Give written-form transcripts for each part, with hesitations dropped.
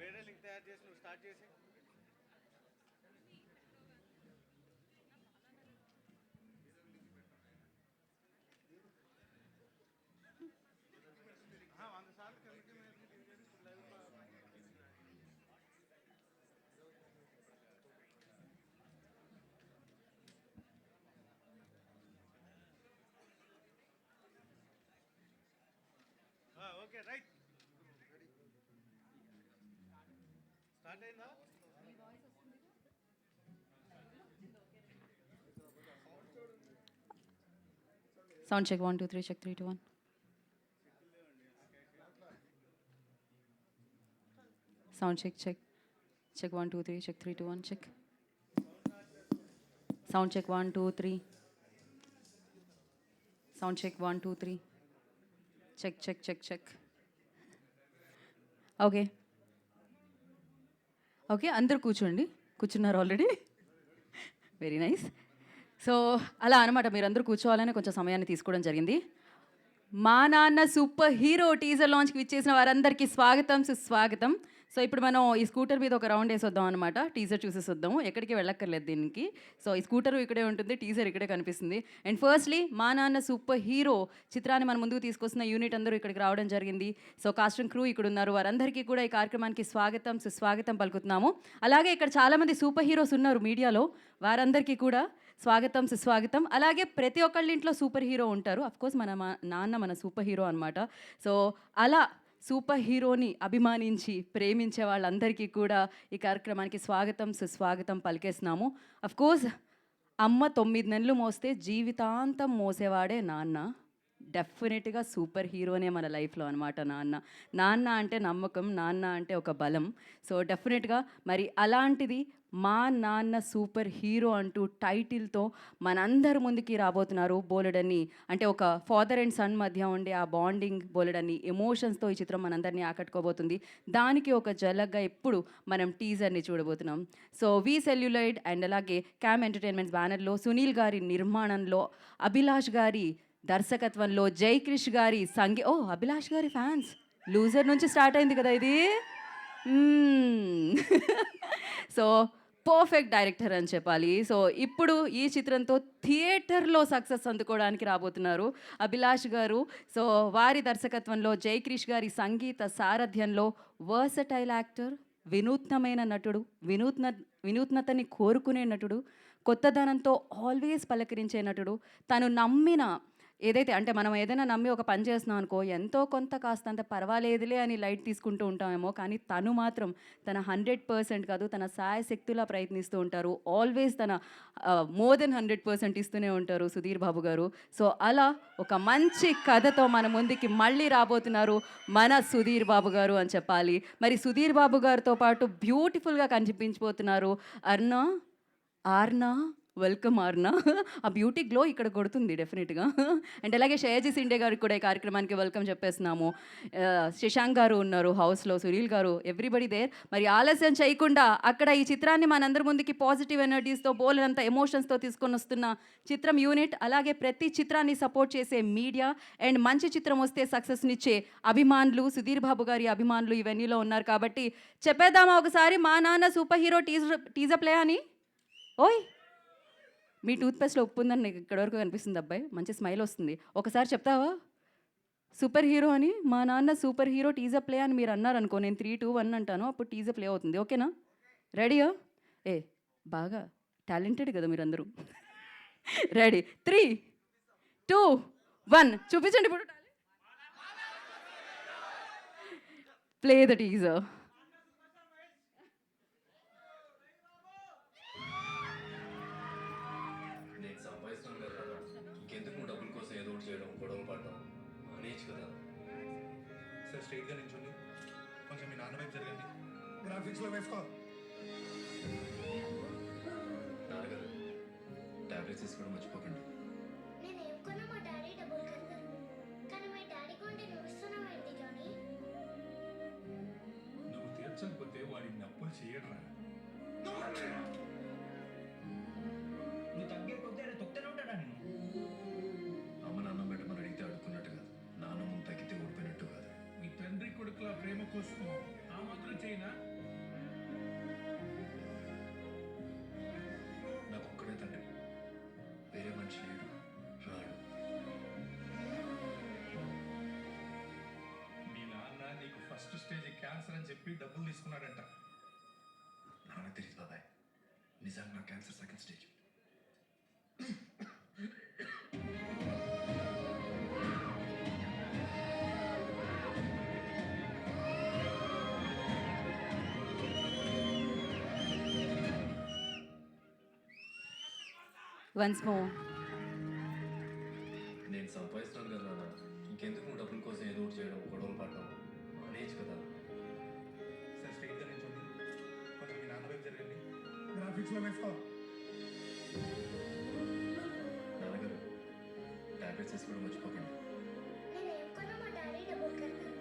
వేరే లింక్ తయారు చేసి నువ్వు స్టార్ట్ చేసి ఓకే రైట్ స్టార్ట్ అయిందా Sound check 1 2 3 check 3 2 1. Sound check check. Check 1 2 3 check 3 2 1 check. Sound check 1 2 3. Sound check 1 2 3. Check check check check. Okay. Okay అందరు కూర్చోండి. కూర్చున్నారు ఆల్రెడీ. Very nice. సో అలా అనమాట, మీరందరూ కూర్చోవాలని కొంచెం సమయాన్ని తీసుకోవడం జరిగింది. మా నాన్న సూపర్ హీరో టీజర్ లాంచ్కి విచ్చేసిన వారందరికీ స్వాగతం సుస్వాగతం. సో ఇప్పుడు మనం ఈ స్కూటర్ మీద ఒక రౌండ్ వేసి వద్దాం అనమాట. టీజర్ చూసేసి వద్దాము, ఎక్కడికి వెళ్ళక్కర్లేదు దీనికి. సో ఈ స్కూటర్ ఇక్కడే ఉంటుంది, టీజర్ ఇక్కడే కనిపిస్తుంది. అండ్ ఫస్ట్లీ మా నాన్న సూపర్ హీరో చిత్రాన్ని మన ముందుకు తీసుకొస్తున్న యూనిట్ అందరూ ఇక్కడికి రావడం జరిగింది. సో కాస్ట్ అండ్ క్రూ ఇక్కడ ఉన్నారు, వారందరికీ కూడా ఈ కార్యక్రమానికి స్వాగతం సుస్వాగతం పలుకుతున్నాము. అలాగే ఇక్కడ చాలామంది సూపర్ హీరోస్ ఉన్నారు మీడియాలో, వారందరికీ కూడా స్వాగతం సుస్వాగతం. అలాగే ప్రతి ఒక్కళ్ళ ఇంట్లో సూపర్ హీరో ఉంటారు, అఫ్కోర్స్ మన నాన్న మన సూపర్ హీరో అనమాట. సో అలా సూపర్ హీరోని అభిమానించి ప్రేమించే వాళ్ళందరికీ కూడా ఈ కార్యక్రమానికి స్వాగతం సుస్వాగతం పలికేస్తున్నాము. అఫ్కోర్స్ అమ్మ 9 నెలలు మోస్తే జీవితాంతం మోసేవాడే నాన్న. డెఫినెట్గా సూపర్ హీరోనే మన లైఫ్లో అనమాట నాన్న. నాన్న అంటే నమ్మకం, నాన్న అంటే ఒక బలం. సో డెఫినెట్గా మరి అలాంటిది మా నాన్న సూపర్ హీరో అంటూ టైటిల్తో మనందరి ముందుకి రాబోతున్నారు. బోలెడన్ని అంటే ఒక ఫాదర్ అండ్ సన్ మధ్య ఉండే ఆ బాండింగ్, బోలెడన్ని ఎమోషన్స్తో ఈ చిత్రం మనందరినీ ఆకట్టుకోబోతుంది. దానికి ఒక జలగ్గా ఇప్పుడు మనం టీజర్ని చూడబోతున్నాం. సో వి సెల్యులాయిడ్ అండ్ అలాగే క్యామ్ ఎంటర్టైన్మెంట్స్ బ్యానర్లో, సునీల్ గారి నిర్మాణంలో, అభిలాష్ గారి దర్శకత్వంలో, జై క్రిష్ గారి అభిలాష్ గారి ఫ్యాన్స్ లూజర్ నుంచి స్టార్ట్ అయింది కదా ఇది. సో పర్ఫెక్ట్ డైరెక్టర్ అని చెప్పాలి. సో ఇప్పుడు ఈ చిత్రంతో థియేటర్లో సక్సెస్ అందుకోవడానికి రాబోతున్నారు అభిలాష్ గారు. సో వారి దర్శకత్వంలో, జై క్రిష్ గారి సంగీత సారథ్యంలో వర్సటైల్ యాక్టర్, వినూత్నమైన నటుడు, వినూత్నతని కోరుకునే నటుడు, కొత్తదనంతో ఆల్వేస్ పలకరించే నటుడు, తను నమ్మిన ఏదైతే అంటే మనం ఏదైనా నమ్మి ఒక పని చేస్తున్నాం అనుకో, ఎంతో కొంత కాస్తంత పర్వాలేదులే అని లైట్ తీసుకుంటూ ఉంటామేమో, కానీ తను మాత్రం తన 100% కాదు, తన శాయశక్తులా ప్రయత్నిస్తూ ఉంటారు. ఆల్వేస్ తన మోర్ దెన్ 100% ఇస్తూనే ఉంటారు సుధీర్ బాబు గారు. సో అలా ఒక మంచి కథతో మన ముందుకి మళ్ళీ రాబోతున్నారు మన సుధీర్ బాబు గారు అని చెప్పాలి. మరి సుధీర్ బాబు గారితో పాటు బ్యూటిఫుల్గా కనిపించిపోతున్నారు ఆర్నా. వెల్కమ్ ఆర్నా. ఆ బ్యూటీ గ్లో ఇక్కడ కొడుతుంది డెఫినెట్గా. అండ్ అలాగే షయాజీ సిండే గారికి కూడా ఈ కార్యక్రమానికి వెల్కమ్ చెప్పేస్తున్నాము. శశాంక్ గారు ఉన్నారు హౌస్లో, సునీల్ గారు, ఎవ్రీబడి దేర్. మరి ఆలస్యం చేయకుండా అక్కడ ఈ చిత్రాన్ని మనందరి ముందుకి పాజిటివ్ ఎనర్జీస్తో, బోలెడంత ఎమోషన్స్తో తీసుకొని వస్తున్న చిత్రం యూనిట్, అలాగే ప్రతి చిత్రాన్ని సపోర్ట్ చేసే మీడియా అండ్ మంచి చిత్రం వస్తే సక్సెస్నిచ్చే అభిమానులు, సుధీర్ బాబు గారి అభిమానులు ఇవన్నీలో ఉన్నారు. కాబట్టి చెప్పేద్దామా ఒకసారి మా నాన్న సూపర్ హీరో టీజర్ ప్లే అని. ఓయ్ మీ టూత్పేస్ట్లో ఉప్పు ఉందని నీకు ఇక్కడ వరకు కనిపిస్తుంది అబ్బాయి, మంచి స్మైల్ వస్తుంది. ఒకసారి చెప్తావా సూపర్ హీరో అని? మా నాన్న సూపర్ హీరో టీజర్ ప్లే అని మీరు అన్నారనుకో, నేను 3 2 1 అంటాను, అప్పుడు టీజర్ ప్లే అవుతుంది. ఓకేనా? రెడీయా? బాగా టాలెంటెడ్ కదా మీరందరూ. రెడీ 3 2 1 చూపించండి ఇప్పుడు. Play the teaser. ఇంకెందుకు డబ్బుల కోసం ఏదో ఒకటి చేయడం, గొడవలు పడడం అనేచ్చు కదా. సార్ స్ట్రైట్గా నించోండి, కొంచెం మీ నాన్న వైపు జరగండి, గ్రాఫిక్స్లో వేసుకో. నాన్నగారు టాబ్లెట్స్ తీసుకోవడం మర్చిపోకండి. నేను ఏం కొన్నా మా డాడీ డబ్బులు కడతారు, కానీ మా డాడీ కొంటే నువ్వు ఇస్తున్నావు ఏంటి జానీ? తీర్చకపోతే వాడిని అప్పులు చేయడరా. నువ్వు తగ్గే కొద్దీ ఆయన తొక్తూనే ఉంటాడా నేను? అమ్మ నాన్న పెట్టమని అడిగితే అడుక్కున్నట్టు కాదు, నాన్న ముందు తగ్గితే ఓడిపోయినట్టు కాదు. మీ తండ్రి కొడుకుల ప్రేమ కోసం ఆ మాత్రం చేయనా? నాకు ఒక్కడే తండ్రి, వేరే మనిషి లేడు, రాడు. మీ నాన్న నీకు ఫస్ట్ స్టేజ్ క్యాన్సర్ అని చెప్పి డబ్బులు తీసుకున్నాడంట. నాన్న తెలియదు బాబాయ్, నిజంగా నా cancer second stage. Once more. నేను సంపాదిస్తున్నాను కదా నాన్న, ఇంకెందుకు నువ్వు డబ్బుల కోసం ఏదో ఒకటి చేయడం, గొడవలు పడడం అనేచ్చు కదా. సార్ స్ట్రైట్గా నిల్చోండి, కొంచెం మీ నాన్న వైపు జరగండి. గ్రాఫిక్స్లో వేసుకో. నాన్నగారు టాబ్లెట్స్ వేసుకోవడం మర్చిపోకండి. నేను ఏం కొన్నా మా డాడీ డబ్బులు కడతాను.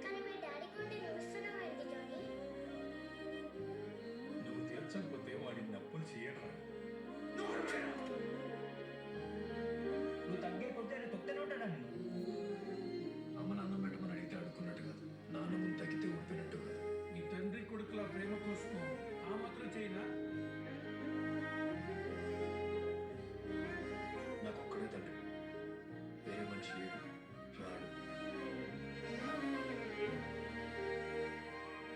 కానీ మీ డాడీ కొంటే నువ్వు ఇస్తున్నావు ఏంటి జానీ? నువ్వు తీర్చకపోతే వాడిని అప్పులు చేయడరా. నువ్వు తగ్గే కొద్దీ ఆయన తొక్తూనే ఉంటాడా నేను? అమ్మ నాన్న పెట్టమని అడిగితే అడుక్కున్నట్టు కాదు, నాన్న ముందు తగ్గితే ఓడిపోయినట్టు కాదు. మీ తండ్రి కొడుకుల ప్రేమ కోసం ఆ మాత్రం చేయనా? నాకు ఒక్కడే తండ్రి, వేరే మనిషి లేడు, రాడు.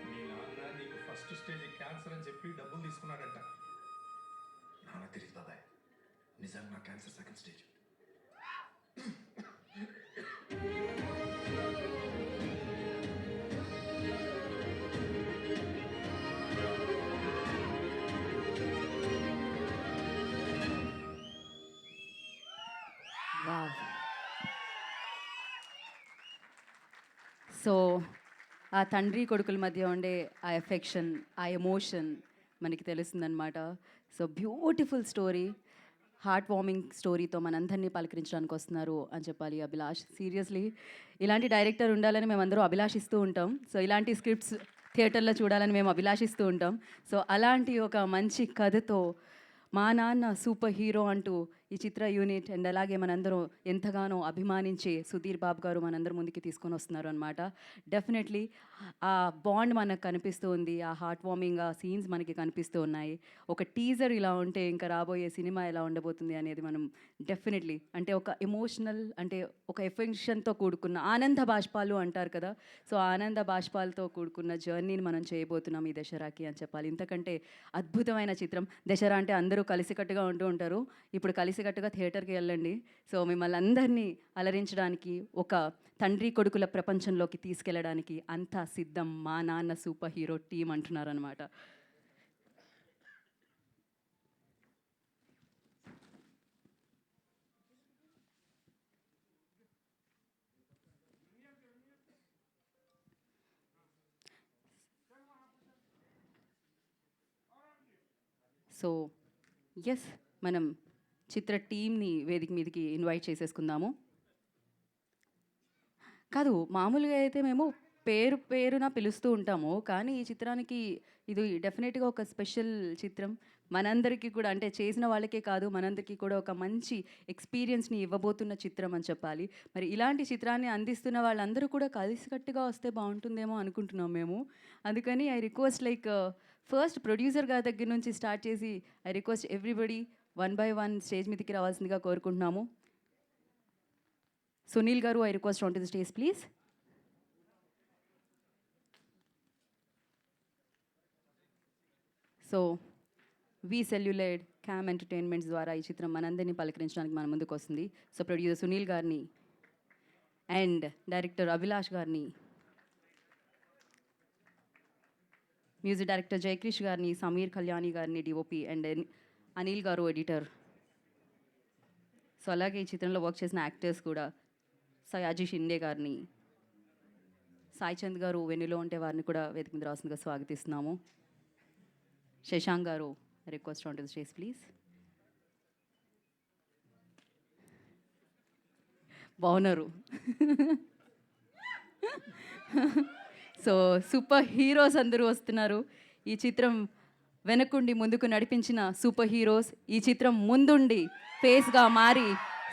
మీ నాన్న నీకు ఫస్ట్ స్టేజ్ క్యాన్సర్ అని చెప్పి డబ్బులు తీసుకున్నాడంట. నాన్న తెలియదు బాబాయ్, నిజంగా నా cancer second stage. Wow. So ఆ తండ్రి కొడుకుల మధ్య ఉండే ఆ ఎఫెక్షన్, ఆ ఎమోషన్ మనకి తెలుస్తుందన్నమాట. So beautiful story, heart warming స్టోరీతో మనందరినీ పలకరించడానికి వస్తున్నారు అని చెప్పాలి అభిలాష్. సీరియస్లీ ఇలాంటి డైరెక్టర్ ఉండాలని మేమందరం అభిలాషిస్తూ ఉంటాం. సో ఇలాంటి స్క్రిప్ట్స్ థియేటర్లో చూడాలని మేము అభిలాషిస్తూ ఉంటాం. సో అలాంటి ఒక మంచి కథతో మా నాన్న సూపర్ హీరో అంటూ ఈ చిత్ర యూనిట్ అండ్ అలాగే మనందరం ఎంతగానో అభిమానించే సుధీర్ బాబు గారు మనందరి ముందుకి తీసుకొని వస్తున్నారు అనమాట. డెఫినెట్లీ ఆ బాండ్ మనకు కనిపిస్తూ ఉంది, ఆ హార్ట్ వార్మింగ్ ఆ సీన్స్ మనకి కనిపిస్తూ ఉన్నాయి. ఒక టీజర్ ఇలా ఉంటే ఇంకా రాబోయే సినిమా ఎలా ఉండబోతుంది అనేది మనం డెఫినెట్లీ అంటే ఒక ఎమోషనల్ అంటే ఒక ఎఫెక్షన్తో కూడుకున్న ఆనంద బాష్పాలు అంటారు కదా. సో ఆనంద బాష్పాలతో కూడుకున్న జర్నీని మనం చేయబోతున్నాం ఈ దసరాకి అని చెప్పాలి. ఇంతకంటే అద్భుతమైన చిత్రం. దసరా అంటే అందరూ కలిసికట్టుగా ఉంటూ ఉంటారు, ఇప్పుడు కలిసికట్టుగా థియేటర్కి వెళ్ళండి. సో మిమ్మల్ని అందరినీ అలరించడానికి, ఒక తండ్రి కొడుకుల ప్రపంచంలోకి తీసుకెళ్ళడానికి అంతా సిద్ధం మా నాన్న సూపర్ హీరో టీం అంటున్నారనమాట. సో ఎస్, మనం చిత్ర టీమ్ని వేదిక మీదకి ఇన్వైట్ చేసేసుకుందాము. కాదు, మామూలుగా అయితే మేము పేరున పిలుస్తూ ఉంటాము, కానీ ఈ చిత్రానికి ఇది డెఫినెట్గా ఒక స్పెషల్ చిత్రం. మనందరికీ కూడా అంటే చేసిన వాళ్ళకే కాదు, మనందరికీ కూడా ఒక మంచి ఎక్స్పీరియన్స్ని ఇవ్వబోతున్న చిత్రం అని చెప్పాలి. మరి ఇలాంటి చిత్రాన్ని అందిస్తున్న వాళ్ళందరూ కూడా కలిసికట్టుగా వస్తే బాగుంటుందేమో అనుకుంటున్నాం మేము. అందుకని ఐ రిక్వెస్ట్ ఫస్ట్ ప్రొడ్యూసర్ గారి దగ్గర నుంచి స్టార్ట్ చేసి I request everybody one by one stage మీదకి రావాల్సిందిగా కోరుకుంటున్నాము. Sunil garu, I request onto the stage please. So we celluloid cam entertainments ద్వారా ఈ చిత్రం మనందరినీ పలకరించడానికి మన ముందుకు వస్తుంది. సో ప్రొడ్యూసర్ సునీల్ గారిని అండ్ డైరెక్టర్ అభిలాష్ గారిని, మ్యూజిక్ డైరెక్టర్ జయక్రిష్ గారిని, సమీర్ కళ్యాణి గారిని డిఓపి అండ్ అనిల్ గారు ఎడిటర్. సో అలాగే ఈ చిత్రంలో వర్క్ చేసిన యాక్టర్స్ కూడా సయాజీ షిండే గారిని, సాయి చంద్ గారు వెన్నులో ఉంటే వారిని కూడా వేదిక మీద రాసిందిగా స్వాగతిస్తున్నాము. శశాంక్ గారు, request onto the stage please. బాగున్నారు. సో సూపర్ హీరోస్ అందరూ వస్తున్నారు. ఈ చిత్రం వెనకుండి ముందుకు నడిపించిన సూపర్ హీరోస్, ఈ చిత్రం ముందుండి ఫేస్గా మారి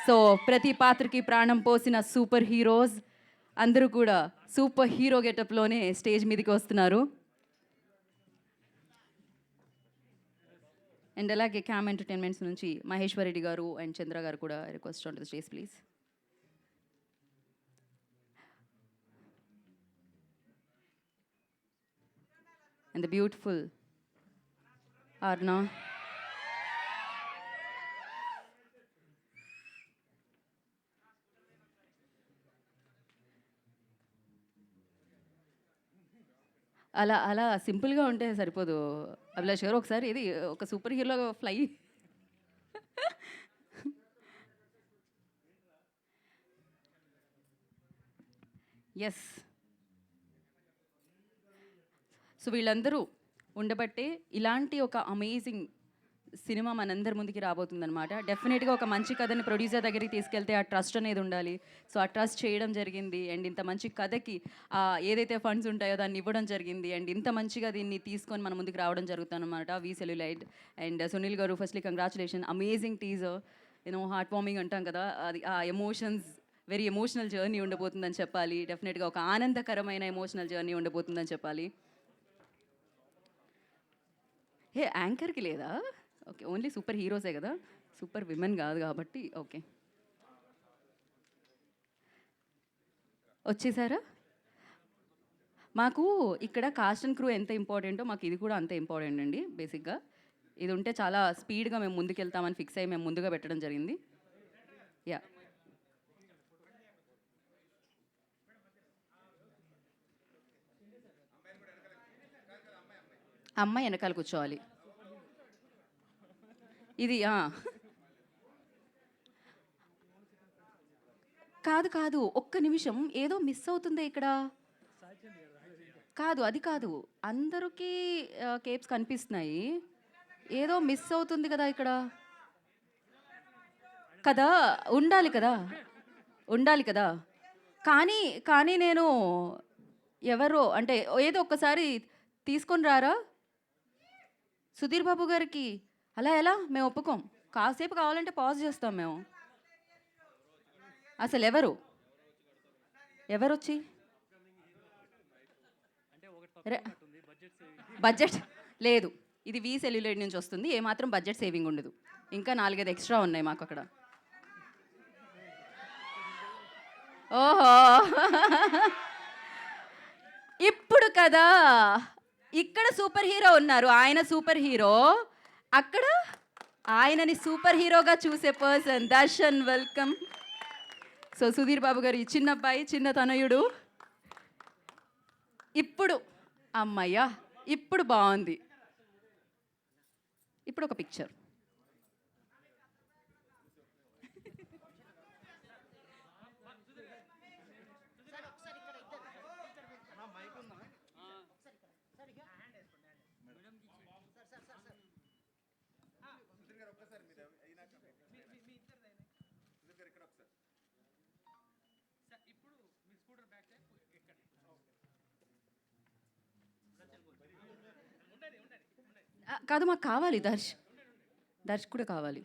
సో ప్రతి పాత్రకి ప్రాణం పోసిన సూపర్ హీరోస్ అందరూ కూడా సూపర్ హీరో గెటప్లోనే స్టేజ్ మీదకి వస్తున్నారు. అండ్ అలాగే క్యామ్ ఎంటర్టైన్మెంట్స్ నుంచి మహేశ్వర్ రెడ్డి గారు అండ్ చంద్ర గారు కూడా request on to the stage please. And the beautiful Arna. అలా అలా సింపుల్గా ఉంటే సరిపోదు అభిలాష్ గారు. ఒకసారి ఇది ఒక సూపర్ హీరోలో ఫ్లై. ఎస్. సో వీళ్ళందరూ ఉండబట్టే ఇలాంటి ఒక అమేజింగ్ సినిమా మనందరి ముందుకి రాబోతుందన్నమాట. డెఫినెట్గా ఒక మంచి కథని ప్రొడ్యూసర్ దగ్గరికి తీసుకెళ్తే ఆ ట్రస్ట్ అనేది ఉండాలి. సో ఆ ట్రస్ట్ చేయడం జరిగింది. అండ్ ఇంత మంచి కథకి ఏదైతే ఫండ్స్ ఉంటాయో దాన్ని ఇవ్వడం జరిగింది. అండ్ ఇంత మంచిగా దీన్ని తీసుకొని మన ముందుకు రావడం జరుగుతుందన్నమాట వి సెల్యులైట్. అండ్ సునీల్ గారు firstly congratulation, amazing teaser, you know heart warming అంటాం కదా, అది ఆ ఎమోషన్స్ వెరీ ఎమోషనల్ జర్నీ ఉండబోతుందని చెప్పాలి. డెఫినెట్గా ఒక ఆనందకరమైన ఎమోషనల్ జర్నీ ఉండబోతుందని చెప్పాలి. హే యాంకర్కి లేదా? ఓకే, ఓన్లీ సూపర్ హీరోసే కదా, సూపర్ విమెన్ కాదు కాబట్టి. ఓకే, వచ్చేసారా? మాకు ఇక్కడ కాస్ట్ అండ్ క్రూ ఎంత ఇంపార్టెంటో మాకు ఇది కూడా అంతే ఇంపార్టెంట్ అండి. బేసిక్గా ఇది ఉంటే చాలా స్పీడ్గా మేము ముందుకెళ్తామని ఫిక్స్ అయ్యి మేము ముందుగా పెట్టడం జరిగింది. యా, అమ్మాయి వెనకాల కూర్చోవాలి. ఇది కాదు కాదు, ఒక్క నిమిషం, ఏదో మిస్ అవుతుంది ఇక్కడ. కాదు అది కాదు, అందరికీ కేప్స్ కనిపిస్తున్నాయి, ఏదో మిస్ అవుతుంది కదా ఇక్కడ. కదా ఉండాలి కదా, ఉండాలి కదా. కానీ కానీ నేను ఎవరో అంటే ఏదో ఒక్కసారి తీసుకొని రారా సుధీర్ బాబు గారికి. అలా ఎలా మేము ఒప్పుకోం. కాసేపు కావాలంటే పాజ్ చేస్తాం మేము. అసలు ఎవరు ఎవరొచ్చి బడ్జెట్ లేదు, ఇది వి సెల్యులైట్ నుంచి వస్తుంది, ఏమాత్రం బడ్జెట్ సేవింగ్ ఉండదు. ఇంకా 4-5 ఎక్స్ట్రా ఉన్నాయి మాకు అక్కడ. ఓహో ఇప్పుడు కదా, ఇక్కడ సూపర్ హీరో ఉన్నారు, ఆయన సూపర్ హీరో, అక్కడ ఆయనని సూపర్ హీరోగా చూసే person Darshan. Welcome. So Sudheer Babu గారు ఈ చిన్న అబ్బాయి, చిన్న తనయుడు. ఇప్పుడు అమ్మయ్యా, ఇప్పుడు బాగుంది. ఇప్పుడు ఒక పిక్చర్. కాదు మాకు కావాలి, దర్శ్ కూడా కావాలి.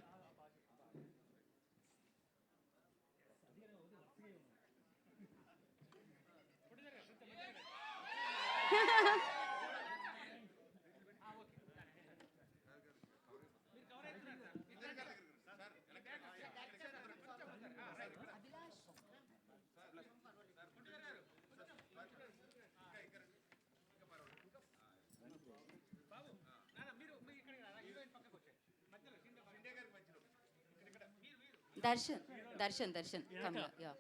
Darshan come ya.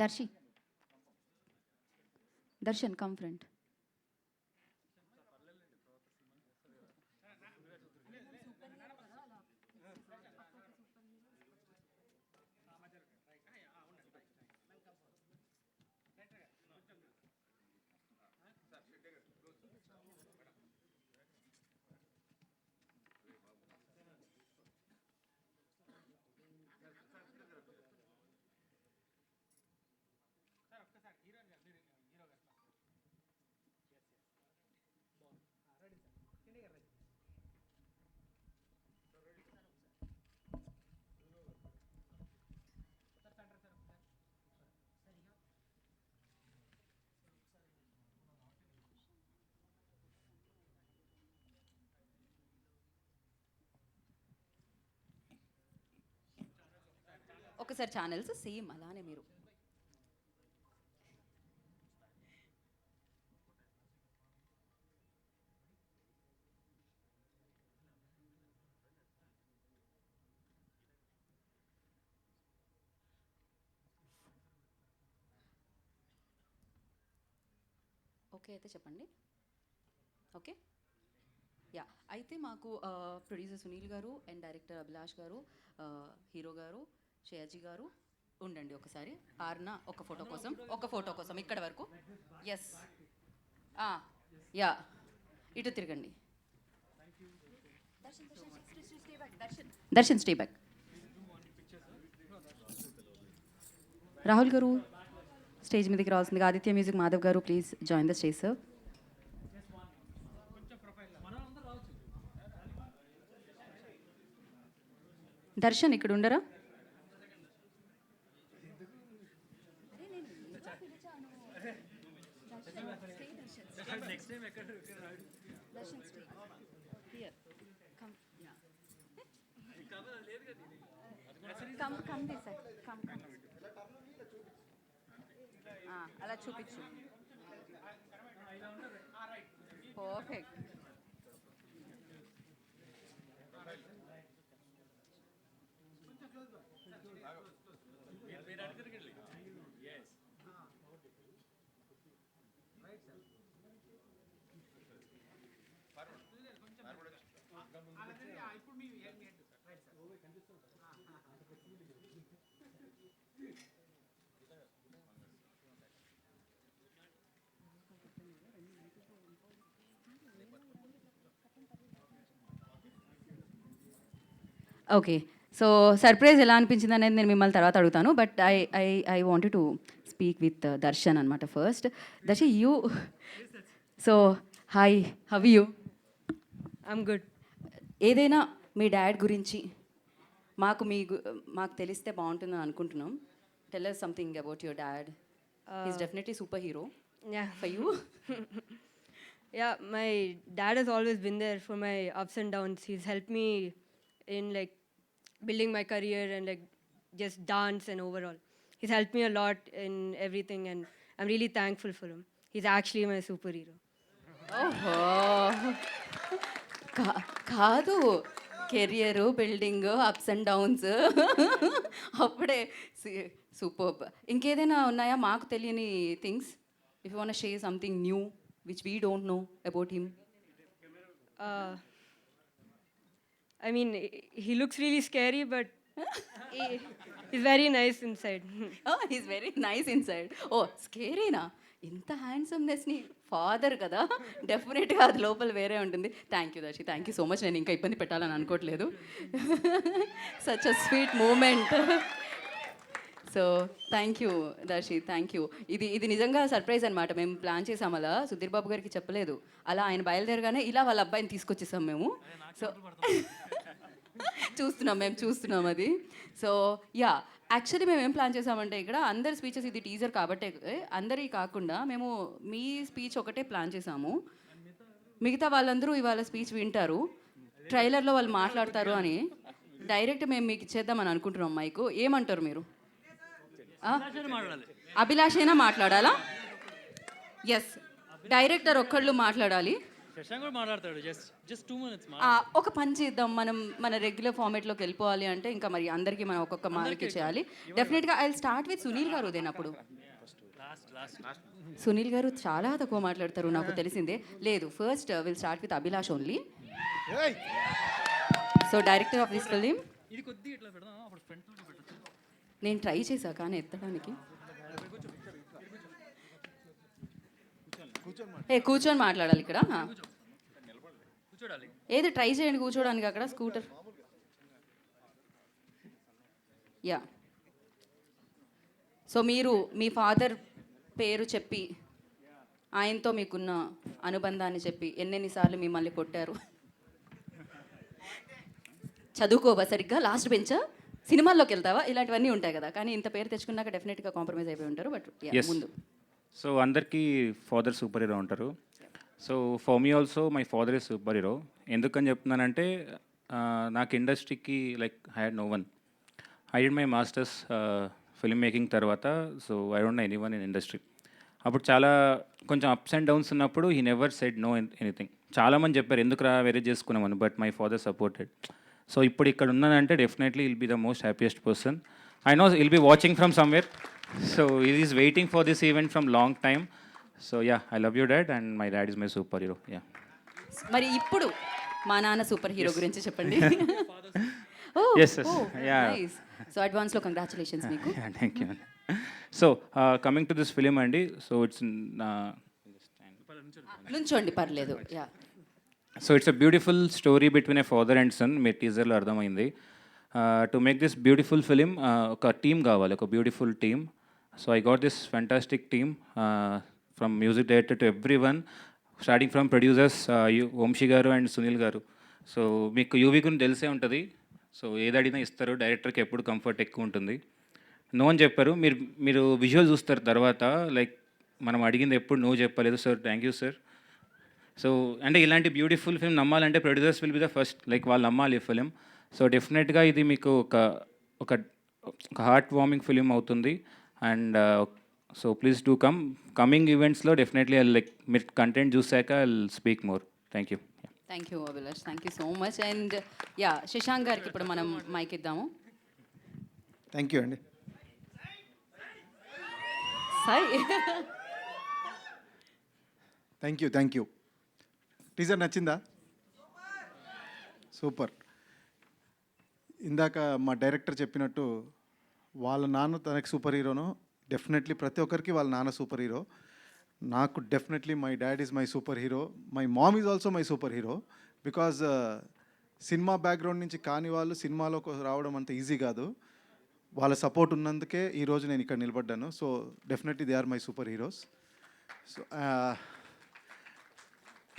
Darshi, Darshan come front. ఒకసారి ఛానల్స్ సేమ్ అలానే మీరు. ఓకే అయితే చెప్పండి. ఓకే యా, అయితే మాకు ప్రొడ్యూసర్ సునీల్ గారు అండ్ డైరెక్టర్ అభిలాష్ గారు, హీరో గారు శ్రేయాజీ గారు ఉండండి ఒకసారి. ఆర్న ఒక ఫోటో కోసం ఇక్కడ వరకు. ఎస్ యా, ఇటు తిరగండి. Darshan stay back. రాహుల్ గారు స్టేజ్ మీదకి రావాల్సిందిగా. ఆదిత్య మ్యూజిక్ మాధవ్ గారు please join the stage sir. Darshan ఇక్కడ ఉండరా? అలా చూపించు. పర్ఫెక్ట్. ఓకే, సో సర్ప్రైజ్ ఎలా అనిపించింది అనేది నేను మిమ్మల్ని తర్వాత అడుగుతాను. But I wanted to speak with Darshan అనమాట first. Darshan you, so hi, how you? I'm good. ఏదైనా మీ డాడ్ గురించి మాకు తెలిస్తే బాగుంటుందని అనుకుంటున్నాం. Tell us something about your dad. He's definitely superhero Yeah. for you. Yeah, my dad has always been there for my ups and downs. He's helped me in like building my career and like just dance and overall. He's helped me a lot in everything and I'm really thankful for him. He's actually my superhero. ఓహో, కాదు, career building apps and downs అప్పుడే super. ఇంకేదైనా ఉన్నాయా మాకు తెలియని things? If you want share something new which we don't know about him. I mean, he looks really scary, but he's very nice inside. Is very nice inside. ఓ స్కేరీనా? ఇంత హ్యాండ్సమ్నెస్ని father కదా, డెఫినెట్గా అది లోపల వేరే ఉంటుంది. Thank you Darshi, thank you so much. నేను ఇంకా ఇబ్బంది పెట్టాలని అనుకోవట్లేదు. Such a sweet moment. So thank you Darshi, thank you. ఇది నిజంగా సర్ప్రైజ్ అనమాట. మేము ప్లాన్ చేసాం అలా, సుధీర్ బాబు గారికి చెప్పలేదు. అలా ఆయన బయలుదేరగానే ఇలా వాళ్ళ అబ్బాయిని తీసుకొచ్చేసాం మేము. సో చూస్తున్నాం అది. సో యా, యాక్చువల్లీ మేము ఏం ప్లాన్ చేసామంటే ఇక్కడ అందరి స్పీచెస్, ఇది టీజర్ కాబట్టి అందరి కాకుండా మేము మీ స్పీచ్ ఒకటే ప్లాన్ చేసాము. మిగతా వాళ్ళందరూ ఇవాళ స్పీచ్ వింటారు, ట్రైలర్లో వాళ్ళు మాట్లాడతారు అని డైరెక్ట్ మేము మీకు ఇచ్చేద్దామని అనుకుంటున్నాం. మైకు ఏమంటారు మీరు? అభిలాష్ అయినా మాట్లాడాలా? ఎస్, డైరెక్టర్ ఒక్కళ్ళు మాట్లాడాలి. శశాంక్ కూడా మాట్లాడతాడు. జస్ట్ 2 minutes ఒక పని చేద్దాం, మనం మన రెగ్యులర్ ఫార్మేట్లోకి వెళ్ళిపోవాలి అంటే ఇంకా మరి అందరికీ మనం ఒక్కొక్క మార్క్ చేయాలి. డెఫినెట్గా I will start with Sunil గారు దేనప్పుడు. లాస్ట్ సునీల్ గారు చాలా తక్కువ మాట్లాడతారు, నాకు తెలిసిందే. లేదు, first will start with Abhilash only. So director of this film. ఇది కొద్దిగా ఇట్లా పెడదాం, అప్పుడు ఫ్రంట్ లో పెట్టచ్చు. నేను ట్రై చేశా కానీ ఎత్తడానికి. కూర్చొని మాట్లాడాలి ఇక్కడ. కూర్చోడాలి. ఏది ట్రై చేయండి కూర్చోడానికి అక్కడ స్కూటర్. యా. సో మీరు మీ ఫాదర్ పేరు చెప్పి ఆయనతో మీకున్న అనుబంధాన్ని చెప్పి ఎన్నెన్నిసార్లు మిమ్మల్ని కొట్టారు? చదువుకోవా సరిగ్గా, లాస్ట్ బెంచా, సినిమాల్లోకి వెళ్తావా, ఇలాంటివన్నీ ఉంటాయి కదా. కానీ ఇంత పేరు తెచ్చుకున్నాక డెఫినెట్గా కాంప్రమైజ్ అయిపోయి ఉంటారు. బట్ ముందు సో అందరికీ ఫాదర్ సూపర్ హీరో ఉంటారు. So for me also my father is super hero. ఎందుకని చెప్తున్నానంటే నాకు ఇండస్ట్రీకి like I had no one. I did my masters film making తర్వాత. So I don't know any one in industry. అప్పుడు చాలా కొంచెం ups and downs ఉన్నప్పుడు he never said no anything. చాలామంది చెప్పారు ఎందుకు రా వేరే చేసుకున్నామని, but my father supported. So ఇప్పుడు ఇక్కడ ఉన్నానంటే definitely will be the most happiest person. I know will be watching from somewhere. So he is waiting for this event from long time. So yeah, I love your dad and my dad is my superhero. Yeah. మరి ఇప్పుడు మా నాన్న super hero గురించి చెప్పండి. Yes. Yeah. Nice. So advance లో congratulations మీకు. Yeah, thank you. So coming to this film అండి, so it's నుంచోండి పర్లేదు. Yeah. So it's a beautiful story between a father and son. మీ టీజర్లో అర్థమైంది. To make this beautiful film ఒక team కావాలి, ఒక beautiful team. So I got this fantastic team from music director to every one, starting from producers Vamsi గారు and Sunil గారు. So మీకు UV గురించి తెలిసే ఉంటుంది. సో ఏది అడిగినా ఇస్తారు, డైరెక్టర్కి ఎప్పుడు కంఫర్ట్ ఎక్కువ ఉంటుంది. నో అని చెప్పారు. మీరు విజువల్ చూస్తారు తర్వాత, లైక్ మనం అడిగింది ఎప్పుడు నో చెప్పలేదు. Sir thank you sir. So అంటే ఇలాంటి బ్యూటిఫుల్ ఫిల్మ్ నమ్మాలంటే producers will be the first, like వాళ్ళు నమ్మాలి ఈ ఫిలిం. సో డెఫినెట్గా ఇది మీకు ఒక హార్ట్ వార్మింగ్ ఫిలిం అవుతుంది. And so please do coming ఈవెంట్స్లో డెఫినెట్లీ లైక్ మీరు కంటెంట్ చూసాక I speak more. Thank you. Thank you Abhilash, thank you so much. And yeah, Shashank గారికి ఇప్పుడు మనం మైక్ ఇద్దాము. థ్యాంక్ యూ అండి. సాయి. Thank you. టీజర్ నచ్చిందా? సూపర్. ఇందాక మా డైరెక్టర్ చెప్పినట్టు వాళ్ళ నాన్న తనకి సూపర్ హీరోను, డెఫినెట్లీ ప్రతి ఒక్కరికి వాళ్ళ నాన్న సూపర్ హీరో. నాకు definitely my dad is my super hero. My mom is also my super hero. Because cinema background నుంచి కాని వాళ్ళు సినిమాలోకి రావడం అంత ఈజీ కాదు. వాళ్ళ సపోర్ట్ ఉన్నందుకే ఈరోజు నేను ఇక్కడ నిలబడ్డాను. So definitely they are my super heroes. So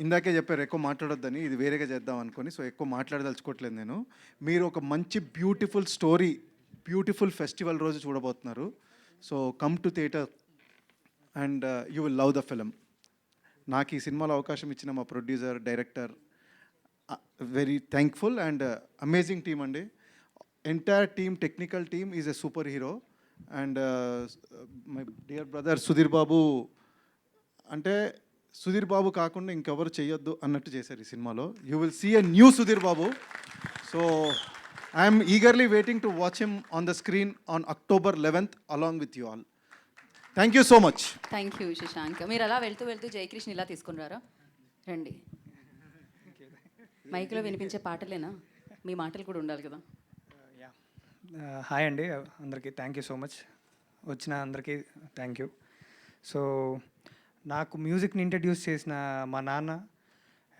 ఇందాకే చెప్పారు ఎక్కువ మాట్లాడొద్దని, ఇది వేరేగా చేద్దాం అనుకొని. సో ఎక్కువ మాట్లాడదలుచుకోవట్లేదు నేను. మీరు ఒక మంచి బ్యూటిఫుల్ స్టోరీ, బ్యూటిఫుల్ ఫెస్టివల్ రోజు చూడబోతున్నారు. So come to theatre and you will love the film. నాకు ఈ సినిమాలో అవకాశం ఇచ్చిన మా producer, director, very thankful. And amazing team అండి. Entire team, technical team is a super hero. And my dear brother Sudheer Babu, అంటే సుధీర్ బాబు కాకుండా ఇంకెవరు చేయొద్దు అన్నట్టు చేశారు ఈ సినిమాలో. You will see a new Sudheer Babu. So I'm eagerly waiting to watch him on the screen on October 11th along with you all. Thank you so much. Thank you Shashank. మీరు అలా వెళ్తూ వెళ్తూ జయకృష్ణ ఇలా తీసుకున్నారా? రండి. మైక్లో వినిపించే పాటలేనా? మీ మాటలు కూడా ఉండాలి కదా. హాయ్ అండి అందరికీ, థ్యాంక్ యూ సో మచ్. వచ్చిన అందరికీ థ్యాంక్ యూ. సో నాకు మ్యూజిక్ని ఇంట్రడ్యూస్ చేసిన మా నాన్న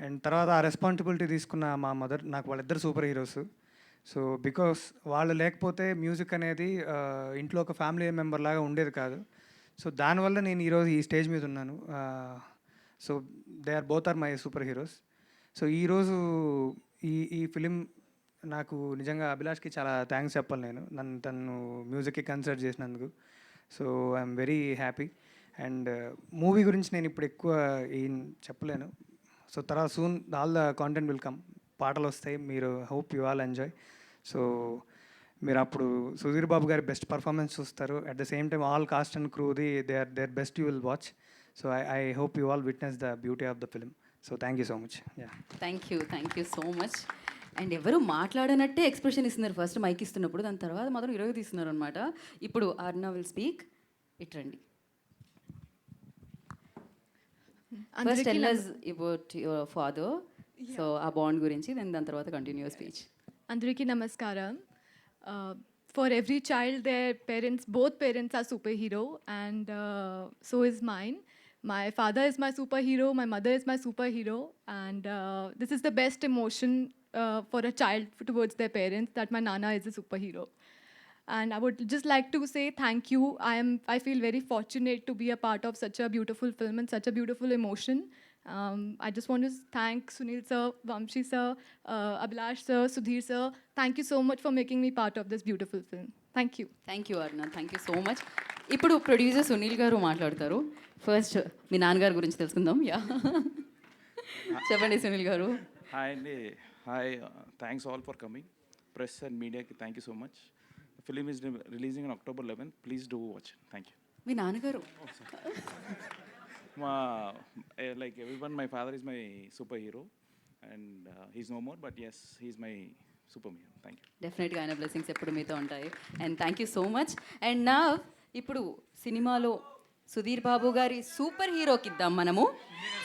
అండ్ తర్వాత ఆ రెస్పాన్సిబిలిటీ తీసుకున్న మా మదర్, నాకు వాళ్ళిద్దరు సూపర్ హీరోస్. సో బికాస్ వాళ్ళు లేకపోతే మ్యూజిక్ అనేది ఇంట్లో ఒక ఫ్యామిలీ మెంబర్ లాగా ఉండేది కాదు. సో దానివల్ల నేను ఈరోజు ఈ స్టేజ్ మీద ఉన్నాను. So they are both are my super heroes. So ఈరోజు ఈ ఫిలిం నాకు నిజంగా అభిలాష్కి చాలా థ్యాంక్స్ చెప్పాలి నేను, తను మ్యూజిక్కి కన్సిడర్ చేసినందుకు. So I'm very happy. And movie గురించి నేను ఇప్పుడు ఎక్కువ ఏం చెప్పలేను. సో తర్వాత soon all the content will come, పాటలు వస్తాయి, మీరు hope you all enjoy. So మీరు అప్పుడు సుధీర్ బాబు గారి బెస్ట్ పర్ఫార్మెన్స్ చూస్తారు. At the same time all cast and క్రూది their best you will watch. So I hope you all witness the beauty of the film. So thank you so much. Yeah, thank you so much. And ఎవరు మాట్లాడనట్టే expression ఇస్తున్నారు first mic ఇస్తున్నప్పుడు, దాని తర్వాత మాత్రం ఇరవై తీస్తున్నారు అనమాట. ఇప్పుడు అర్నా విల్ స్పీక్. ఇట్ రండి. First tell us about your father. So ఆ బాండ్ గురించి, దాని తర్వాత continue speech. Andariki Namaskaram. For every child, their parents, both parents are superhero, and so is mine. My father is my superhero, my mother is my superhero, and this is the best emotion for a child towards their parents, that my Nana is a superhero. And I would just like to say thank you. I feel very fortunate to be a part of such a beautiful film and such a beautiful emotion. I just want to thank Sunil sir, Vamshi sir, Abhilash sir, Sudhir sir. Thank you so much for making me part of this beautiful film. Thank you. Thank you అర్నా, thank you so much. ఇప్పుడు producer Sunil గారు మాట్లాడతారు. First మీ నాన్నగారి గురించి తెలుసుకుందాం. Yeah, చెప్పండి సునీల్ గారు. Hi అండి. Hi, thanks all for coming. Press and మీడియాకి thank you so much. Film is releasing on October 11th. Please do watch. Thank you. మీ నాన్నగారు. Like everyone, my father is my superhero, and he's no more, but yes, he's my superhero. Thank you. డెఫినెట్గా ఆయన blessings ఎప్పుడు మీతో ఉంటాయి. And thank you so much. And నా ఇప్పుడు సినిమాలో సుధీర్ బాబు గారి సూపర్ హీరోకి ఇద్దాం మనము.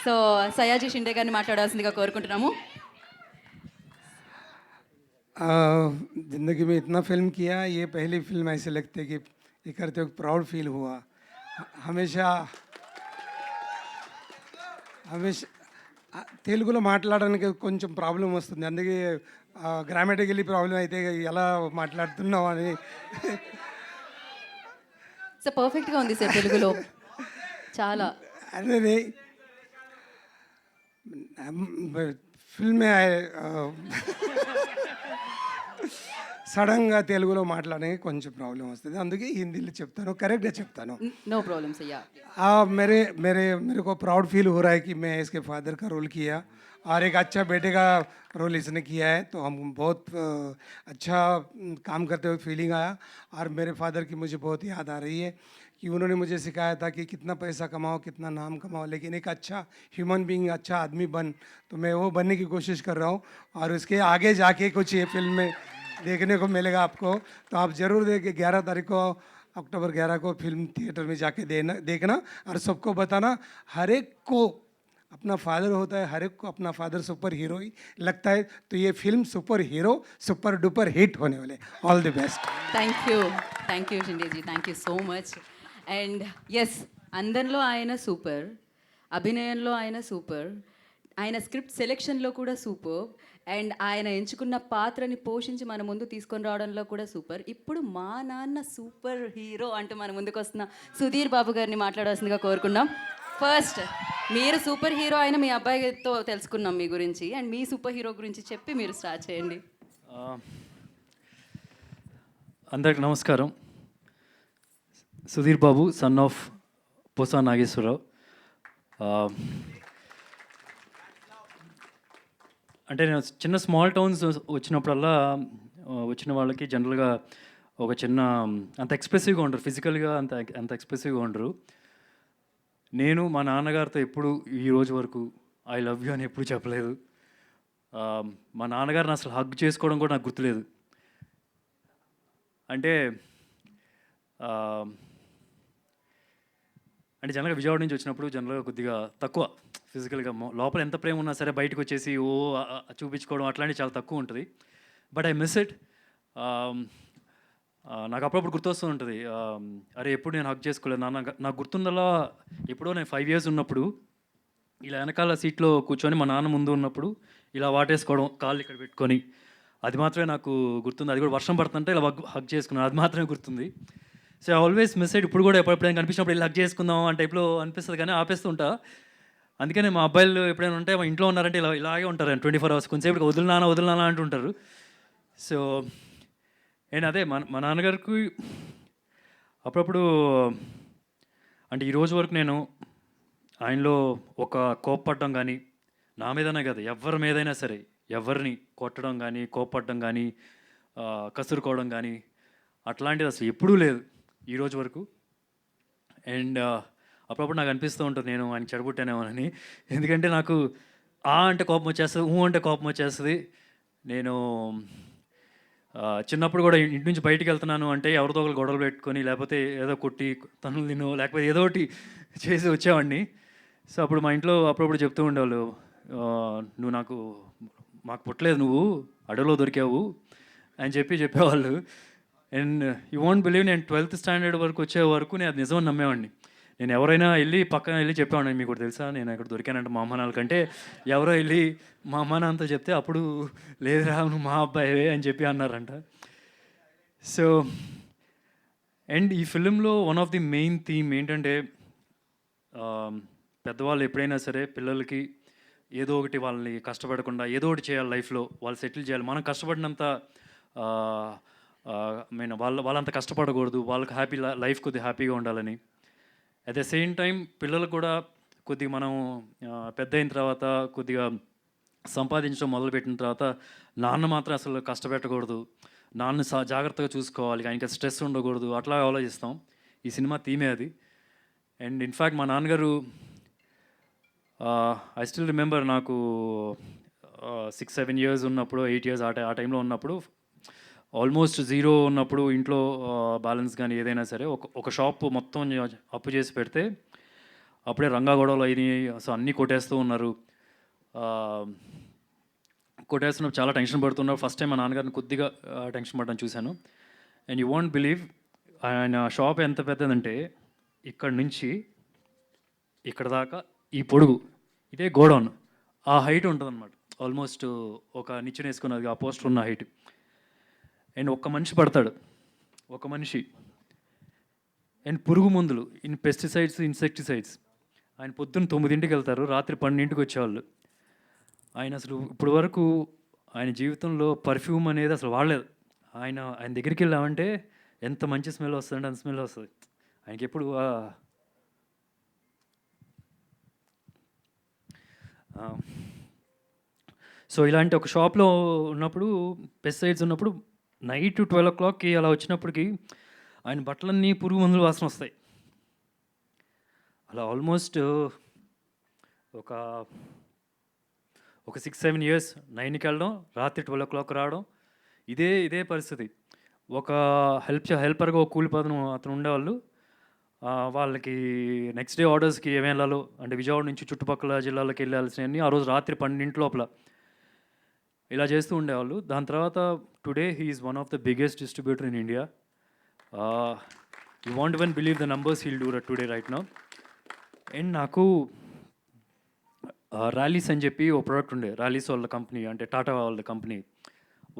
సో సయాజీ షిండే గారిని మాట్లాడాల్సిందిగా కోరుకుంటున్నాము. ज़िंदगी में इतना फिल्म किया, ये पहली फिल्म ऐसे लगते कि ये करते वक्त प्राउड फील हुआ. हमेशा తెలుగులో మాట్లాడడానికి కొంచెం ప్రాబ్లం వస్తుంది, అందుకే గ్రామాటికలీ ప్రాబ్లం అయితే ఎలా మాట్లాడుతున్నావు అని. సో పర్ఫెక్ట్గా ఉంది సార్ తెలుగులో చాలా. అదే ఫిల్మ్ సడన్గా తెలుగులో మాట్లాడడానికి కొంచెం ప్రాబ్లం వస్తుంది, అందుకే హిందీలో చెప్తాను, కరెక్ట్గా చెప్తాను. నో ప్రాబ్లమ్స్ అయ్యా. मेरे को प्राउड फील हो रहा है कि मैं इसके फादर का रोल किया और एक अच्छा बेटे का रोल इसने किया है, तो हम बहुत अच्छा काम करते हुए फीलिंग आया. और मेरे फादर की मुझे बहुत याद आ रही है कि उन्होंने मुझे सिखाया था कि कितना पैसा कमाओ, कितना नाम कमाओ, लेकिन एक अच्छा ह्यूमन बीइंग, अच्छा आदमी बन. तो मैं वो बनने की कोशिश कर रहा हूँ और उसके आगे जाके कुछ ये फिल्म में देखने को मिलेगा आपको. तो आप ज़रूर देखिए. 11 तारीख को, October 11 को फिल्म थिएटर में जाके देखना और सबको बताना. हर एक को अपना फादर होता है, हर एक को अपना फादर सुपर हीरो ही लगता है. तो ये film super hero, super duper hit होने वाले. All the best. Thank you Shindeji, thank you so much. And yes, అందరిలో ఆయన సూపర్, అభినయంలో ఆయన సూపర్, ఆయన స్క్రిప్ట్ సెలెక్షన్లో కూడా సూపర్, అండ్ ఆయన ఎంచుకున్న పాత్రని పోషించి మన ముందు తీసుకొని రావడంలో కూడా సూపర్. ఇప్పుడు మా నాన్న సూపర్ హీరో అంటూ మన ముందుకు వస్తున్న సుధీర్ బాబు గారిని మాట్లాడాల్సిందిగా కోరుకున్నాం. ఫస్ట్ మీరు సూపర్ హీరో అయిన మీ అబ్బాయితో తెలుసుకున్నాం మీ గురించి, అండ్ మీ సూపర్ హీరో గురించి చెప్పి మీరు స్టార్ట్ చేయండి. అందరికి నమస్కారం. సుధీర్ బాబు, సన్ ఆఫ్ పోసా నాగేశ్వరరావు. అంటే నేను చిన్న స్మాల్ టౌన్స్ వచ్చినప్పుడల్లా వచ్చిన వాళ్ళకి జనరల్గా ఒక చిన్న అంత ఎక్స్ప్రెసివ్గా ఉండరు, ఫిజికల్గా అంత ఎక్స్ప్రెసివ్గా ఉండరు. నేను మా నాన్నగారితో ఎప్పుడు ఈ రోజు వరకు ఐ లవ్ యూ అని ఎప్పుడు చెప్పలేదు. మా నాన్నగారిని అసలు హగ్ చేసుకోవడం కూడా నాకు గుర్తులేదు. అంటే జనరల్గా విజయవాడ నుంచి వచ్చినప్పుడు జనరల్గా కొద్దిగా తక్కువ ఫిజికల్గా, లోపల ఎంత ప్రేమ ఉన్నా సరే బయటకు వచ్చేసి చూపించుకోవడం అట్లాంటివి చాలా తక్కువ ఉంటుంది. But I miss it. నాకు అప్పుడప్పుడు గుర్తొస్తూ ఉంటుంది, అరే ఎప్పుడు నేను హగ్ చేసుకోలేదు నాన్న. నాకు గుర్తుందలా ఎప్పుడో నేను 5 years ఉన్నప్పుడు ఇలా వెనకాల సీట్లో కూర్చొని మా నాన్న ముందు ఉన్నప్పుడు ఇలా వాటేసుకోవడం, కాళ్ళు ఇక్కడ పెట్టుకొని, అది మాత్రమే నాకు గుర్తుంది. అది కూడా వర్షం పడుతుంటే ఇలా హగ్ చేసుకున్నాను, అది మాత్రమే గుర్తుంది. So I always miss it. ఇప్పుడు కూడా ఎప్పుడైనా కనిపించినప్పుడు ఇలా హగ్ చేసుకుందాం అంటే టైప్లో అనిపిస్తుంది, కానీ ఆపేస్తుంటా. అందుకనే మా అబ్బాయిలు ఎప్పుడైనా ఉంటే మా ఇంట్లో ఉన్నారంటే ఇలాగే ఉంటారు 24 hours. కొంచెంసేపు వదిలినానా అంటుంటారు. సో నేను అదే మా నాన్నగారికి అప్పుడప్పుడు అంటే ఈరోజు వరకు నేను ఆయనలో ఒక కోప్పడడం కానీ, నా మీదనే కదా ఎవరి మీదైనా సరే, ఎవరిని కొట్టడం కానీ, కోప్పడడం కానీ, కసురుకోవడం కానీ అట్లాంటిది అసలు ఎప్పుడూ లేదు ఈరోజు వరకు. అండ్ అప్పుడప్పుడు నాకు అనిపిస్తూ ఉంటుంది నేను ఆయన చెడగొట్టానేమోనని. ఎందుకంటే నాకు అంటే కోపం వచ్చేస్తుంది, అంటే కోపం వచ్చేస్తుంది. నేను చిన్నప్పుడు కూడా ఇంటి నుంచి బయటికి వెళ్తున్నాను అంటే ఎవరితో ఒకరు గొడవలు పెట్టుకొని, లేకపోతే ఏదో కొట్టి తన్నులు తినో, లేకపోతే ఏదో ఒకటి చేసి వచ్చేవాడిని. సో అప్పుడు మా ఇంట్లో అప్పుడప్పుడు చెప్తూ ఉండేవాళ్ళు, నువ్వు మాకు పుట్టలేదు, నువ్వు అడవిలో దొరికావు అని చెప్పేవాళ్ళు. అండ్ యూ వోంట్ బిలీవ్, నేను 12th స్టాండర్డ్ వరకు వచ్చే వరకు నేను అది నిజమని నమ్మేవాడిని. నేను ఎవరైనా పక్కన వెళ్ళి చెప్పేవాడిని, మీకు కూడా తెలుసా నేను ఎక్కడ దొరికానంటే మా అమ్మ నాన్నల కంటే, ఎవరో వెళ్ళి మా అమ్మ నాన్నతో చెప్తే అప్పుడు లేదురా నువ్వు మా అబ్బాయివే అని చెప్పి అన్నారంట. సో అండ్ ఈ ఫిలింలో one of the main theme ఏంటంటే, పెద్దవాళ్ళు ఎప్పుడైనా సరే పిల్లలకి ఏదో ఒకటి వాళ్ళని కష్టపడకుండా ఏదో ఒకటి చేయాలి లైఫ్లో, వాళ్ళు సెటిల్ చేయాలి. మనం కష్టపడినంత వాళ్ళంత కష్టపడకూడదు, వాళ్ళకి లైఫ్ కొద్దిగా హ్యాపీగా ఉండాలని. అట్ ద సేమ్ టైం పిల్లలు కూడా కొద్దిగా మనం పెద్ద అయిన తర్వాత కొద్దిగా సంపాదించడం మొదలుపెట్టిన తర్వాత నాన్న మాత్రం అసలు కష్టపెట్టకూడదు, నాన్న జాగ్రత్తగా చూసుకోవాలి, ఆయనకి స్ట్రెస్ ఉండకూడదు, అట్లా ఆలోచిస్తాం. ఈ సినిమా థీమే అది. అండ్ ఇన్ఫ్యాక్ట్ మా నాన్నగారు, ఐ స్టిల్ రిమెంబర్, నాకు 6-7 years ఉన్నప్పుడు, 8 years ఆ టైంలో ఉన్నప్పుడు, ఆల్మోస్ట్ జీరో ఉన్నప్పుడు, ఇంట్లో బ్యాలెన్స్ కానీ ఏదైనా సరే ఒక షాప్ మొత్తం అప్పు చేసి పెడితే, అప్పుడే రంగా గొడవలు అయినాయి, అసలు అన్నీ కొట్టేస్తూ ఉన్నారు. కొట్టేస్తున్నప్పుడు చాలా టెన్షన్ పడుతున్నారు. ఫస్ట్ టైం మా నాన్నగారిని కొద్దిగా టెన్షన్ పడడం చూశాను. అండ్ యూ వోంట్ బిలీవ్, ఆయన షాప్ ఎంత పెద్దదంటే ఇక్కడ నుంచి ఇక్కడ దాకా ఈ పొడుగు, ఇదే గోడౌన్, ఆ హైట్ ఉంటుంది అనమాట. ఆల్మోస్ట్ ఒక నిచ్చెన వేసుకున్నది ఆ పోస్టర్ ఉన్న హైట్. అండ్ ఒక్క మనిషి పడతాడు, ఒక మనిషి. అండ్ పురుగు మందులు, పెస్టిసైడ్స్, ఇన్సెక్టిసైడ్స్. ఆయన పొద్దున్న 9ంటికి వెళ్తారు, రాత్రి 12ంటికి వచ్చేవాళ్ళు. ఆయన అసలు ఇప్పుడు వరకు ఆయన జీవితంలో పర్ఫ్యూమ్ అనేది అసలు వాడలేదు. ఆయన దగ్గరికి వెళ్ళామంటే ఎంత మంచి స్మెల్ వస్తుందంటే అంత స్మెల్ వస్తుంది. ఆయనకి ఎప్పుడు సో ఇలాంటి ఒక షాప్లో ఉన్నప్పుడు, పెస్టిసైడ్స్ ఉన్నప్పుడు, నైట్ 12 o'clockకి అలా వచ్చినప్పటికి ఆయన బట్టలన్నీ పురుగు మందులు వాసన వస్తాయి. అలా ఆల్మోస్ట్ ఒక 6-7 years 9కి వెళ్ళడం, రాత్రి 12 o'clock రావడం, ఇదే పరిస్థితి. ఒక హెల్పర్గా ఒక కూలి అతను ఉండేవాళ్ళు. వాళ్ళకి నెక్స్ట్ డే ఆర్డర్స్కి ఏమేమి వెళ్ళాలో, అంటే విజయవాడ నుంచి చుట్టుపక్కల జిల్లాలకు వెళ్ళాల్సినవన్నీ ఆ రోజు రాత్రి 12 లోపల ఇలా చేస్తూ ఉండేవాళ్ళు. దాని తర్వాత today he is one of the biggest distributor in India. You want even believe the numbers he'll do today right now. And నాకు ర్యాలీస్ అని చెప్పి ఒక ప్రోడక్ట్ ఉండే, ర్యాలీస్ వాళ్ళ కంపెనీ, అంటే టాటా వాళ్ళ కంపెనీ.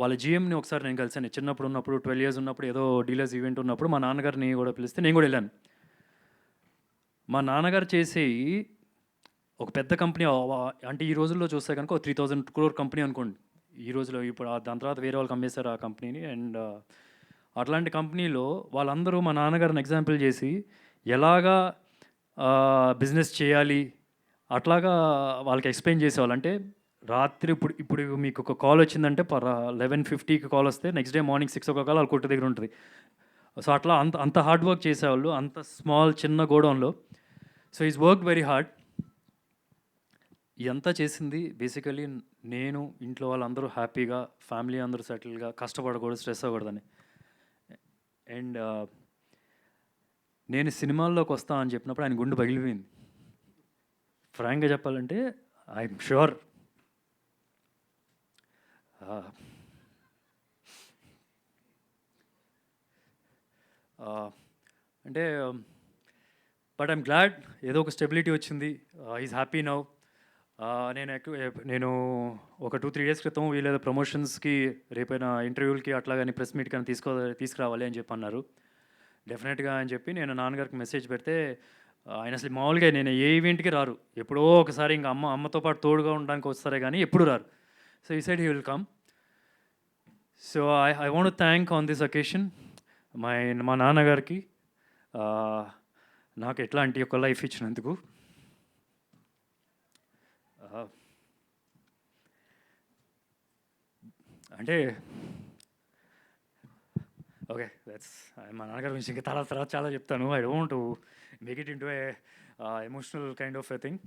వాళ్ళ జిఎంని ఒకసారి నేను కలిసాను. చిన్నప్పుడు ఉన్నప్పుడు 12 years ఉన్నప్పుడు ఏదో డీలర్స్ ఈవెంట్ ఉన్నప్పుడు మా నాన్నగారిని కూడా పిలిస్తే నేను కూడా వెళ్ళాను. మా నాన్నగారు చేసే ఒక పెద్ద కంపెనీ, అంటే ఈ రోజుల్లో చూస్తే కనుక 3,000 crore కంపెనీ అనుకోండి ఈ రోజులో. ఇప్పుడు దాని తర్వాత వేరే వాళ్ళకి అమ్మేశారు ఆ కంపెనీని. అండ్ అట్లాంటి కంపెనీలో వాళ్ళందరూ మా నాన్నగారిని ఎగ్జాంపుల్ చేసి ఎలాగా బిజినెస్ చేయాలి అట్లాగా వాళ్ళకి ఎక్స్ప్లెయిన్ చేసేవాళ్ళు. అంటే రాత్రి ఇప్పుడు మీకు ఒక కాల్ వచ్చిందంటే 11:50కి కాల్ వస్తే నెక్స్ట్ డే మార్నింగ్ 6 o'clock వాళ్ళ కొట్టు దగ్గర ఉంటుంది. సో అట్లా అంత హార్డ్ వర్క్ చేసేవాళ్ళు, అంత చిన్న గోడౌన్లో. So is work very hard. ఇదంతా చేసింది బేసికలీ నేను, ఇంట్లో వాళ్ళందరూ హ్యాపీగా, ఫ్యామిలీ అందరూ సెటిల్గా, కష్టపడకూడదు, స్ట్రెస్ అవ్వకూడదని. అండ్ నేను సినిమాల్లోకి వస్తా అని చెప్పినప్పుడు ఆయన గుండె పగిలిపోయింది. ఫ్రాంక్గా చెప్పాలంటే ఐఎమ్ ష్యూర్ అంటే బట్ ఐఎమ్ గ్లాడ్ ఏదో ఒక స్టెబిలిటీ వచ్చింది. Is happy now. నేను ఒక 2-3 days క్రితం వీళ్ళేదో ప్రమోషన్స్కి, రేపైనా ఇంటర్వ్యూలకి అట్లా కానీ ప్రెస్ మీట్ కానీ తీసుకురావాలి అని చెప్పి అన్నారు. డెఫినెట్గా అని చెప్పి నేను నాన్నగారికి మెసేజ్ పెడితే, ఆయన అసలు మామూలుగా నేను ఏ ఈవెంట్కి రారు, ఎప్పుడో ఒకసారి ఇంకా అమ్మతో పాటు తోడుగా ఉండడానికి వస్తారే కానీ ఎప్పుడు రారు. సో ఈ side he will come. So I want to thank on this occasion మా నాన్నగారికి నాకు ఎట్లాంటి ఒక లైఫ్ ఇచ్చినందుకు. అంటే ఓకే, దట్స్ మా నాన్నగారి గురించి ఇంకా తర్వాత చాలా చెప్తాను. I don't make it into a emotional kind of a thing.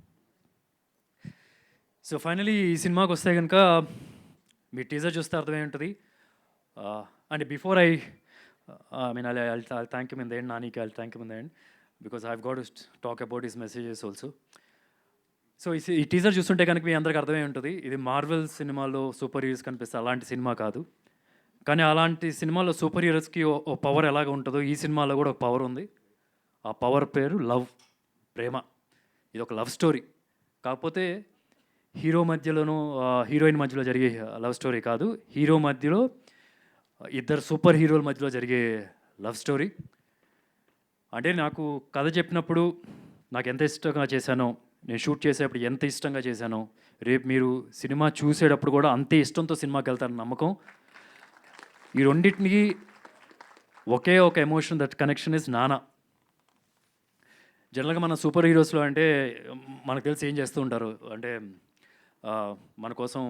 So finally ఈ సినిమాకి వస్తే కనుక మీ టీజర్ చూస్తే అర్థమై ఉంటుంది. And before I mean I thank you in the end, నానికి I thank you in the end because I got to talk about his messages also. So ఈ టీజర్ చూస్తుంటే కనుక మీ అందరికి అర్థమై ఉంటుంది, ఇది మార్వెల్ సినిమాలో సూపర్ హీరోస్ కనిపిస్తే అలాంటి సినిమా కాదు. కానీ అలాంటి సినిమాలో సూపర్ హీరోస్కి ఓ పవర్ ఎలాగ ఉంటుందో ఈ సినిమాలో కూడా ఒక పవర్ ఉంది. ఆ పవర్ పేరు లవ్, ప్రేమ. ఇది ఒక లవ్ స్టోరీ. కాకపోతే హీరో మధ్యలోనూ హీరోయిన్ మధ్యలో జరిగే లవ్ స్టోరీ కాదు, హీరో మధ్యలో ఇద్దరు సూపర్ హీరోల మధ్యలో జరిగే లవ్ స్టోరీ. అంటే నాకు కథ చెప్పినప్పుడు నాకు ఎంత ఇష్టంగా చేశానో, నేను షూట్ చేసేటప్పుడు ఎంత ఇష్టంగా చేశానో, రేపు మీరు సినిమా చూసేటప్పుడు కూడా అంతే ఇష్టంతో సినిమాకి వెళ్తారని నమ్మకం. ఈ రెండింటికి ఒకే ఒక ఎమోషన్, దట్ కనెక్షన్ ఇస్ నానా. జనరల్గా మన సూపర్ హీరోస్లో అంటే మనకు తెలిసి ఏం చేస్తూ ఉంటారు అంటే మన కోసం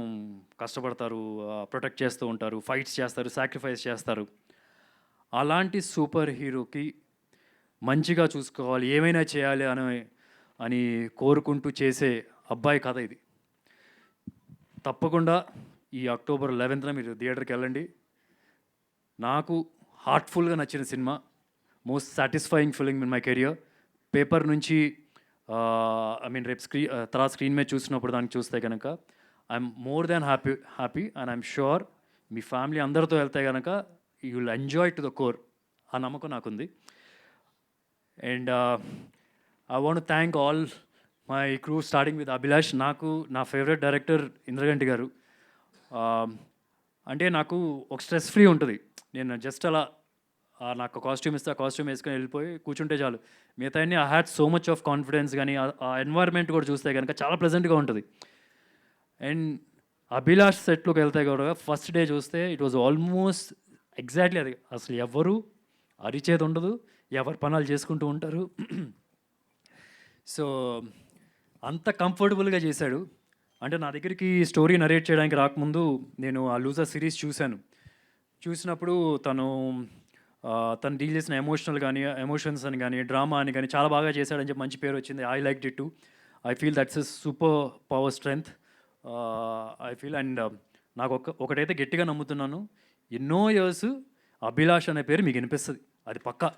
కష్టపడతారు, ప్రొటెక్ట్ చేస్తూ ఉంటారు, ఫైట్స్ చేస్తారు, సాక్రిఫైస్ చేస్తారు. అలాంటి సూపర్ హీరోకి మంచిగా చూసుకోవాలి, ఏమైనా చేయాలి అని కోరుకుంటూ చేసే అబ్బాయి కథ ఇది. తప్పకుండా ఈ అక్టోబర్ 11th మీరు థియేటర్కి వెళ్ళండి. నాకు హార్ట్ఫుల్గా నచ్చిన cinema, most satisfying film in my career. Paper నుంచి ఐ మీన్ రేపు తర్వాత స్క్రీన్ మీద చూసినప్పుడు దానికి చూస్తే కనుక I'm more than happy and I'm sure me family అందరితో వెళ్తే కనుక you will enjoy to the core. ఆ నమ్మకం నాకుంది. And I want thank all my crew starting with Abhilash. నాకు నా ఫేవరెట్ డైరెక్టర్ ఇంద్రగంటి గారు. అంటే నాకు ఒక స్ట్రెస్ ఫ్రీ ఉంటుంది. నేను జస్ట్ అలా నాకు కాస్ట్యూమ్ ఇస్తే ఆ కాస్ట్యూమ్ వేసుకొని వెళ్ళిపోయి కూర్చుంటే చాలు. మిగతా అన్ని I had so much of confidence. కానీ ఆ ఎన్వైర్న్మెంట్ కూడా చూస్తే కనుక చాలా ప్లెజెంట్గా ఉంటుంది. అండ్ అభిలాష్ సెట్లోకి వెళ్తే కూడా ఫస్ట్ డే చూస్తే ఇట్ వాజ్ ఆల్మోస్ట్ ఎగ్జాక్ట్లీ అది. అసలు ఎవరు అరిచేది ఉండదు, ఎవరి పనులు చేసుకుంటూ ఉంటారు. సో అంత కంఫర్టబుల్గా చేశాడు. అంటే నా దగ్గరికి స్టోరీ నరేట్ చేయడానికి రాకముందు నేను ఆ లూజర్ సిరీస్ చూసినప్పుడు తను డీల్ చేసిన ఎమోషన్స్ అని కానీ డ్రామా అని కానీ చాలా బాగా చేశాడని చెప్పి మంచి పేరు వచ్చింది. I like it to. I feel that's a super power strength I feel. And నాకు ఒకటైతే గట్టిగా నమ్ముతున్నాను, ఎన్నో ఇయర్స్ అభిలాష్ అనే పేరు మీకు వినిపిస్తుంది, అది పక్కా.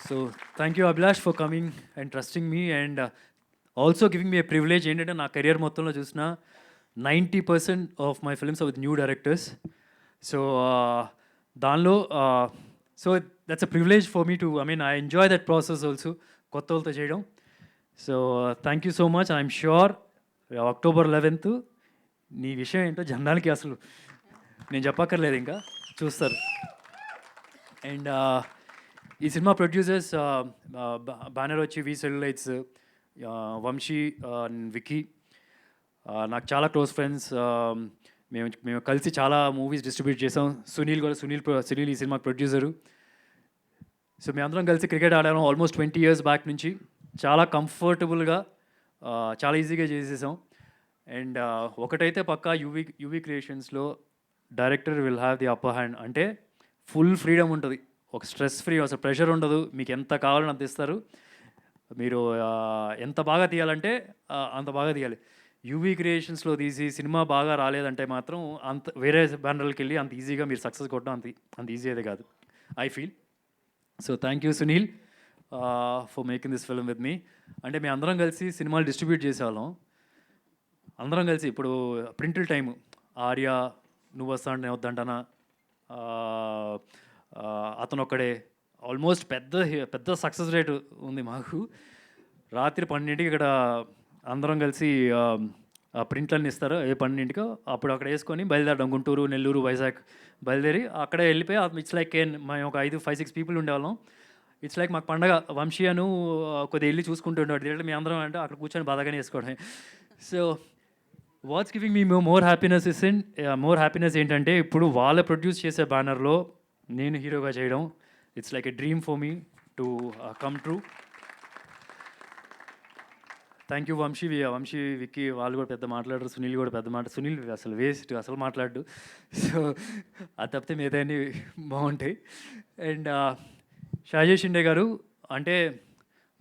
So thank you Abhilash for coming and trusting me and also giving me a privilege. ఏంటంటే నా కెరియర్ మొత్తంలో చూసిన 90% of my films with new directors. So దానిలో so that's a privilege for me to I mean I enjoy that process also, కొత్త వాళ్ళతో చేయడం. So thank you so much. I'm sure October 11th నీ విషయం ఏంటో జనాలకి అసలు నేను చెప్పక్కర్లేదు, ఇంకా చూస్తారు. అండ్ ఈ సినిమా ప్రొడ్యూసర్స్ బ్యానర్ వచ్చి వి సెల్యులైట్స్, వంశీ, విక్కీ నాకు చాలా క్లోజ్ ఫ్రెండ్స్. మేము కలిసి చాలా మూవీస్ డిస్ట్రిబ్యూట్ చేసాం. సునీల్ ఈ సినిమా ప్రొడ్యూసరు. సో మేమందరం కలిసి క్రికెట్ ఆడాము ఆల్మోస్ట్ 20 years బ్యాక్ నుంచి. చాలా కంఫర్టబుల్గా చాలా ఈజీగా చేసేసాం. అండ్ ఒకటైతే పక్కా యూవీ క్రియేషన్స్లో director will have the upper hand. అంటే ఫుల్ ఫ్రీడమ్ ఉంటుంది, ఒక స్ట్రెస్ ఫ్రీ, అసలు ప్రెషర్ ఉండదు. మీకు ఎంత కావాలని అంత ఇస్తారు. మీరు ఎంత బాగా తీయాలంటే అంత బాగా తీయాలి. యూవీ క్రియేషన్స్లో తీసి సినిమా బాగా రాలేదంటే మాత్రం అంత వేరే బ్యానర్లకి వెళ్ళి అంత ఈజీగా మీరు సక్సెస్ కొట్టడం అంత ఈజీ అయితే కాదు, I feel. So thank you Sunil for making this film with me. అంటే మేము అందరం కలిసి సినిమాలు డిస్ట్రిబ్యూట్ చేసేవాళ్ళం. అందరం కలిసి ఇప్పుడు ప్రింటిల్ టైము ఆర్య, నువ్వు వస్తా అంటే నేను వద్దంటానా, అతను ఒక్కడే, ఆల్మోస్ట్ పెద్ద సక్సెస్ రేట్ ఉంది మాకు. రాత్రి 12ంటికి ఇక్కడ అందరం కలిసి ప్రింట్లన్నీ ఇస్తారు, 12ంటికో అప్పుడు అక్కడ వేసుకొని బయలుదేరడం. గుంటూరు, నెల్లూరు, వైజాగ్ బయలుదేరి అక్కడే వెళ్ళిపోయి ఇట్స్ లైక్ మేము ఒక 5-6 people ఉండేవాళ్ళం. ఇట్స్ లైక్ మాకు పండగ. వంశీ అను కొద్దిగా వెళ్ళి చూసుకుంటుండేవాడు. ఏంటంటే మీ అందరం అంటే అక్కడ కూర్చొని బాధగానే వేసుకోవడమే. So what's giving me more happiness ఏంటంటే ఇప్పుడు వాళ్ళ ప్రొడ్యూస్ చేసే బ్యానర్లో నేను హీరోగా చేయడం, it's like a dream for me to come true. Thank you Vamsi, Vicky వాళ్ళు కూడా పెద్ద మాట్లాడరు, సునీల్ కూడా సునీల్ అసలు వేస్ట్, అసలు మాట్లాడు. సో అది తప్పితే మిగతాన్ని బాగుంటాయి. అండ్ షాజీ షిండే గారు అంటే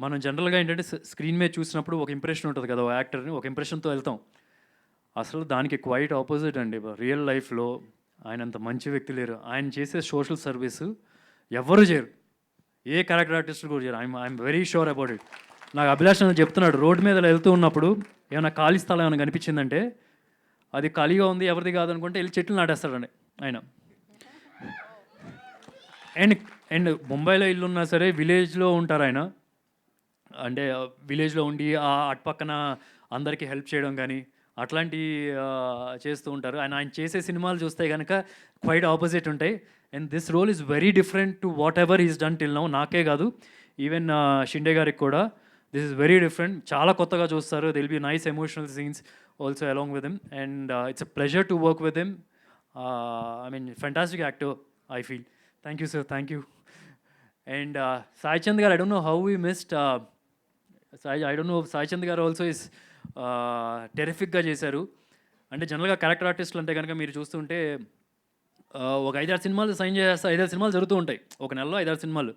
మనం జనరల్గా ఏంటంటే స్క్రీన్ మీద చూసినప్పుడు ఒక ఇంప్రెషన్ ఉంటుంది కదా, ఒక యాక్టర్ని ఒక ఇంప్రెషన్తో వెళ్తాం. అసలు దానికి క్వైట్ ఆపోజిట్ అండి. రియల్ లైఫ్లో ఆయన అంత మంచి వ్యక్తి లేరు. ఆయన చేసే సోషల్ సర్వీస్ ఎవరు చేయరు, ఏ క్యారెక్టర్ ఆర్టిస్ట్ కూడా చేయరు. I'm very sure about it. నాకు అభిలాష్ అని చెప్తున్నాడు, రోడ్డు మీద వెళ్తూ ఉన్నప్పుడు ఏమైనా ఖాళీ స్థలం ఏమైనా కనిపించిందంటే అది ఖాళీగా ఉంది ఎవరిది కాదు అనుకుంటే వెళ్ళి చెట్లు నాటేస్తాడండి ఆయన. అండ్ అండ్ ముంబైలో ఇల్లు ఉన్నా సరే విలేజ్లో ఉంటారు ఆయన. అంటే విలేజ్లో ఉండి ఆ అటుపక్కన అందరికీ హెల్ప్ చేయడం కానీ అట్లాంటి చేస్తూ ఉంటారు. ఆయన చేసే సినిమాలు చూస్తే కనుక క్వైట్ ఆపోజిట్ ఉంటాయి. And this role is very different to whatever is done till now. నాకే కాదు, ఈవెన్ షిండే గారికి కూడా దిస్ ఇస్ వెరీ డిఫరెంట్. చాలా కొత్తగా చూస్తారు. There'll be nice emotional scenes also along with him. And it's a pleasure to work with him. I mean fantastic actor I feel. Thank you sir, thank you. And Sai Chand గారు, I don't know how we missed I don't know, Sai Chand గారు also is టెరిఫిక్గా చేశారు. అంటే జనరల్గా character ఆర్టిస్టులు అంటే కనుక మీరు చూస్తుంటే ఒక 5-6 సినిమాలు సైన్ చేస్తారు, 5-6 సినిమాలు జరుగుతూ ఉంటాయి ఒక నెలలో, 5-6 సినిమాలు.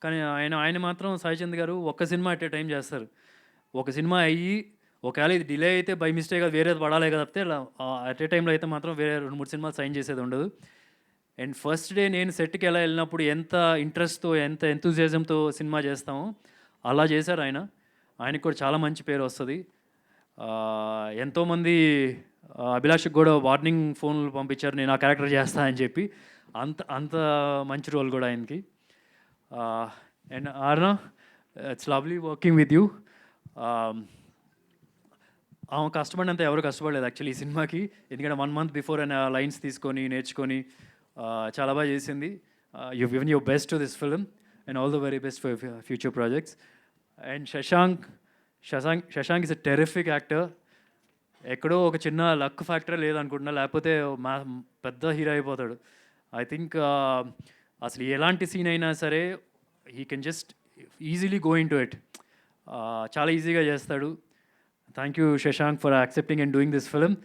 కానీ ఆయన మాత్రం సాయి చంద్ గారు ఒక్క సినిమా అట్ ఏ టైం చేస్తారు. ఒక సినిమా అయ్యి ఒకవేళ ఇది డిలే అయితే బై మిస్టేక్ వేరేది పడాలి కదా, తప్పితే అట్ ఏ టైంలో అయితే మాత్రం వేరే 2-3 సినిమాలు సైన్ చేసేది ఉండదు. అండ్ ఫస్ట్ డే నేను సెట్కి ఎలా వెళ్ళినప్పుడు ఎంత ఇంట్రెస్ట్తో ఎంత ఎంతూజియాజంతో సినిమా చేస్తామో అలా చేశారు ఆయన. ఆయనకు కూడా చాలా మంచి పేరు వస్తుంది. ఎంతోమంది అభిలాష్కి కూడా వార్నింగ్ ఫోన్లు పంపించారు నేను ఆ క్యారెక్టర్ చేస్తా అని చెప్పి. అంత మంచి రోల్ కూడా ఆయనకి. And ఆర్నా, it's lovely working with you. ఆమె కష్టపడినంత ఎవరు కష్టపడలేదు యాక్చువల్లీ ఈ సినిమాకి. ఎందుకంటే 1 month బిఫోర్ ఆయన లైన్స్ తీసుకొని నేర్చుకొని చాలా బాగా చేసింది. You given your best to this film and all the very best for future projects. And Shashank is a terrific actor. ఎక్కడో ఒక చిన్న లక్ ఫ్యాక్టర్ లేదనుకుంటున్నా, లేకపోతే పెద్ద హీరో అయిపోతాడు. ఐ థింక్ అసలు ఎలాంటి సీన్ అయినా సరే he can just easily go in to it. చాలా ఈజీగా చేస్తాడు. Thank you Shashank for accepting and doing this film.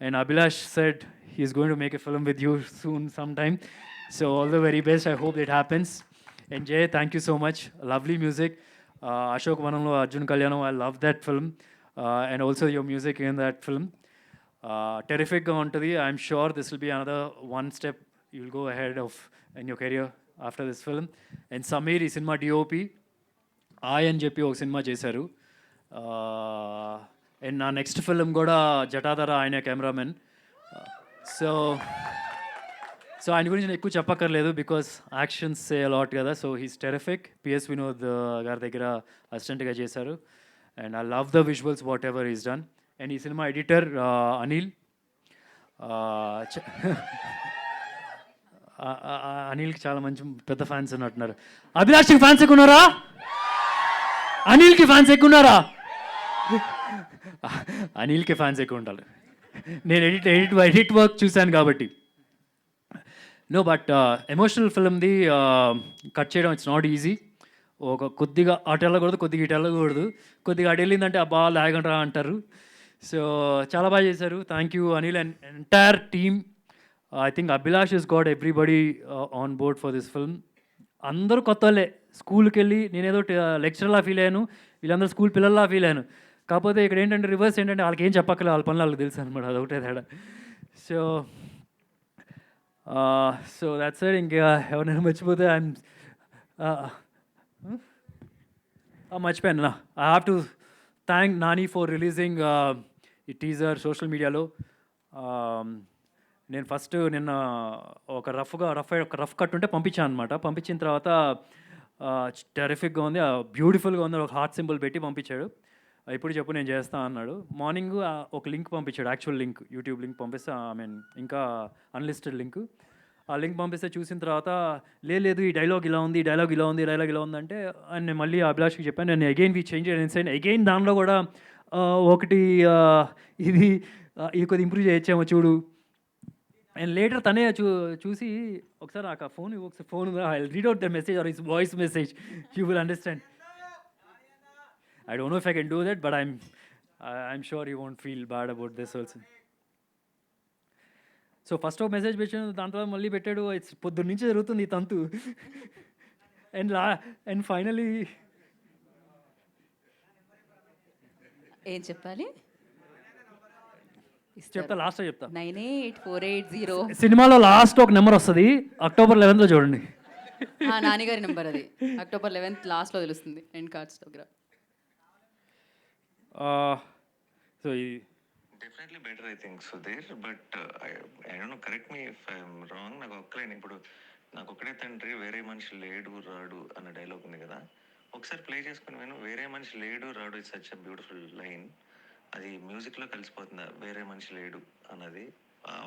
And Abhilash said he is going to make a film with you soon some time. So all the very best. I hope it happens. And Jai, thank you so much. Lovely music. Ashok వనంలో Arjun Kalyanam, I love that film. And also your music in that film. Terrific గా ఉంటుంది. I'm sure this will be another one step you'll go ahead of in your career after this film. And Sameer ఈ cinema DOP అని చెప్పి ఒక cinema చేశారు. And నా next film కూడా జటాధర ఆయన కెమెరామెన్. సో ఆయన గురించి నేను ఎక్కువ చెప్పక్కర్లేదు బికాస్ యాక్షన్స్ సే అలాట్ కదా. So he's terrific. PS Vinod గారి దగ్గర అసిస్టెంట్గా చేశారు. And I love the visuals, whatever he's done. And ఈ సినిమా ఎడిటర్ అనిల్. అనిల్కి చాలా మంచి పెద్ద ఫ్యాన్స్ ఉన్నట్టున్నారు. అభిలాష్కి ఫ్యాన్స్ ఎక్కువ ఉన్నారా? అనిల్కి ఫ్యాన్స్ ఎక్కువ ఉన్నారా? అనిల్కి ఫ్యాన్స్ ఎక్కువ ఉంటారు. నేను ఎడిట్ వర్క్ చూశాను కాబట్టి. నో, బట్ ఎమోషనల్ ఫిల్మ్ది కట్ చేయడం ఇట్స్ నాట్ ఈజీ. ఒక కొద్దిగా అటు వెళ్ళకూడదు, కొద్దిగా ఇటు వెళ్ళకూడదు, కొద్దిగా అటు వెళ్ళిందంటే అబ్బా లాగండ్రా అంటారు. సో చాలా బాగా చేశారు. Thank you Anil and entire team. I think Abhilash is got everybody on board for this film. అందరూ కొత్త వాళ్ళే. స్కూల్కి వెళ్ళి నేనేదో లెక్చరర్లా ఫీల్ అయ్యాను, వీళ్ళందరూ స్కూల్ పిల్లల్లా ఫీల్ అయ్యాను. కాకపోతే ఇక్కడ ఏంటంటే రివర్స్ ఏంటంటే వాళ్ళకి ఏం చెప్పక్కర్లేదు, వాళ్ళ పనులు వాళ్ళకి తెలుసు అనమాట. అదొకటే తేడా. So that's it. ఇంకా ఎవరైనా మర్చిపోతే ఐఎమ్ మర్చిపోయాను. I have to thank Nani for releasing ఈ టీజర్ సోషల్ మీడియాలో. నేను ఫస్ట్ నిన్న ఒక రఫ్ కట్ ఉంటే పంపించాను అనమాట. పంపించిన తర్వాత టెరిఫిక్గా ఉంది, బ్యూటిఫుల్గా ఉంది, ఒక హార్ట్ సింబల్ పెట్టి పంపించాడు. ఇప్పుడు చెప్పు నేను చేస్తాను అన్నాడు. మార్నింగ్ ఒక లింక్ పంపించాడు, యాక్చువల్ లింక్, యూట్యూబ్ లింక్ పంపిస్తే, ఐ మీన్ ఇంకా అన్లిస్టెడ్ లింక్. ఆ లింక్ పంపిస్తే చూసిన తర్వాత లేదు ఈ డైలాగ్ ఇలా ఉంది, ఈ డైలాగ్ ఇలా ఉంది, ఈ డైలాగ్ ఇలా ఉందంటే నేను మళ్ళీ అభిలాష్కి చెప్పాను. నేను again we change inside again దానిలో కూడా ఒకటి ఇది కొద్దిగా ఇంప్రూవ్ చేయొచ్చేమో చూడు. అండ్ లేటర్ తనే చూసి ఒకసారి నాకు ఆ phone I read out the message or his voice message, you will understand. I don't know if I can do that, but I'm sure you won't feel bad about this also. So first ఒక message పెట్టాను, దాని తర్వాత మళ్ళీ పెట్టాడు. It's పొద్దున్న నుంచి జరుగుతుంది ఈ తంతు. అండ్ ఫైనలీ ఏం చెప్పాలి? చెప్తా, లాస్ట్లో చెప్తా. 98480. సినిమాలో లాస్ట్ ఒక నెంబర్ వస్తుంది, October 11th చూడండి. నాన్నగారి నెంబర్ అది. October 11th లాస్ట్లో తెలుస్తుంది ఎండ్ కార్డ్స్ దగ్గర. సో ఈ definitely better I think Sudheer, but I don't no, correct me if I'm wrong. నాకు ఒక్కలేను ఇప్పుడు, నాకు ఒక్కడే తండ్రి వేరే మనిషి లేడు రాడు అన్న డైలాగ్ ఉంది కదా, ఒకసారి ప్లే చేసుకుని నేను వేరే మనిషి లేడు రాడు it's such a beautiful line. అది మ్యూజిక్లో కలిసిపోతుంది వేరే మనిషి లేడు అన్నది.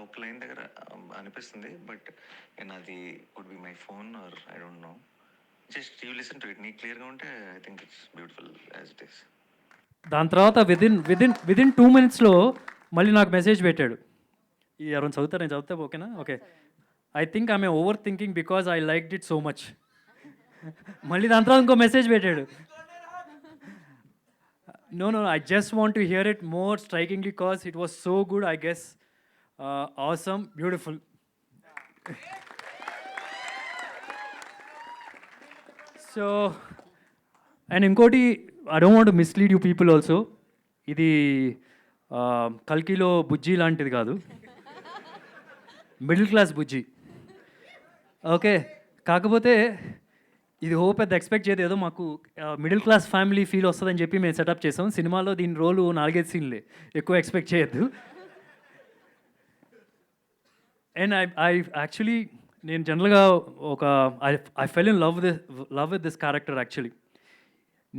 ఒక లైన్ దగ్గర అనిపిస్తుంది, బట్ నేను అది would be my phone or I don't know. Just you listen to it, నీకు క్లియర్గా ఉంటే I think it's beautiful as it is. దాని తర్వాత విదిన్ 2 minutesలో మళ్ళీ నాకు మెసేజ్ పెట్టాడు. ఈ ఎవరైనా చదువుతారు, నేను చదివితే ఓకేనా? Okay. I think I'm over thinking because I liked it so much. మళ్ళీ దాని తర్వాత ఇంకో మెసేజ్ పెట్టాడు. No, I just want to hear it more strikingly because it was so good, I guess. Awesome, beautiful. So, and inkoti, I don't want to mislead you people also. ఇది కల్కిలో బుజ్జి లాంటిది కాదు, middle class బుజ్జి. Okay, కాకపోతే ఇది పెద్ద expect చేయదు, ఏదో మాకు middle class family feel వస్తుందని చెప్పి మేము సెటప్ చేసాం. సినిమాలో దీని రోలు 4-5 సీన్లే, ఎక్కువ ఎక్స్పెక్ట్ చేయొద్దు. అండ్ ఐ యాక్చువల్లీ నేను జనరల్గా I fell in love with this character. Actually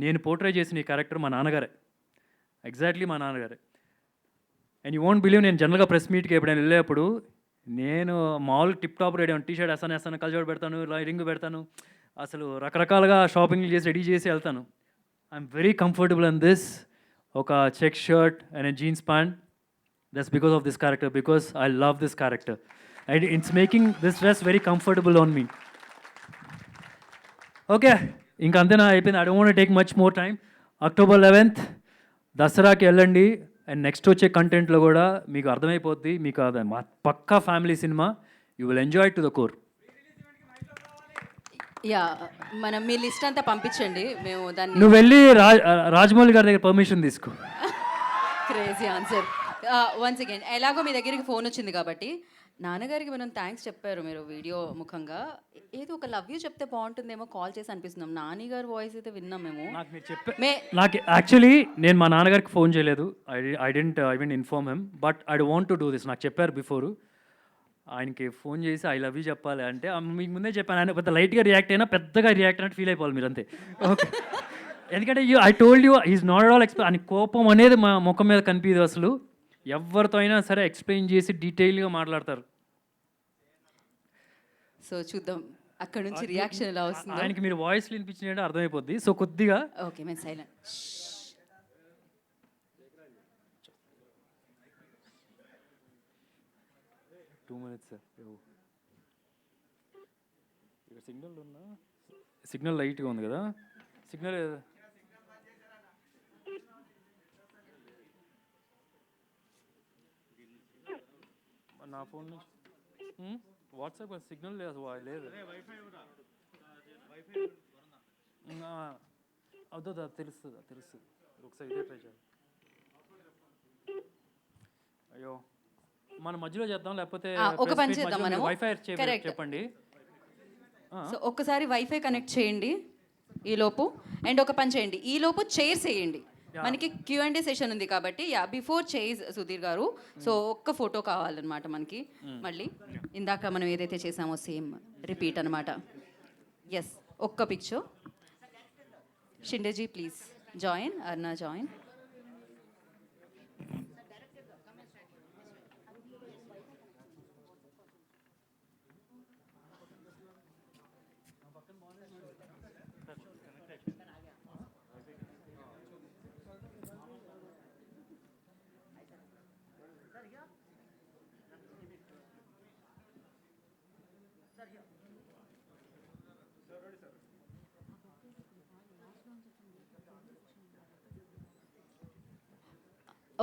నేను పోర్ట్రే చేసిన ఈ క్యారెక్టర్ మా నాన్నగారే, ఎగ్జాక్ట్లీ మా నాన్నగారే. అండ్ యూ వోంట్ బిలీవ్, నేను జనరల్గా ప్రెస్ మీట్కి ఎప్పుడైనా వెళ్ళేప్పుడు నేను మామూలుగా tip top ready T shirt వేస్తాను, కల్చర్ పెడతాను, రింగ్ పెడతాను, అసలు రకరకాలుగా షాపింగ్లు చేసి రెడీ చేసి వెళ్తాను. I'm very comfortable in this. ఒక check shirt and jeans pant, that's because of this character, because I love this character and it's making this dress very comfortable on me. Okay, ఇంకా అంతేనా, అయిపోయింది. I don't want take much more time. October 11th దసరాకి వెళ్ళండి. And next వచ్చే కంటెంట్లో కూడా మీకు అర్థమైపోద్ది, మీకు అది పక్కా ఫ్యామిలీ సినిమా. You will enjoy to the core. Yeah, మనం మీ లిస్ట్ అంతా పంపించండి, మేము దాన్ని. నువ్వు వెళ్ళి రాజమౌళి గారి దగ్గర పర్మిషన్ తీసుకో. Crazy answer. వన్స్ అగైన్, ఎలాగో మీ దగ్గరికి ఫోన్ వచ్చింది కాబట్టి నాన్నగారికి మనం థ్యాంక్స్ చెప్పారు మీరు వీడియో ముఖంగా. ఏదో ఒక లవ్ యూ చెప్తే బాగుంటుందేమో కాల్ చేసి అనిపిస్తున్నాం. నాని గారి వాయిస్ అయితే విన్నాం మేము. నాకు యాక్చువల్లీ నేను మా నాన్నగారికి ఫోన్ చేయలేదు. I didn't even inform him, but I want to do this. నాకు చెప్పారు బిఫోరు, ఆయనకి ఫోన్ చేసి ఐ లవ్ యూ చెప్పాలి అంటే మీకు ముందే చెప్పాను. ఆయన పెద్ద లైట్గా రియాక్ట్ అయినా పెద్దగా రియాక్ట్ అయినట్టు ఫీల్ అయిపోవాలి మీరు, అంతే. ఓకే, ఎందుకంటే I told you is not all explain. అని కోపం అనేది మా ముఖం మీద కనిపించదు అసలు. ఎవరితో అయినా సరే ఎక్స్ప్లెయిన్ చేసి డీటెయిల్గా మాట్లాడతారు. సో చూద్దాం అక్కడ నుంచి రియాక్షన్ ఎలా వస్తుంది. ఆయనకి మీరు వాయిస్లో వినిపించినట్టు అర్థమైపోద్ది. సో కొద్దిగా ఓకే, మేము సైలెంట్. 2 minutes sir. ఇక్కడ సిగ్నల్ ఉన్నా, సిగ్నల్ లైట్గా ఉంది కదా, సిగ్నల్ నా ఫోన్ నుంచి వాట్సాప్ సిగ్నల్ లేదు. అవుతుందా? తెలుస్తుంది ఒకసారి ఇదే ట్రై చేయాలి. అయ్యో, మన మధ్యలో చేద్దాం, లేకపోతే ఒక పని చేద్దాం మనం. వైఫై చెప్పండి. సో ఒక్కసారి వైఫై కనెక్ట్ చేయండి ఈలోపు. అండ్ ఒక పని చేయండి, ఈలోపు చైర్స్ వేయండి. మనకి Q&A సెషన్ ఉంది కాబట్టి బిఫోర్ చైర్స్ సుధీర్ గారు. సో ఒక్క ఫోటో కావాలన్నమాట మనకి. మళ్ళీ ఇందాక మనం ఏదైతే చేసామో సేమ్ రిపీట్ అనమాట. ఎస్, ఒక్క picture. Shindeji please join. Arna join.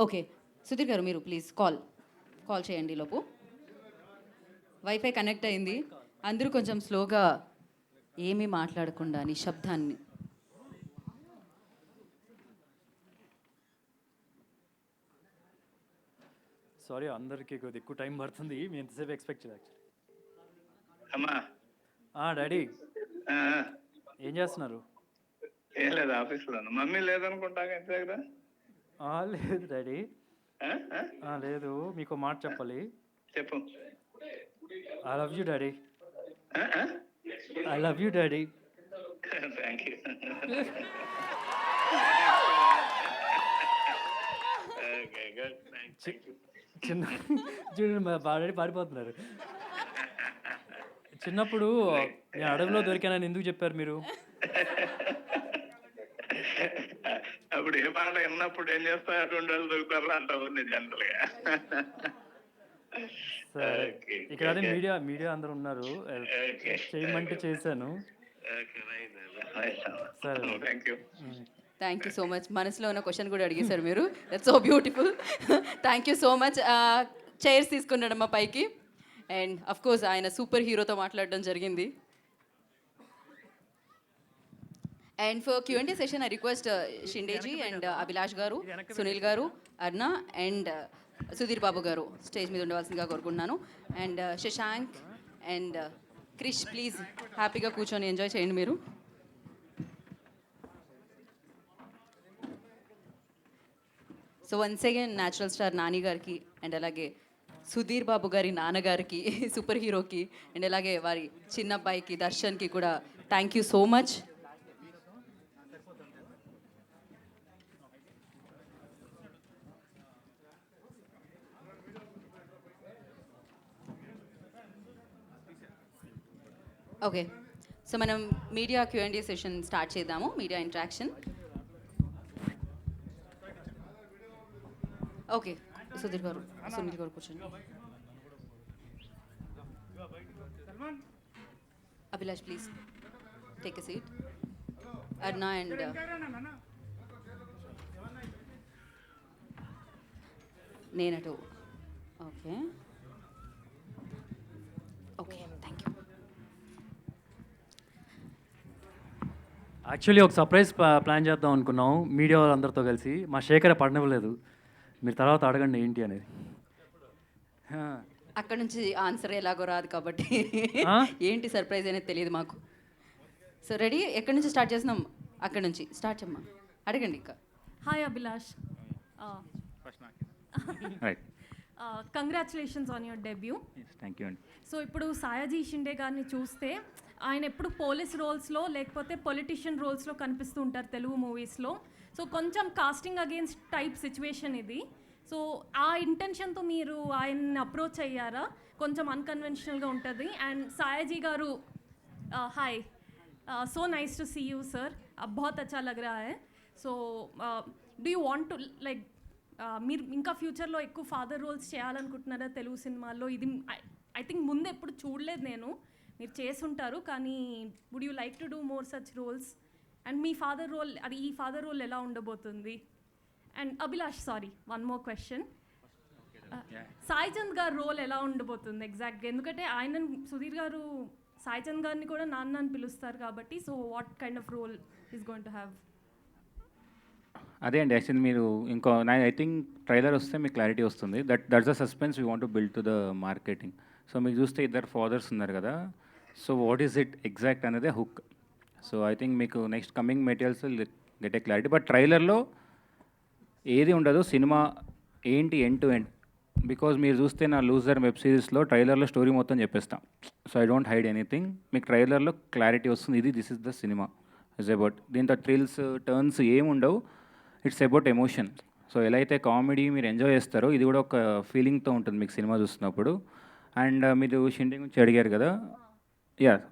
Okay, Sudheer గారు మీరు ప్లీజ్ కాల్ చేయండి లోపు. వైఫై కనెక్ట్ అయింది. అందరూ కొంచెం స్లోగా, ఏమీ మాట్లాడకుండా నిశ్శబ్దాన్ని. సారీ అందరికీ కొద్దిగా ఎక్కువ టైం పడుతుంది, మీ ఎంతసేపు ఎక్స్పెక్ట్ చేయలేదు అమ్మా డాడీ. ఏం చేస్తున్నారు? ఏం లేదు, ఆఫీస్లో మమ్మీ లేదనుకుంటా ఎంత దగ్గర. లేదు డాడీ, లేదు, మీకు మాట చెప్పాలి. చెప్పు. I love you daddy. I love you daddy. Thank you. Okay good, thank you. చిన్న చూడండి మా డాడీ పారిపోతున్నారు. చిన్నప్పుడు నేను అడవిలో దొరికానని ఎందుకు చెప్పారు మీరు? అప్పుడు ఏ మాట విన్నప్పుడు ఏం చేస్తా, అటువంటి వాళ్ళు దొరుకుతారు అంటావు జనరల్గా. సరే, ఇక్కడ అదే మీడియా అందరూ ఉన్నారు, చేయమంటే చేశాను. సరే, thank you. Thank you so much. మనసులో ఉన్న క్వశ్చన్ కూడా అడిగేశారు మీరు. That's so beautiful. Thank you so much. Chairs తీసుకున్నాడమ్మా పైకి. అండ్ అఫ్ కోర్స్ ఆయన సూపర్ హీరోతో మాట్లాడడం జరిగింది. And for Q&A session I request Shindeji and Abhilash గారు, సునీల్ గారు, అర్ణ అండ్ సుధీర్ బాబు గారు స్టేజ్ మీద ఉండవలసిందిగా కోరుకుంటున్నాను. And Shashank and Krish please హ్యాపీగా కూర్చొని ఎంజాయ్ చేయండి మీరు. So once again natural star Nani గారికి అండ్ అలాగే సుధీర్ బాబు గారి నాన్నగారికి సూపర్ హీరోకి అండ్ అలాగే వారి చిన్న అబ్బాయికి దర్శన్కి కూడా thank you so much. Okay, so మనం మీడియా Q&A సెషన్ స్టార్ట్ చేద్దాము. Media interaction. ఓకే, సుధీర్ గారు, సునీల్ గారు కూర్చోండి. Abhilash please take a seat. Arna and నేనటు. Okay okay, thank you. Actually ఒక సర్ప్రైజ్ ప్లాన్ చేద్దాం అనుకున్నాం మీడియా వాళ్ళందరితో కలిసి. మా శేఖర్ పడనివ్వలేదు. మీరు తర్వాత అడగండి ఏంటి అనేది. అక్కడ నుంచి ఆన్సర్ ఎలాగో రాదు కాబట్టి ఏంటి సర్ప్రైజ్ అనేది తెలియదు మాకు. So ready? ఎక్కడి నుంచి స్టార్ట్ చేస్తున్నాం? అక్కడ నుంచి స్టార్ట్ చేయమ్మా, అడగండి. ఇంకా hi Abhilash, congratulations on your debut. Thank you అండి. సో ఇప్పుడు సాయాజీ షిండే గారిని చూస్తే ఆయన ఎప్పుడు పోలీస్ రోల్స్లో లేకపోతే పొలిటీషియన్ రోల్స్లో కనిపిస్తూ ఉంటారు తెలుగు మూవీస్లో. సో కొంచెం కాస్టింగ్ అగేన్స్ట్ టైప్ సిచ్యువేషన్ ఇది. సో ఆ ఇంటెన్షన్తో మీరు ఆయన్ని అప్రోచ్ అయ్యారా? కొంచెం అన్కన్వెన్షనల్గా ఉంటుంది. And Sayaji garu, hi, so nice to see you sir, बहुत अच्छा लग रहा है. So do you want to like మీరు ఇంకా ఫ్యూచర్లో ఎక్కువ ఫాదర్ రోల్స్ చేయాలనుకుంటున్నారా తెలుగు సినిమాల్లో? ఇది ఐ థింక్ ముందు ఎప్పుడు చూడలేదు నేను, మీరు చేసుంటారు కానీ would you like to do more such roles? And మీ ఫాదర్ రోల్, అది ఈ ఫాదర్ రోల్ ఎలా ఉండబోతుంది? And Abhilash, sorry, one more question, Sai Chand garu role ఎలా ఉండబోతుంది ఎగ్జాక్ట్గా? ఎందుకంటే ఆయన సుధీర్ గారు సాయి చంద్ గారిని కూడా నాన్న అని పిలుస్తారు కాబట్టి, so what kind of role is going to have? అదే అండి, యాక్చువల్లీ మీరు ఇంకో ఐ థింక్ ట్రైలర్ వస్తే మీకు క్లారిటీ వస్తుంది. That's the suspense we want to build to the marketing. So మీకు చూస్తే ఇద్దరు ఫాదర్స్ ఉన్నారు కదా, so what is it exact అనేది హుక్. సో ఐ థింక్ మీకు next coming materials get a clarity. But ట్రైలర్లో ఏది ఉండదు, సినిమా ఏంటి ఎండ్ టు ఎండ్. బికాజ్ మీరు చూస్తే నా లూజర్ వెబ్ సిరీస్లో ట్రైలర్లో స్టోరీ మొత్తం చెప్పేస్తాం. So I don't hide anything. మీకు ట్రైలర్లో క్లారిటీ వస్తుంది, దిస్ ఇస్ ద సినిమా ఇట్స్ అబౌట్. దీంతో థ్రిల్స్ టర్న్స్ ఏమి ఉండవు, ఇట్స్ అబౌట్ ఎమోషన్. సో ఎలా అయితే కామెడీ మీరు ఎంజాయ్ చేస్తారో ఇది కూడా ఒక ఫీలింగ్తో ఉంటుంది మీకు సినిమా చూస్తున్నప్పుడు. అండ్ మీరు షిండే గురించి అడిగారు కదా,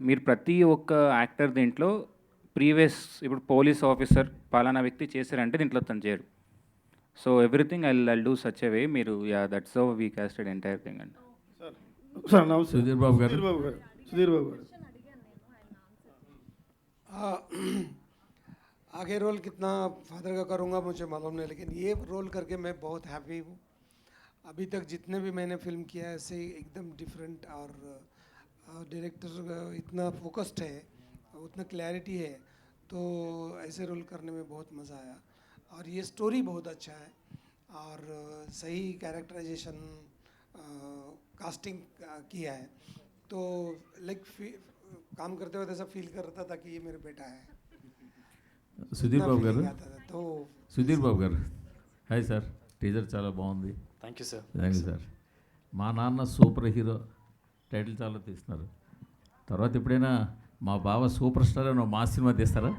మీరు ప్రతి ఒక్క యాక్టర్ దీంట్లో ప్రీవియస్ ఇప్పుడు పోలీస్ ఆఫీసర్ పలానా వ్యక్తి చేశారంటే దీంట్లో తను చేయరు. So everything I do such a way. మీరు that's how we casted entire thing అండి. సుధీర్ బాబు గారు, आगे रोल कितना फादर का करूँगा मुझे मालूम नहीं, लेकिन ये रोल करके मैं बहुत हैप्पी हूँ. अभी तक जितने भी मैंने फिल्म किया है ऐसे एकदम डिफरेंट, और डायरेक्टर इतना फोकस्ड है, उतना क्लैरिटी है, तो ऐसे रोल करने में बहुत मज़ा आया. और ये स्टोरी बहुत अच्छा है, और सही कैरेक्टराइजेशन कास्टिंग किया है, तो लाइक काम करते वक्त ऐसा फील कर रहा था कि ये मेरा बेटा है. సుధీర్ బాబు గారు, तो సుధీర్ బాబు గారు, హాయ్ సార్. టీజర్ చాలా బాగుంది. Thank you sir. Thank you sir. మా నాన్న సూపర్ హీరో టైటిల్ చాలా తీస్తున్నారు. తర్వాత ఎప్పుడైనా మా బావ సూపర్ స్టార్ అని మా సినిమా తీస్తారా?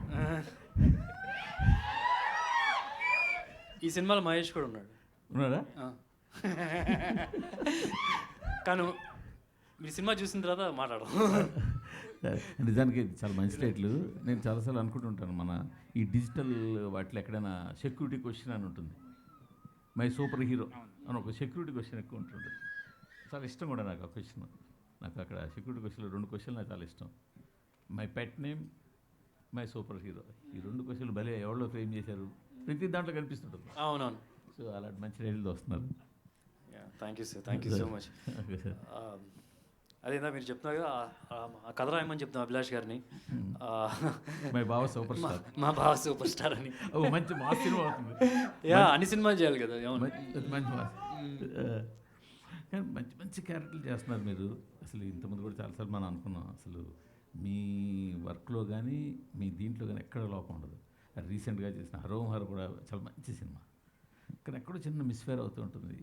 ఈ సినిమాలో మహేష్ కూడా ఉన్నాడు. ఉన్నారా? కానీ మీ సినిమా చూసిన తర్వాత మాట్లాడదాం. నిజానికి చాలా మంచి టైటిల్. నేను చాలాసార్లు అనుకుంటుంటాను, మన ఈ డిజిటల్ వాటిలో ఎక్కడైనా సెక్యూరిటీ క్వశ్చన్ అని ఉంటుంది, మై సూపర్ హీరో అని ఒక సెక్యూరిటీ క్వశ్చన్ ఎక్కువ ఉంటుంది. చాలా ఇష్టం కూడా నాకు ఆ క్వశ్చన్. నాకు అక్కడ సెక్యూరిటీ క్వశ్చన్లో 2 క్వశ్చన్లు నాకు చాలా ఇష్టం. My pet name, my super hero. ఈ 2 క్వశ్చన్లు భలే ఎవరో ఫ్రేమ్ చేశారు, ప్రతి దాంట్లో కనిపిస్తుంటుంది. అవునవును. సో అలాంటి మంచి టైటిల్తో వస్తున్నారు. Thank you sir. Thank you so much. అదేందా మీరు చెప్తున్నారు కదా, ఆ కథ రాయమని చెప్తున్నాం అభిలాష్ గారిని. మై బావ సూపర్ స్టార్, మా బావ సూపర్ స్టార్ అని. మంచి మాస్ సినిమా అవుతుంది. అన్ని సినిమాలు చేయాలి కదా. మంచి మాస్, కానీ మంచి మంచి క్యారెక్టర్లు చేస్తున్నారు మీరు. అసలు ఇంతకుముందు కూడా చాలాసార్లు మనం అనుకున్నాం, అసలు మీ వర్క్లో కానీ మీ దీంట్లో కానీ ఎక్కడ లోపం ఉండదు. రీసెంట్గా చేసిన హరోం హర కూడా చాలా మంచి సినిమా, కానీ ఎక్కడో చిన్న మిస్ఫేర్ అవుతూ ఉంటుంది.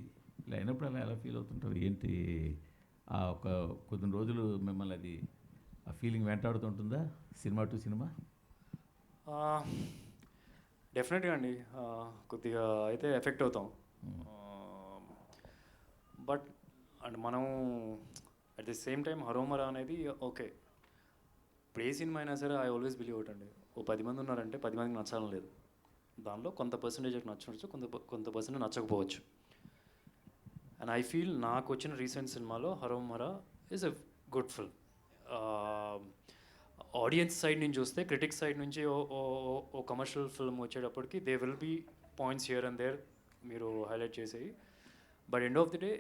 ఇలా అయినప్పుడు అలా ఎలా ఫీల్ అవుతుంటారు ఏంటి? ఆ ఒక కొద్ది రోజులు మిమ్మల్ని అది ఆ ఫీలింగ్ వెంటాడుతుంటుందా సినిమా టు సినిమా? డెఫినెట్గా అండి, కొద్దిగా అయితే ఎఫెక్ట్ అవుతాం. బట్ అండ్ మనం అట్ ది సేమ్ టైం హరోమరా అనేది ఓకే, ఇప్పుడు ఏ సినిమా అయినా సరే ఐ ఆల్వేస్ బిలీవ్ అవుట్ అండి, ఓ 10 మంది ఉన్నారంటే 10 మందికి నచ్చాలని లేదు. దానిలో కొంత పర్సంటేజ్కి నచ్చవచ్చు, కొంత పర్సెంట్ నచ్చకపోవచ్చు. అండ్ ఐ ఫీల్ నాకు వచ్చిన రీసెంట్ సినిమాలో Harom Hara is a good film. Audience side నుంచి చూస్తే, క్రిటిక్స్ సైడ్ నుంచి ఓ కమర్షియల్ ఫిల్మ్ వచ్చేటప్పటికి they will be points here and there మీరు హైలైట్ చేసేవి. But end of the day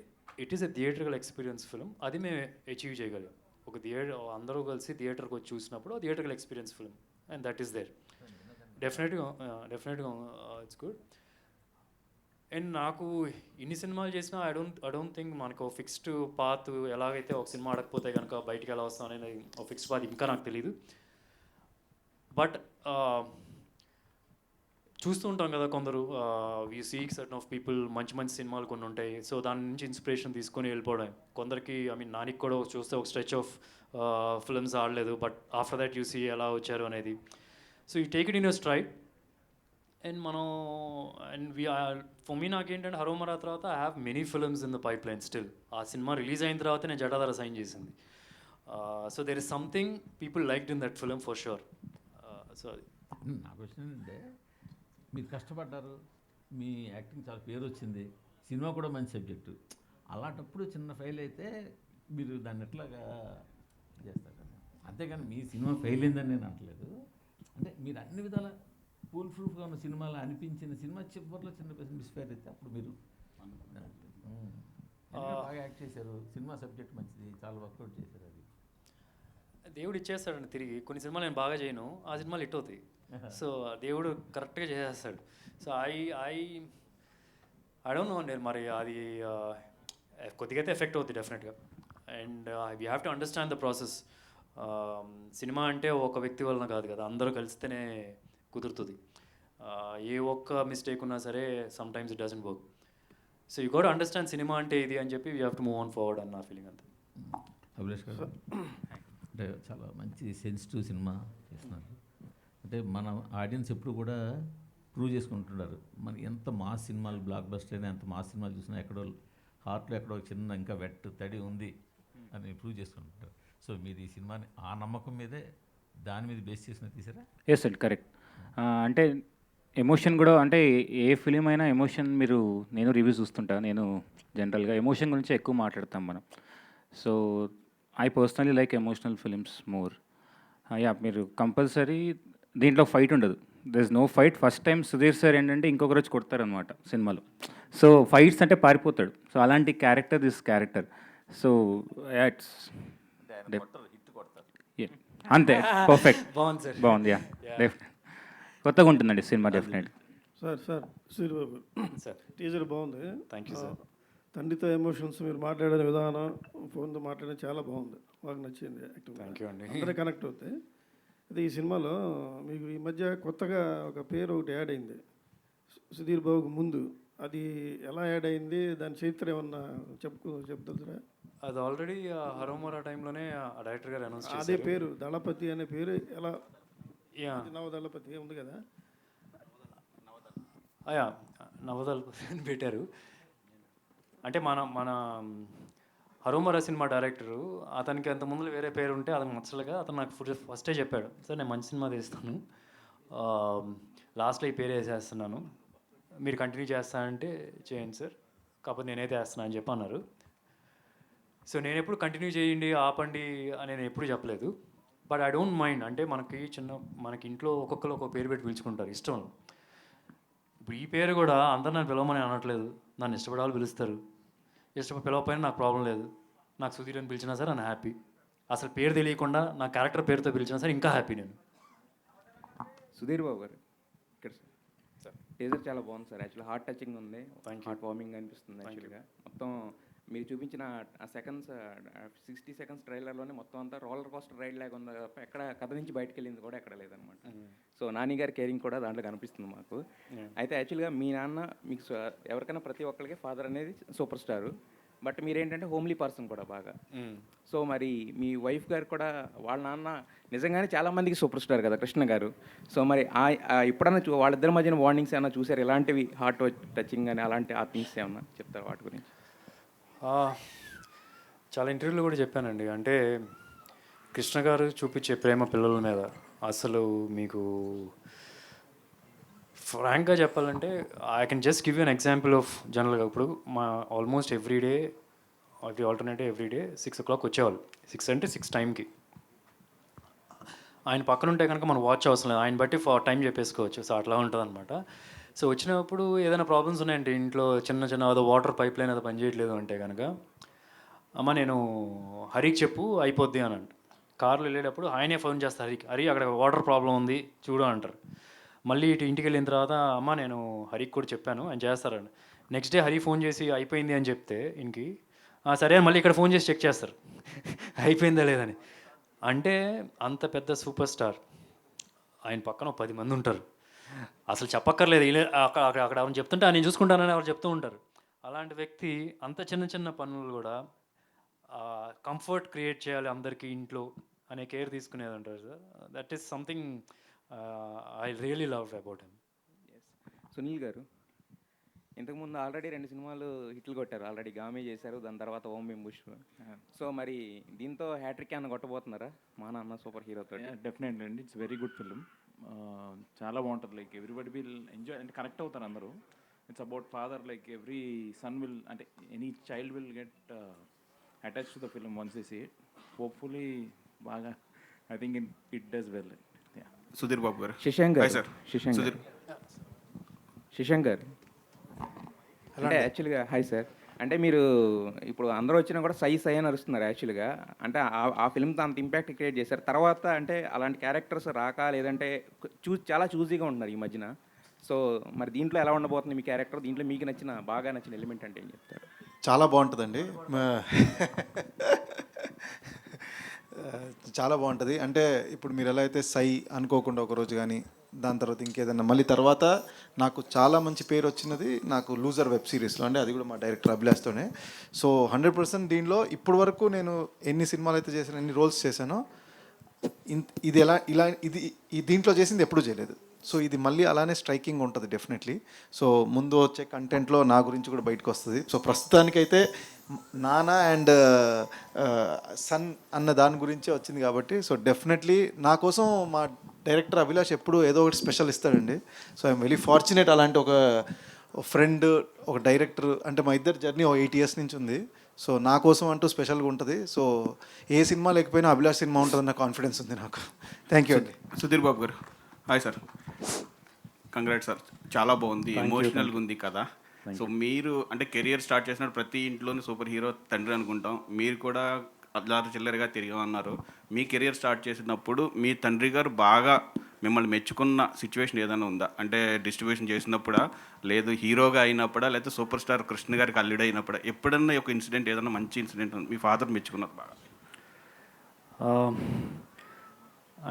it is a theatrical experience film. అది మేము అచీవ్ చేయగలం. ఒక అందరూ కలిసి థియేటర్కి వచ్చి చూసినప్పుడు theatrical experience film, and that is there. డెఫినెట్గా ఇట్స్ గుడ్. అండ్ నాకు ఇన్ని సినిమాలు చేసినా ఐ డోంట్ థింక్ మనకు ఫిక్స్డ్ పాత్, ఎలాగైతే ఒక సినిమా ఆడకపోతే కనుక బయటికి ఎలా వస్తాం అనేది ఒక ఫిక్స్డ్ పాత్ ఇంకా నాకు తెలియదు. బట్ చూస్తూ ఉంటాం కదా, కొందరు we seek certain of people, మంచి మంచి సినిమాలు కొన్ని ఉంటాయి, సో దాని నుంచి ఇన్స్పిరేషన్ తీసుకొని వెళ్ళిపోవడం. కొందరికి నానికి కూడా చూస్తే ఒక స్ట్రెచ్ ఆఫ్ ఫిల్మ్స్ ఆడలేదు, but after that you see ఎలా వచ్చారు అనేది. So you take it in your stride. And for me నాకేంటంటే హరోమరా తర్వాత I have many films in the pipeline still. ఆ సినిమా రిలీజ్ అయిన తర్వాత నేను జటాధార సైన్ చేసింది. So there is something people liked in that film for sure. సో నా question ఏంటంటే, మీరు కష్టపడ్డారు, మీ యాక్టింగ్ చాలా పేరు వచ్చింది, సినిమా కూడా మంచి సబ్జెక్టు, అలాంటప్పుడు చిన్న ఫెయిల్ అయితే మీరు దాన్ని ఎట్లాగా చేస్తారు? అంతేగాని మీ సినిమా ఫెయిల్ అయిందని నేను అనట్లేదు. అంటే మీరు అన్ని విధాల ఫుల్ ప్రూఫ్గా ఉన్న సినిమాలో అనిపించిన సినిమా చివరిలో చిన్న మిస్ఫేర్ అయితే అప్పుడు మీరు బాగా యాక్ట్ చేశారు, సినిమా సబ్జెక్ట్ మంచిది, చాలా వర్కౌట్ చేశారు. అది దేవుడు ఇచ్చేస్తాడండి తిరిగి. కొన్ని సినిమాలు నేను బాగా చేయను, ఆ సినిమాలు హిట్ అవుతాయి. సో దేవుడు కరెక్ట్గా చేసేస్తాడు. సో ఐ డోంట్ నో అండి, మరి అది కొద్దిగా అయితే ఎఫెక్ట్ అవుతుంది డెఫినెట్గా. And we have to understand the process. Cinema అంటే ఒక వ్యక్తి వలన కాదు కదా, అందరూ కలిస్తేనే కుదురుతుంది. ఏ ఒక్క మిస్టేక్ ఉన్నా సరే some times it doesn't work. So you got understand cinema అంటే ఇది అని చెప్పి we have to move on forward అని నా ఫీలింగ్ అంతే. అభిలాష్ గారు, అంటే చాలా మంచి సెన్సిటివ్ సినిమా చేస్తున్నారు. అంటే మన ఆడియన్స్ ఎప్పుడు కూడా ప్రూవ్ చేసుకుంటున్నారు, మన ఎంత మాస్ సినిమాలు బ్లాక్ బస్టర్ అయినా, ఎంత మాస్ సినిమాలు చూసినా ఎక్కడో హార్ట్లో ఎక్కడో చిన్న ఇంకా వెట్ తడి ఉంది అని ప్రూవ్ చేసుకుంటుంటారు. సో మీరు ఈ సినిమాని ఆ నమ్మకం మీదే, దాని మీద బేస్ చేసిన తీసారా? ఎస్ అండి, కరెక్ట్. అంటే ఎమోషన్ కూడా, అంటే ఏ ఫిలిం అయినా ఎమోషన్, నేను రివ్యూస్ చూస్తుంటా, నేను జనరల్గా ఎమోషన్ గురించి ఎక్కువ మాట్లాడతాం మనం. So I personally like emotional films more. Yeah, మీరు కంపల్సరీ దీంట్లో ఫైట్ ఉండదు, there is no fight. First time Sudheer sir ఏంటంటే ఇంకొక రోజు కొడతారనమాట సినిమాలో. సో ఫైట్స్ అంటే పారిపోతాడు. సో అలాంటి character this character. So it's అంతే, పర్ఫెక్ట్, బాగుంది సార్, బాగుంది. యా, డెఫినెట్ కొత్తగా ఉంటుందండి cinema definite. Sir Sribabu sir teaser బాగుంది. Thank you sir. తండ్రితో ఎమోషన్స్ మీరు మాట్లాడిన విధానం, ఫోన్తో మాట్లాడడం చాలా బాగుంది, బాగా నచ్చింది. థ్యాంక్ యూ అండి. అందరూ కనెక్ట్ అవుతాయి. అయితే ఈ సినిమాలో మీకు ఈ మధ్య కొత్తగా ఒక పేరు ఒకటి యాడ్ అయింది సుధీర్ బాబుకు ముందు. అది ఎలా యాడ్ అయింది, దాని చరిత్ర ఏమన్నా చెప్తారా? అది ఆల్రెడీ హరోమోరా టైంలోనే డైరెక్టర్ గారు అనౌన్స్ చేశారు. అదే పేరు దళపతి అనే పేరు ఎలా? యా, నవదళపతి ఉంది కదా. నవదళపతి అని పెట్టారు. అంటే మన హరోమరా సినిమా డైరెక్టరు అతనికి అంత ముందు వేరే పేరు ఉంటే అతనికి నచ్చలేక అతను నాకు ఫస్టే చెప్పాడు, సార్ నేను మంచి సినిమా తీస్తాను, లాస్ట్లో ఈ పేరు వేసేస్తున్నాను, మీరు కంటిన్యూ చేస్తానంటే చేయండి సార్, కాకపోతే నేనైతే వేస్తున్నాను అని చెప్పి అన్నారు. సో నేను ఎప్పుడు కంటిన్యూ చేయండి ఆపండి అని నేను ఎప్పుడు చెప్పలేదు. But I don't mind. అంటే మనకి ఇంట్లో ఒక్కొక్కరు ఒక్కొక్క పేరు పెట్టి పిలుచుకుంటారు ఇష్టం. ఇప్పుడు ఈ పేరు కూడా అందరు నన్ను పిలవమని అనట్లేదు, నన్ను ఇష్టపడే వాళ్ళు పిలుస్తారు. పిలవకపోయినా నాకు ప్రాబ్లం లేదు. నాకు సుధీర్ అని పిలిచినా సరే నేను హ్యాపీ. అసలు పేరు తెలియకుండా నా క్యారెక్టర్ పేరుతో పిలిచినా సరే ఇంకా హ్యాపీ నేను. సుధీర్ బాబు గారు ఇక్కడ సార్ టీజర్ చాలా బాగుంది సార్. యాక్చువల్లీ హార్ట్ టచింగ్ ఉంది, హార్ట్ వార్మింగ్ అనిపిస్తుంది. యాక్చువల్గా మొత్తం మీరు చూపించిన ఆ సెకండ్స్ 60 seconds ట్రైలర్లోనే మొత్తం అంతా రోలర్ కోస్టర్ రైడ్ లాగా ఉంది తప్ప ఎక్కడ కథ నుంచి బయటకు వెళ్ళింది కూడా ఎక్కడ లేదనమాట. సో నాని గారి కేరింగ్ కూడా దాంట్లో కనిపిస్తుంది మాకు. అయితే యాక్చువల్గా మీ నాన్న మీకు ఎవరికైనా ప్రతి ఒక్కరికి ఫాదర్ అనేది సూపర్ స్టారు, బట్ మీరేంటంటే హోమ్లీ పర్సన్ కూడా బాగా. సో మరి మీ వైఫ్ గారు కూడా వాళ్ళ నాన్న నిజంగానే చాలామందికి సూపర్ స్టార్ కదా కృష్ణ గారు. సో మరి ఎప్పుడన్నా వాళ్ళిద్దరి మధ్యన వార్నింగ్స్ ఏమైనా చూసారు, ఇలాంటివి హార్ట్ టచింగ్ అని అలాంటి ఆ థింగ్స్ ఏమన్నా చెప్తారు వాటి గురించి? చాలా ఇంటర్వ్యూలో కూడా చెప్పానండి. అంటే కృష్ణ గారు చూపించే ప్రేమ పిల్లల మీద అసలు మీకు ఫ్రాంక్గా చెప్పాలంటే I can just give you an example of జనరల్గా ఇప్పుడు మా almost every alternative every day 6 o'clock వచ్చేవాళ్ళు. 6 అంటే 6 టైంకి. ఆయన పక్కన ఉంటే కనుక మనం వాచ్ అవసరం లేదు, ఆయన బట్టి టైం చెప్పేసుకోవచ్చు. సో అట్లా ఉంటుంది అనమాట. సో వచ్చినప్పుడు ఏదైనా ప్రాబ్లమ్స్ ఉన్నాయంటే ఇంట్లో చిన్న ఏదో వాటర్ పైప్ లైన్ ఏదో పనిచేయట్లేదు అంటే కనుక అమ్మ నేను హరికి చెప్పు అయిపోద్ది అని అంట. కార్లో వెళ్ళేటప్పుడు ఆయనే ఫోన్ చేస్తారు హరి అక్కడ వాటర్ ప్రాబ్లం ఉంది చూడు అంటారు. మళ్ళీ ఇంటికి వెళ్ళిన తర్వాత అమ్మ నేను హరికి కూడా చెప్పాను ఆయన చేస్తారండి. నెక్స్ట్ డే హరి ఫోన్ చేసి అయిపోయింది అని చెప్తే ఇంటికి సరే మళ్ళీ ఇక్కడ ఫోన్ చేసి చెక్ చేస్తారు అయిపోయిందా లేదని. అంటే అంత పెద్ద సూపర్ స్టార్ ఆయన పక్కన 10 మంది ఉంటారు, అసలు చెప్పక్కర్లేదు. అక్కడ ఎవరు చెప్తుంటే నేను చూసుకుంటానని ఎవరు చెప్తూ ఉంటారు. అలాంటి వ్యక్తి అంత చిన్న పనులు కూడా కంఫర్ట్ క్రియేట్ చేయాలి అందరికీ ఇంట్లో అనే కేర్ తీసుకునేది అంటారు sir. That is something I really love about him. Sunil గారు ఇంతకుముందు ఆల్రెడీ 2 సినిమాలు హిట్లు కొట్టారు, ఆల్రెడీ గామే చేశారు, దాని తర్వాత ఓం భీమ్ బుష్. సో మరి దీంతో హ్యాట్రిక్ ఏమైనా కొట్టబోతున్నారా మా నాన్న సూపర్ హీరోతో? డెఫినెట్లీ అండి, ఇట్స్ వెరీ గుడ్ ఫిల్మ్. చాలా బాగుంటుంది. లైక్ ఎవ్రీబడి విల్ ఎంజాయ్ అంటే కనెక్ట్ అవుతారు అందరూ. It's about father, like every son will అంటే any child will get attach to the film once they see it. Hopefully బాగా I think it does well. Sudheer Babu garu. Shashank గారు అంటే యాక్చువల్గా హాయ్ సార్. అంటే మీరు ఇప్పుడు అందరూ వచ్చినా కూడా సై అని అరుస్తున్నారు యాక్చువల్గా. అంటే ఆ ఫిల్మ్తో అంత ఇంపాక్ట్ క్రియేట్ చేశారు. తర్వాత అంటే అలాంటి క్యారెక్టర్స్ రాక లేదంటే చాలా చూజీగా ఉంటున్నారు ఈ మధ్యన. సో మరి దీంట్లో ఎలా ఉండబోతుంది మీ క్యారెక్టర్? దీంట్లో మీకు బాగా నచ్చిన ఎలిమెంట్ అంటే ఏం చెప్తారు? చాలా బాగుంటుందండి, చాలా బాగుంటుంది. అంటే ఇప్పుడు మీరు ఎలా అయితే సై అనుకోకుండా ఒకరోజు కానీ దాని తర్వాత ఇంకేదన్నా మళ్ళీ తర్వాత నాకు చాలా మంచి పేరు వచ్చినది నాకు లూజర్ వెబ్ సిరీస్లో, అంటే అది కూడా మా డైరెక్టర్ అభిలాష్తోనే. సో 100% దీనిలో ఇప్పటి వరకు నేను ఎన్ని సినిమాలు అయితే చేశాను, ఎన్ని రోల్స్ చేశానో ఇది దీంట్లో చేసింది ఎప్పుడూ చేయలేదు. సో ఇది మళ్ళీ అలానే స్ట్రైకింగ్ ఉంటుంది డెఫినెట్లీ. సో ముందు వచ్చే కంటెంట్లో నా గురించి కూడా బయటకు వస్తుంది. సో ప్రస్తుతానికైతే నానా అండ్ సన్ అన్న దాని గురించే వచ్చింది కాబట్టి సో డెఫినెట్లీ నా కోసం మా డైరెక్టర్ అభిలాష్ ఎప్పుడు ఏదో ఒకటి స్పెషల్ ఇస్తాడండి. సో ఐఎమ్ వెరీ ఫార్చునేట్ అలాంటి ఒక ఫ్రెండ్, ఒక డైరెక్టర్. అంటే మా ఇద్దరు జర్నీ 8 years నుంచి ఉంది. సో నా కోసం అంటూ స్పెషల్గా ఉంటుంది. సో ఏ సినిమా లేకపోయినా అభిలాష్ సినిమా ఉంటుందన్న కాన్ఫిడెన్స్ ఉంది నాకు. థ్యాంక్ యూ అండి. సుధీర్ బాబు గారు హాయ్ సార్. కంగ్రాట్స్ సార్, చాలా బాగుంది, ఎమోషనల్గా ఉంది కదా. సో మీరు అంటే కెరియర్ స్టార్ట్ చేసినప్పుడు ప్రతి ఇంట్లోనే సూపర్ హీరో తండ్రి అనుకుంటాం. మీరు కూడా అట్లా చిల్లరగా తిరిగా అన్నారు. మీ కెరియర్ స్టార్ట్ చేసినప్పుడు మీ తండ్రి గారు బాగా మిమ్మల్ని మెచ్చుకున్న సిచ్యువేషన్ ఏదైనా ఉందా? అంటే డిస్ట్రిబ్యూషన్ చేసినప్పుడా, లేదు హీరోగా అయినప్పుడా, లేకపోతే సూపర్ స్టార్ కృష్ణ గారికి అల్లుడు అయినప్పుడా, ఎప్పుడన్నా ఒక ఇన్సిడెంట్ ఏదైనా మంచి ఇన్సిడెంట్ మీ ఫాదర్ మెచ్చుకున్నది బాగా?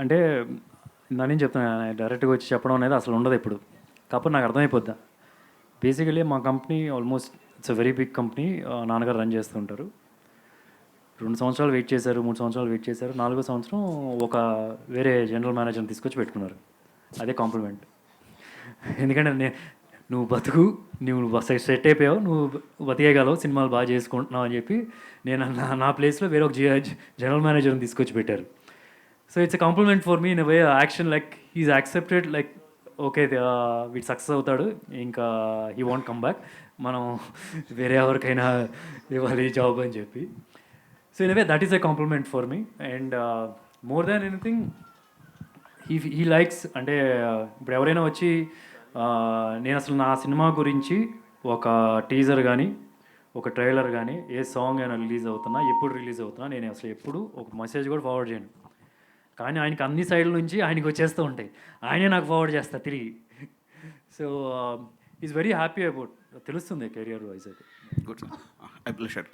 అంటే నేను చెప్తాను, డైరెక్ట్గా వచ్చి చెప్పడం అనేది అసలు ఉండదు ఇప్పుడు. కాకపోతే నాకు అర్థమైపోద్దా. బేసికలీ మా company almost it's a very big company. నాన్నగారు రన్ చేస్తుంటారు. 2 సంవత్సరాలు వెయిట్ చేశారు, 3 సంవత్సరాలు వెయిట్ చేశారు. 4వ సంవత్సరం ఒక వేరే జనరల్ మేనేజర్ని తీసుకొచ్చి పెట్టుకున్నారు. అదే కాంప్లిమెంట్. ఎందుకంటే నువ్వు బతుకు, నువ్వు సెట్ అయిపోయావు, నువ్వు బతికేయగలవు, సినిమాలు బాగా చేసుకుంటున్నావు అని చెప్పి నేను నా ప్లేస్లో వేరే ఒక జనరల్ మేనేజర్ని తీసుకొచ్చి పెట్టారు. So it's a compliment for me in way action. Like he is accepted, like okay వీడు సక్సెస్ అవుతాడు, ఇంకా హీ వాంట్ కమ్ బ్యాక్, మనం వేరే ఎవరికైనా ఇవ్వాలి జాబ్ అని చెప్పి. So in way that is a compliment for me. And more than anything he likes, అంటే ఇప్పుడు ఎవరైనా వచ్చి నేను అసలు నా సినిమా గురించి ఒక టీజర్ కానీ, ఒక ట్రైలర్ కానీ, ఏ సాంగ్ అయినా రిలీజ్ అవుతున్నా, ఎప్పుడు రిలీజ్ అవుతున్నా, నేను అసలు ఎప్పుడు ఒక మెసేజ్ కూడా ఫార్వర్డ్ చేయను. కానీ ఆయనకి అన్ని సైడ్ల నుంచి ఆయనకి వచ్చేస్తూ ఉంటాయి, ఆయనే నాకు ఫార్వర్డ్ చేస్తా తిరిగి. So is very happy about, తెలుస్తుంది కెరియర్ వైజ్ అయితే. Good sir.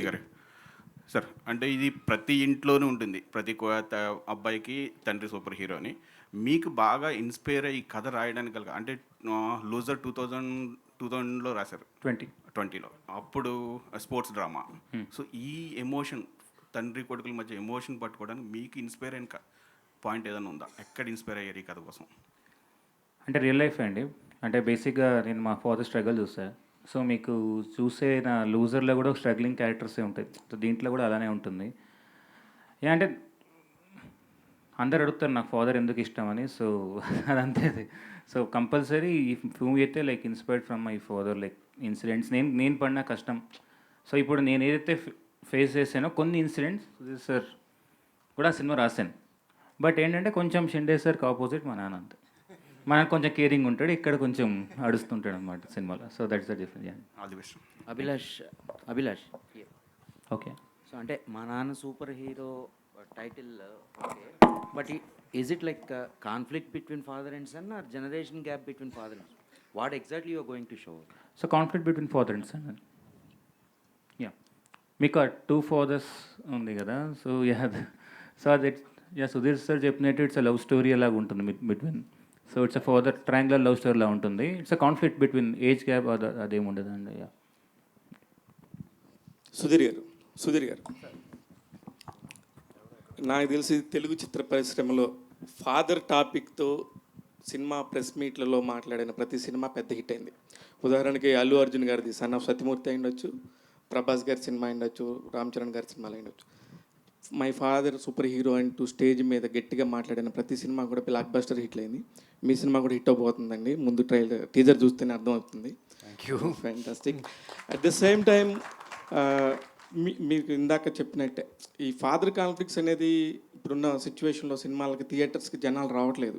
గారు సార్, అంటే ఇది ప్రతి ఇంట్లోనూ ఉంటుంది, ప్రతి అబ్బాయికి తండ్రి సూపర్ హీరో అని. మీకు బాగా ఇన్స్పైర్ అయ్యి కథ రాయడానికి కనుక, అంటే లూజర్ 2000లో రాశారు, 2020లో, అప్పుడు స్పోర్ట్స్ డ్రామా. సో ఈ ఎమోషన్, తండ్రి కొడుకుల మధ్య ఎమోషన్ పట్టుకోవడానికి మీకు ఇన్స్పైర్ అయిన పాయింట్ ఏదైనా ఉందా? ఎక్కడ ఇన్స్పైర్ అయ్యారు ఈ కథ కోసం? అంటే రియల్ లైఫ్ అండి. అంటే బేసిక్గా నేను మా ఫాదర్ స్ట్రగుల్ చూసాను. సో మీకు చూసే నా లూజర్లో కూడా స్ట్రగ్లింగ్ క్యారెక్టర్సే ఉంటాయి. సో దీంట్లో కూడా అలానే ఉంటుంది. అంటే అందరు అడుగుతారు నాకు ఫాదర్ ఎందుకు ఇష్టమని. సో అదంతే. సో కంపల్సరీ ఈ మూవీ అయితే like inspired from my father, like incidents నేను పడిన కష్టం. సో ఇప్పుడు నేను ఏదైతే ఫేస్ చేశానో కొన్ని ఇన్సిడెంట్స్ సార్ కూడా సినిమా రాశాను. బట్ ఏంటంటే కొంచెం షిండే సార్కి ఆపోజిట్ మా నాన్న. అంతే, మనకు కొంచెం కేరింగ్ ఉంటాడు, ఇక్కడ కొంచెం అడుస్తుంటాడు అనమాట సినిమాలో. So that's the difference. All the best. Abhilash okay. So అంటే మా నాన్న super hero title okay, but is it like conflict between father and son or generation gap between father and son? What exactly you are going to show? So conflict between father and son. Yeah, మీకు 2 fathers ఉంది కదా. So Sudheer sir చెప్పినట్టు it's a love story అలాగా ఉంటుంది between. So it's a father triangular love story లాగా ఉంటుంది. It's a conflict between age gap, అదేముండదు అండి. యా. సుధీర్ గారు నాకు తెలిసి తెలుగు చిత్ర పరిశ్రమలో ఫాదర్ టాపిక్తో సినిమా ప్రెస్ మీట్లలో మాట్లాడిన ప్రతి సినిమా పెద్ద హిట్ అయింది. ఉదాహరణకి అల్లు అర్జున్ గారిది సన్ ఆఫ్ సత్యమూర్తి అయి ఉండొచ్చు, ప్రభాస్ గారి సినిమా ఉండొచ్చు, రామ్ చరణ్ గారి సినిమాలు ఉండొచ్చు. మై ఫాదర్ సూపర్ హీరో అంటూ స్టేజ్ మీద గట్టిగా మాట్లాడిన ప్రతి సినిమా కూడా బ్లాక్ బస్టర్ హిట్లు అయింది. మీ సినిమా కూడా హిట్ అవబోతుందండి. ముందు టీజర్ చూస్తేనే అర్థమవుతుంది. Fantastic. At the same time మీకు ఇందాక చెప్పినట్టే ఈ ఫాదర్ కాన్ఫ్లిక్ట్స్ అనేది ఇప్పుడున్న సిచ్యువేషన్లో సినిమాలకి థియేటర్స్కి జనాలు రావట్లేదు.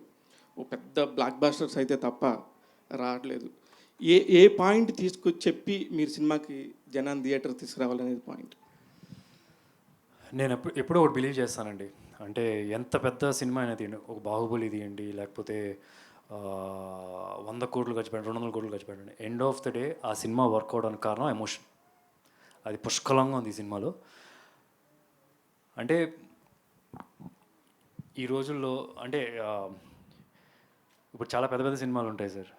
ఓ పెద్ద బ్లాక్ బస్టర్స్ అయితే తప్ప రావట్లేదు. ఏ పాయింట్ తీసుకొచ్చి చెప్పి మీరు సినిమాకి జనాన్ని థియేటర్ తీసుకురావాలనేది పాయింట్? నేను ఎప్పుడో ఒకటి బిలీవ్ చేస్తానండి. అంటే ఎంత పెద్ద సినిమా అయినా తీయండి, ఒక బాహుబలి తీయండి, లేకపోతే 100 కోట్లు ఖర్చు పెట్టండి, 200 కోట్లు ఖర్చు పెట్టండి, ఎండ్ ఆఫ్ ద డే ఆ సినిమా వర్క్ అవడానికి కారణం ఎమోషన్. అది పుష్కలంగా ఉంది ఈ సినిమాలో. అంటే ఈ రోజుల్లో అంటే ఇప్పుడు చాలా పెద్ద పెద్ద సినిమాలు ఉంటాయి సార్,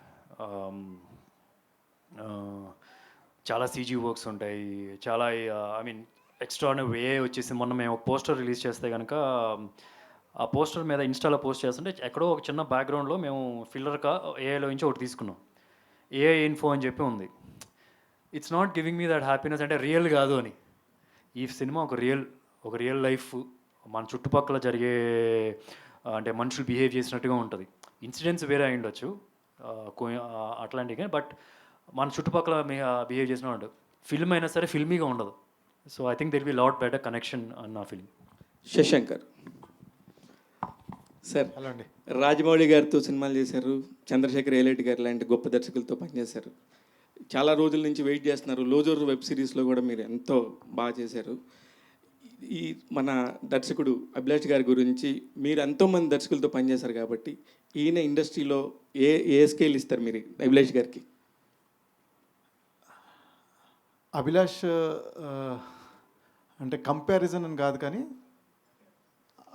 చాలా సీజీ వర్క్స్ ఉంటాయి, చాలా ఐ మీన్ ఎక్స్ట్రానే వే వచ్చేసి. మొన్న మేము ఒక పోస్టర్ రిలీజ్ చేస్తే కనుక ఆ పోస్టర్ మీద ఇన్స్టాలో పోస్ట్ చేస్తుంటే ఎక్కడో ఒక చిన్న బ్యాక్గ్రౌండ్లో మేము ఫిల్లర్గా ఏఐలో నుంచి ఒకటి తీసుకున్నాం, ఏఐ ఇన్ఫో అని చెప్పి ఉంది. It's not giving me that happiness, అంటే రియల్ కాదు అని. ఈ సినిమా ఒక రియల్ లైఫ్, మన చుట్టుపక్కల జరిగే అంటే మనుషులు బిహేవ్ చేసినట్టుగా ఉంటుంది. ఇన్సిడెంట్స్ వేరే అయి ఉండొచ్చు అట్లాంటివి కానీ, బట్ మన చుట్టుపక్కల బిహేవ్ చేసినా ఉంటుంది. ఫిల్మ్ అయినా సరే ఫిల్మీగా ఉండదు. So I think there will lot better connection అన్న ఫీలింగ్. శశాంకర్ సార్, రాజమౌళి గారితో సినిమాలు చేశారు, చంద్రశేఖర్ ఏలేటి గారు లాంటి గొప్ప దర్శకులతో పనిచేశారు. చాలా రోజుల నుంచి వెయిట్ చేస్తున్నారు. లోజర్ వెబ్ సిరీస్లో కూడా మీరు ఎంతో బాగా చేశారు. ఈ మన దర్శకుడు అభిలాష్ గారి గురించి మీరు ఎంతోమంది దర్శకులతో పనిచేశారు కాబట్టి ఈయన ఇండస్ట్రీలో ఏ స్కేల్ ఇస్తారు మీరు అభిలాష్ గారికి? అభిలాష్ అంటే కంపారిజన్ అని కాదు కానీ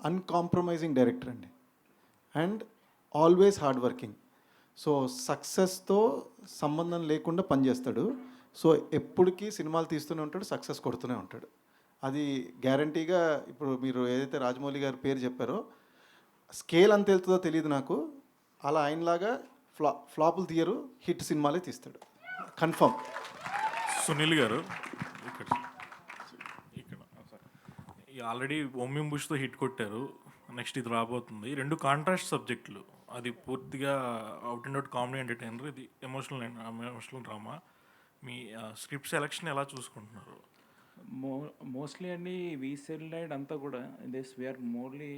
అన్కాంప్రమైజింగ్ డైరెక్టర్ అండి, and always hard working. So సక్సెస్తో సంబంధం లేకుండా పనిచేస్తాడు. సో ఎప్పటికీ సినిమాలు తీస్తూనే ఉంటాడు, సక్సెస్ కొడుతూనే ఉంటాడు. అది గ్యారంటీగా. ఇప్పుడు మీరు ఏదైతే రాజమౌళి గారి పేరు చెప్పారో, స్కేల్ అంత వెళ్తుందో తెలియదు నాకు, అలా ఆయనలాగా ఫ్లాపులు తీయరు, హిట్ సినిమాలే తీస్తాడు కన్ఫర్మ్. సునీల్ గారు ఇక్కడ ఆల్రెడీ ఓమియం బుష్తో హిట్ కొట్టారు, నెక్స్ట్ ఇది రాబోతుంది. రెండు కాంట్రాస్ట్ సబ్జెక్టులు, అది పూర్తిగా out and out comedy entertainer, ఇది ఎమోషనల్ డ్రామా. మీ స్క్రిప్ట్ సెలెక్షన్ ఎలా చూసుకుంటున్నారు? మోస్ట్లీ అండి వీ సెల్డ్ అంతా కూడా దిస్ వీఆర్ మోర్లీ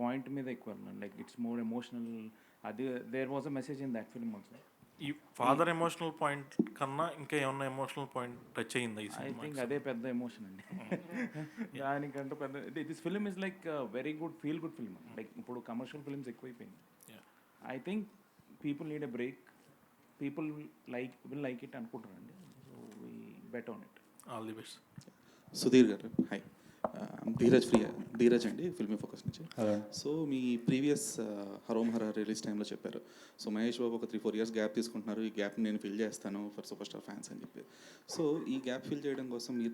పాయింట్ మీద ఎక్కువ, లైక్ ఇట్స్ మోర్ ఎమోషనల్. అది there was a message in that film also. ఈ ఫాదర్ ఎమోషనల్ పాయింట్ కన్నా ఇంకా ఏమన్నా ఎమోషనల్ పాయింట్ టచ్ అయ్యిందా? ఐ థింక్ అదే పెద్ద ఎమోషన్ అండి. ఆయనకంటే పెద్ద this film is like very good feel good film. Like ఇప్పుడు కమర్షియల్ ఫిల్మ్స్ ఎక్కువైపోయింది. I think people need a break, people will like it అనుకుంటారండి. So we bet on it. All the best. Sudheer గారు hi, Dheeraj అండి filmy focus నుంచి. So మీ previous హరోం హర release టైంలో చెప్పారు, so Mahesh Babu ఒక 3-4 years gap తీసుకుంటున్నారు, ఈ గ్యాప్ని నేను ఫిల్ చేస్తాను ఫర్ సూపర్ స్టార్ ఫ్యాన్స్ అని చెప్పి. సో ఈ గ్యాప్ ఫిల్ చేయడం కోసం మీరు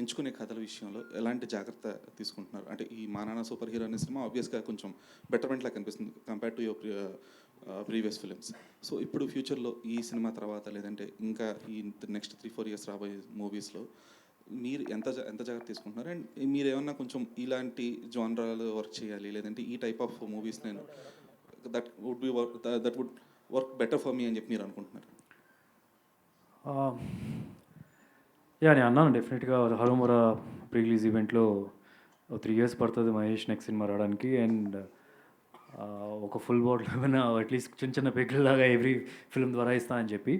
ఎంచుకునే కథల విషయంలో ఎలాంటి జాగ్రత్త తీసుకుంటున్నారు? అంటే ఈ మా నాన్న సూపర్ హీరో అనే సినిమా ఆబ్వియస్గా కొంచెం బెటర్మెంట్లా కనిపిస్తుంది compare to your previous films. So ఇప్పుడు ఫ్యూచర్లో ఈ సినిమా తర్వాత లేదంటే ఇంకా ఈ నెక్స్ట్ 3-4 years రాబోయే మూవీస్లో మీరు ఎంత జాగ్రత్త తీసుకుంటున్నారు? అండ్ మీరు ఏమన్నా కొంచెం ఇలాంటి జానరాలు వర్క్ చేయాలి, లేదంటే ఈ టైప్ ఆఫ్ మూవీస్ నేను that wood work better for me అని చెప్పి మీరు అనుకుంటున్నారు? నేను అన్నాను డెఫినెట్గా హరోమోరా ప్రీ రిలీజ్ ఈవెంట్లో 3 years పడుతుంది మహేష్ నెక్స్ట్ సినిమా రావడానికి. అండ్ ఒక ఫుల్ బాటిల్ ఏమైనా అట్లీస్ట్ చిన్న పెగ్గులాగా ఎవ్రీ ఫిల్మ్ ద్వారా ఇస్తా అని చెప్పి.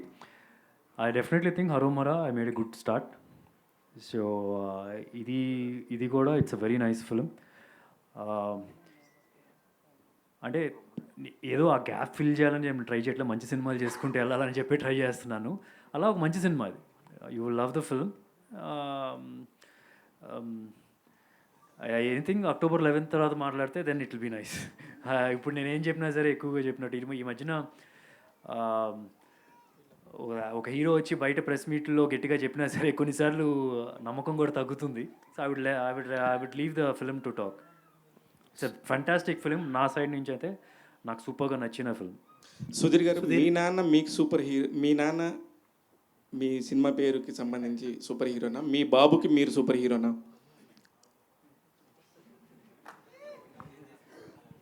I definitely think Harom Hara I made a good start. So ఇది కూడా it's a very nice film. అంటే ఏదో ఆ గ్యాప్ ఫిల్ చేయాలని నేను ట్రై చేయట్లేదు, మంచి సినిమాలు చేసుకుంటూ వెళ్ళాలని చెప్పి ట్రై చేస్తున్నాను. అలా ఒక మంచి సినిమా అది, you will love the film. Anything October 11th తర్వాత మాట్లాడితే then it will be nice. ఇప్పుడు నేనేం చెప్పినా సరే ఎక్కువగా చెప్పినట్టు ఈ మధ్యన ఒక హీరో వచ్చి బయట ప్రెస్ మీట్లో గట్టిగా చెప్పినా సరే కొన్నిసార్లు నమ్మకం కూడా తగ్గుతుంది. So I would leave the film to talk. It's a fantastic film. నా సైడ్ నుంచి అయితే నాకు సూపర్గా నచ్చిన ఫిల్మ్. సుధీర్ గారు, మీ నాన్న మీకు సూపర్ హీరో, మీ నాన్న మీ సినిమా పేరుకి సంబంధించి సూపర్ హీరోనా, మీ బాబుకి మీరు సూపర్ హీరోనా?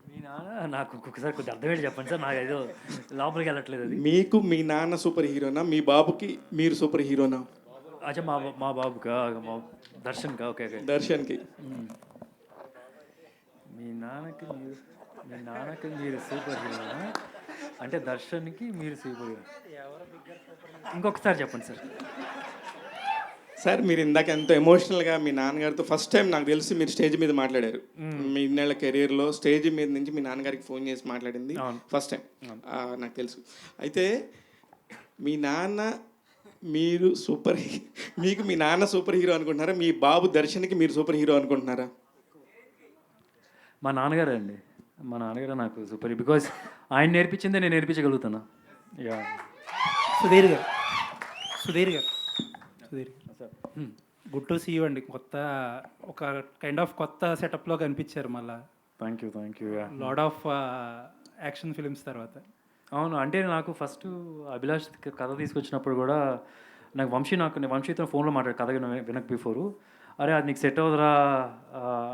మీ నాన్న నాకు ఒక్కొక్కసారి కొద్దిగా అర్థమేంటి చెప్పండి సార్, నాకు ఏదో లోపలికి వెళ్ళట్లేదు అది. మీకు మీ నాన్న సూపర్ హీరోనా, మీ బాబుకి మీరు సూపర్ హీరోనా? అచ్చా మా బాబుకా, మా దర్శన్కా? Okay okay, దర్శన్కి. మీ నాన్నకి మీరు సూపర్ హీరోనా అంటే దర్శన్కి మీరు సూపర్ హీరో. ఇంకొకసారి చెప్పండి సార్. సార్ మీరు ఇందాక ఎంతో ఎమోషనల్గా మీ నాన్నగారితో ఫస్ట్ టైం నాకు తెలిసి మీరు స్టేజ్ మీద మాట్లాడారు. మీ ఇన్నేళ్ల కెరీర్లో స్టేజ్ మీద నుంచి మీ నాన్నగారికి ఫోన్ చేసి మాట్లాడింది ఫస్ట్ టైం నాకు తెలుసు. అయితే మీ నాన్న మీరు మీకు మీ నాన్న సూపర్ హీరో అనుకుంటున్నారా, మీ బాబు దర్శన్కి మీరు సూపర్ హీరో అనుకుంటున్నారా? మా నాన్నగారే అండి, మా నాన్నగారు నాకు సూపర్, బికాజ్ ఆయన నేర్పించిందే నేను నేర్పించగలుగుతాను. యా. సుధీర్ గారు గుడ్ టు సీ యూ అండి. ఒక కైండ్ ఆఫ్ కొత్త సెటప్లో కనిపించారు మళ్ళీ. Thank you. Lot of action films తర్వాత. అవును, అంటే నాకు ఫస్ట్ అభిలాష్ కథ తీసుకొచ్చినప్పుడు కూడా నాకు వంశీతో ఫోన్లో మాట్లాడు కథ వినక బిఫోరు, అరే అది నీకు సెట్ అవుదరా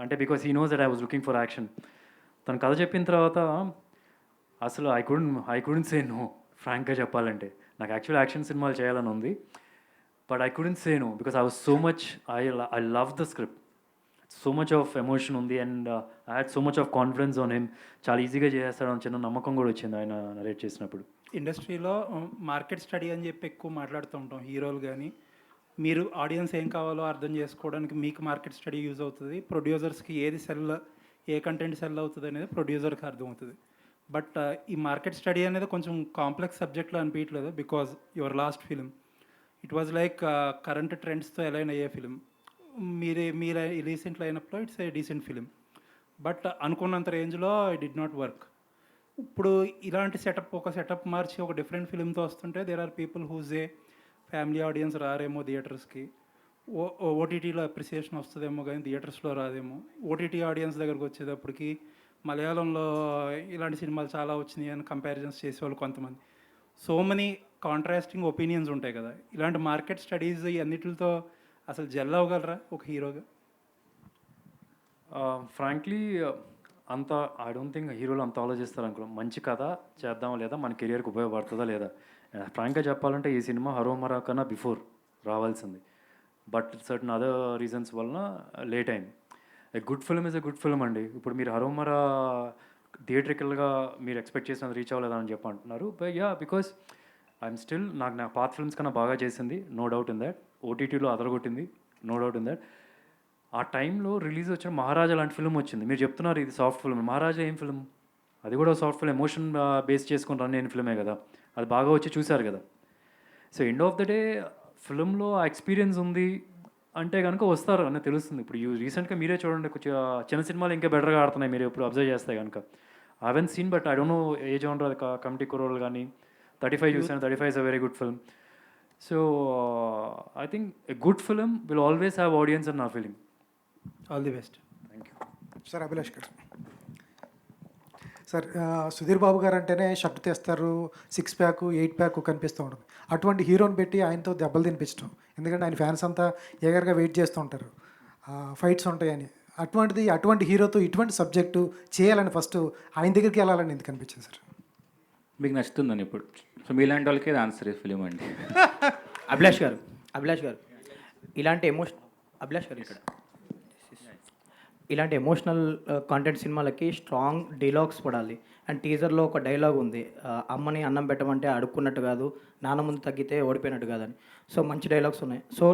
అంటే, because he knows that I was looking for action. తను కథ చెప్పిన తర్వాత అసలు ఐ కుడెంట్ సే నో. ఫ్రాంక్గా చెప్పాలంటే నాకు యాక్చువల్ యాక్షన్ సినిమాలు చేయాలని ఉంది, but I couldn't say no because I was so much I love the script. So much of emotion ఉంది and I had so much of confidence on him. చాలా ఈజీగా చేసేస్తాడని చిన్న నమ్మకం కూడా వచ్చింది ఆయన నరేట్ చేసినప్పుడు. ఇండస్ట్రీలో మార్కెట్ స్టడీ అని చెప్పి ఎక్కువ మాట్లాడుతూ ఉంటాం హీరోలు కానీ. మీరు ఆడియన్స్ ఏం కావాలో అర్థం చేసుకోవడానికి మీకు మార్కెట్ స్టడీ యూజ్ అవుతుంది, ప్రొడ్యూసర్స్కి ఏది ఏ కంటెంట్ సెల్ అవుతుంది అనేది ప్రొడ్యూసర్కి అర్థమవుతుంది. బట్ ఈ మార్కెట్ స్టడీ అనేది కొంచెం కాంప్లెక్స్ సబ్జెక్ట్లో అనిపించలేదు, because your last film it was like current ట్రెండ్స్తో అలైన్ అయ్యే ఫిలిం. మీరే రీసెంట్లో అయినప్పుడు it's a decent film, but అనుకున్నంత రేంజ్లో ఇట్ డిడ్ నాట్ వర్క్. ఇప్పుడు ఇలాంటి ఒక సెటప్ మార్చి ఒక డిఫరెంట్ ఫిలింతో వస్తుంటే there are people whose a family audience రారేమో థియేటర్స్కి, ఓటీటీలో అప్రిసియేషన్ వస్తుందేమో కానీ థియేటర్స్లో రాదేమో. ఓటీటీ ఆడియన్స్ దగ్గరకు వచ్చేటప్పటికి మలయాళంలో ఇలాంటి సినిమాలు చాలా వచ్చినాయి అని కంపారిజన్స్ చేసేవాళ్ళు కొంతమంది. సో మెనీ కాంట్రాస్టింగ్ ఒపీనియన్స్ ఉంటాయి కదా, ఇలాంటి మార్కెట్ స్టడీస్ అన్నిటితో అసలు జెల్ అవ్వగలరా ఒక హీరోగా? ఫ్రాంక్లీ అంత ఐ డోంట్ థింక్ హీరోలు అంత ఆలోచిస్తారు అనుకో. మంచి కథ చేద్దామా లేదా, మన కెరియర్కి ఉపయోగపడుతుందా లేదా. ఫ్రాంక్గా చెప్పాలంటే ఈ సినిమా హరోమరా కన్నా బిఫోర్ రావాల్సింది, బట్ సర్టన్ అదర్ రీజన్స్ వలన లేట్ అయింది. A good film is a good film అండి. ఇప్పుడు మీరు హరోమరా థియేట్రికల్గా మీరు ఎక్స్పెక్ట్ చేసినంత రీచ్ అవ్వలేదా అని చెప్పి అంటున్నారు. But yeah, because I'm still నా పాత ఫిల్మ్స్ కన్నా బాగా చేసింది, నో డౌట్ ఇన్ దాట్. ఓటీటీలో అదరగొట్టింది, నో డౌట్ ఇన్ దాట్. ఆ టైంలో రిలీజ్ వచ్చిన మహారాజా లాంటి ఫిల్మ్ వచ్చింది. మీరు చెప్తున్నారు ఇది సాఫ్ట్ ఫిల్మ్, మహారాజా ఏం ఫిల్మ్? అది కూడా సాఫ్ట్ ఫిల్మ్, ఎమోషన్ బేస్ చేసుకుని రన్ అయిన ఫిల్మే కదా, అది బాగా వచ్చి చూశారు కదా. So end of the day ఫిల్మ్లో ఆ ఎక్స్పీరియన్స్ ఉంది అంటే కనుక వస్తారు అని తెలుస్తుంది. ఇప్పుడు రీసెంట్గా మీరే చూడండి, కొంచెం చిన్న సినిమాలు ఇంకా బెటర్గా ఆడుతున్నాయి మీరు ఎప్పుడు అబ్జర్వ్ చేస్తే కనుక. I haven't seen, but I don't know a genre committee Kurrollu కానీ 35 చూసాను, 35 is a very good film. So I think a good film will always have audience అని నా feeling. All the best. Thank you sir. Abhilash garu sir, Sudheer Babu గారు అంటేనే shirt తెస్తారు, 6 pack 8 pack కనిపిస్తూ ఉంటుంది. అటువంటి హీరోని పెట్టి ఆయనతో దెబ్బలు తినిపించడం, ఎందుకంటే ఆయన ఫ్యాన్స్ అంతా ఏగర్గా వెయిట్ చేస్తూ ఉంటారు ఫైట్స్ ఉంటాయని. అటువంటి హీరోతో ఇటువంటి సబ్జెక్టు చేయాలని ఫస్ట్ ఆయన దగ్గరికి వెళ్ళాలని ఎందుకు అనిపించింది సార్? మీకు నచ్చుతుందని ఇప్పుడు. సో మీలాంటి వాళ్ళకి ఇది ఆన్సర్ ఫిలిం అండి. అభిలాష్ గారు ఇలాంటి ఇలాంటి ఎమోషనల్ కాంటెంట్ సినిమాలకి స్ట్రాంగ్ డైలాగ్స్ పడాలి. అండ్ టీజర్లో ఒక డైలాగ్ ఉంది, అమ్మని అన్నం పెట్టమంటే అడుక్కున్నట్టు కాదు, నాన్న ముందు తగ్గితే ఓడిపోయినట్టు కాదని. సో మంచి డైలాగ్స్ ఉన్నాయి. సో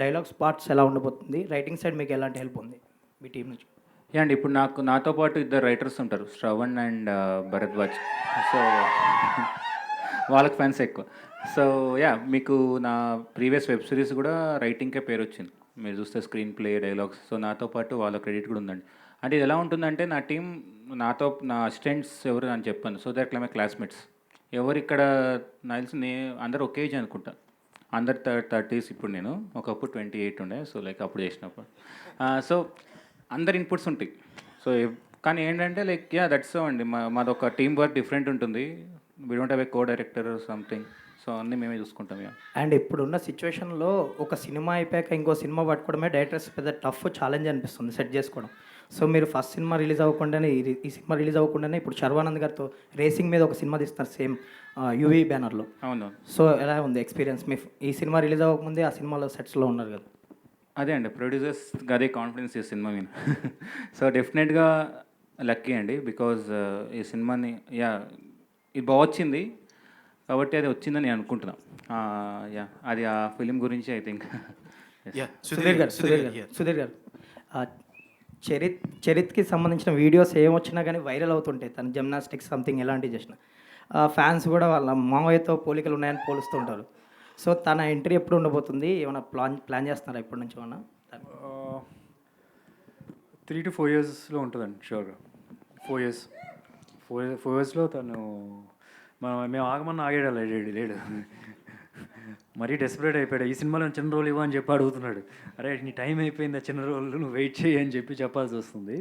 డైలాగ్స్ పార్ట్స్ ఎలా ఉండబోతుంది, రైటింగ్ సైడ్ మీకు ఎలాంటి హెల్ప్ ఉంది మీ టీం నుంచి? యా అండి, ఇప్పుడు నాతో పాటు 2 రైటర్స్ ఉంటారు, శ్రవణ్ అండ్ భరద్వాజ్. సో వాళ్ళకి ఫ్యాన్స్ ఎక్కువ. సో యా, మీకు నా ప్రీవియస్ వెబ్ సిరీస్ కూడా రైటింగ్కే పేరు వచ్చింది, మీరు చూస్తే స్క్రీన్ ప్లే, డైలాగ్స్. సో నాతో పాటు వాళ్ళ క్రెడిట్ కూడా ఉందండి. అంటే ఇది ఎలా ఉంటుందంటే నా టీం, నా అసిస్టెంట్స్ ఎవరు అని చెప్పాను. సో దట్ మై క్లాస్మేట్స్ ఎవరు ఇక్కడ నాకు తెలిసి అందరు ఒకే ఏజ్ అనుకుంటా, అందరు 30s. ఇప్పుడు నేను ఒకప్పుడు 28 ఉండే, సో లైక్ అప్పుడు చేసినప్పుడు. సో అందరు ఇన్పుట్స్ ఉంటాయి. సో కానీ ఏంటంటే లైక్ యా దట్స్ సో అండి, మాదొక టీం వర్క్ డిఫరెంట్ ఉంటుంది. We don't have a co director something. So అన్నీ మేమే చూసుకుంటాం. అండ్ ఇప్పుడున్న సిచ్యువేషన్లో ఒక సినిమా అయిపోయాక ఇంకో సినిమా పట్టుకోవడమే డైరెక్టర్స్ పెద్ద టఫ్ ఛాలెంజ్ అనిపిస్తుంది సెట్ చేసుకోవడం. సో మీరు ఫస్ట్ సినిమా రిలీజ్ అవ్వకుండానే ఈ సినిమా రిలీజ్ అవ్వకుండానే ఇప్పుడు శర్వానంద్ గారితో రేసింగ్ మీద ఒక సినిమా తీస్తున్నారు, సేమ్ యూవీ బ్యానర్లో. అవును. సో ఎలా ఉంది ఎక్స్పీరియన్స్? మీ ఈ సినిమా రిలీజ్ అవ్వకముందే ఆ సినిమాలో సెట్స్లో ఉన్నారు కదా. అదే అండి, ప్రొడ్యూసర్స్ అదే కాన్ఫిడెన్స్ ఈ సినిమా మీద. సో డెఫినెట్గా లక్కీ అండి, బికాజ్ ఈ సినిమాని యా ఇది బాగా వచ్చింది కాబట్టి అది వచ్చిందని నేను అనుకుంటున్నాను. యా అది ఆ ఫిలిం గురించి ఐ థింక్. సుధీర్ గారు చరిత్కి సంబంధించిన వీడియోస్ ఏమొచ్చినా కానీ వైరల్ అవుతుంటాయి, తన జిమ్నాస్టిక్స్ సంథింగ్ ఎలాంటివి చేసిన ఫ్యాన్స్ కూడా వాళ్ళ మామయ్యతో పోలికలు ఉన్నాయని పోలుస్తూ ఉంటారు. సో తన ఎంట్రీ ఎప్పుడు ఉండబోతుంది, ఏమైనా ప్లాన్ చేస్తున్నారా ఇప్పటి నుంచి? ఏమన్నా 3 to 4 yearsలో ఉంటుందండి షూర్గా. 4 yearsలో తను మేము ఆగమన్నా ఆగాడు లేడు. మరీ డెస్పరేట్ అయిపోయాడు. ఈ సినిమాలో చిన్న రోల్ ఇవ్వ అని చెప్పి అడుగుతున్నాడు. అరే నీ టైం అయిపోయింది, ఆ చిన్న రోల్ నువ్వు వెయిట్ చేయి అని చెప్పాల్సి వస్తుంది.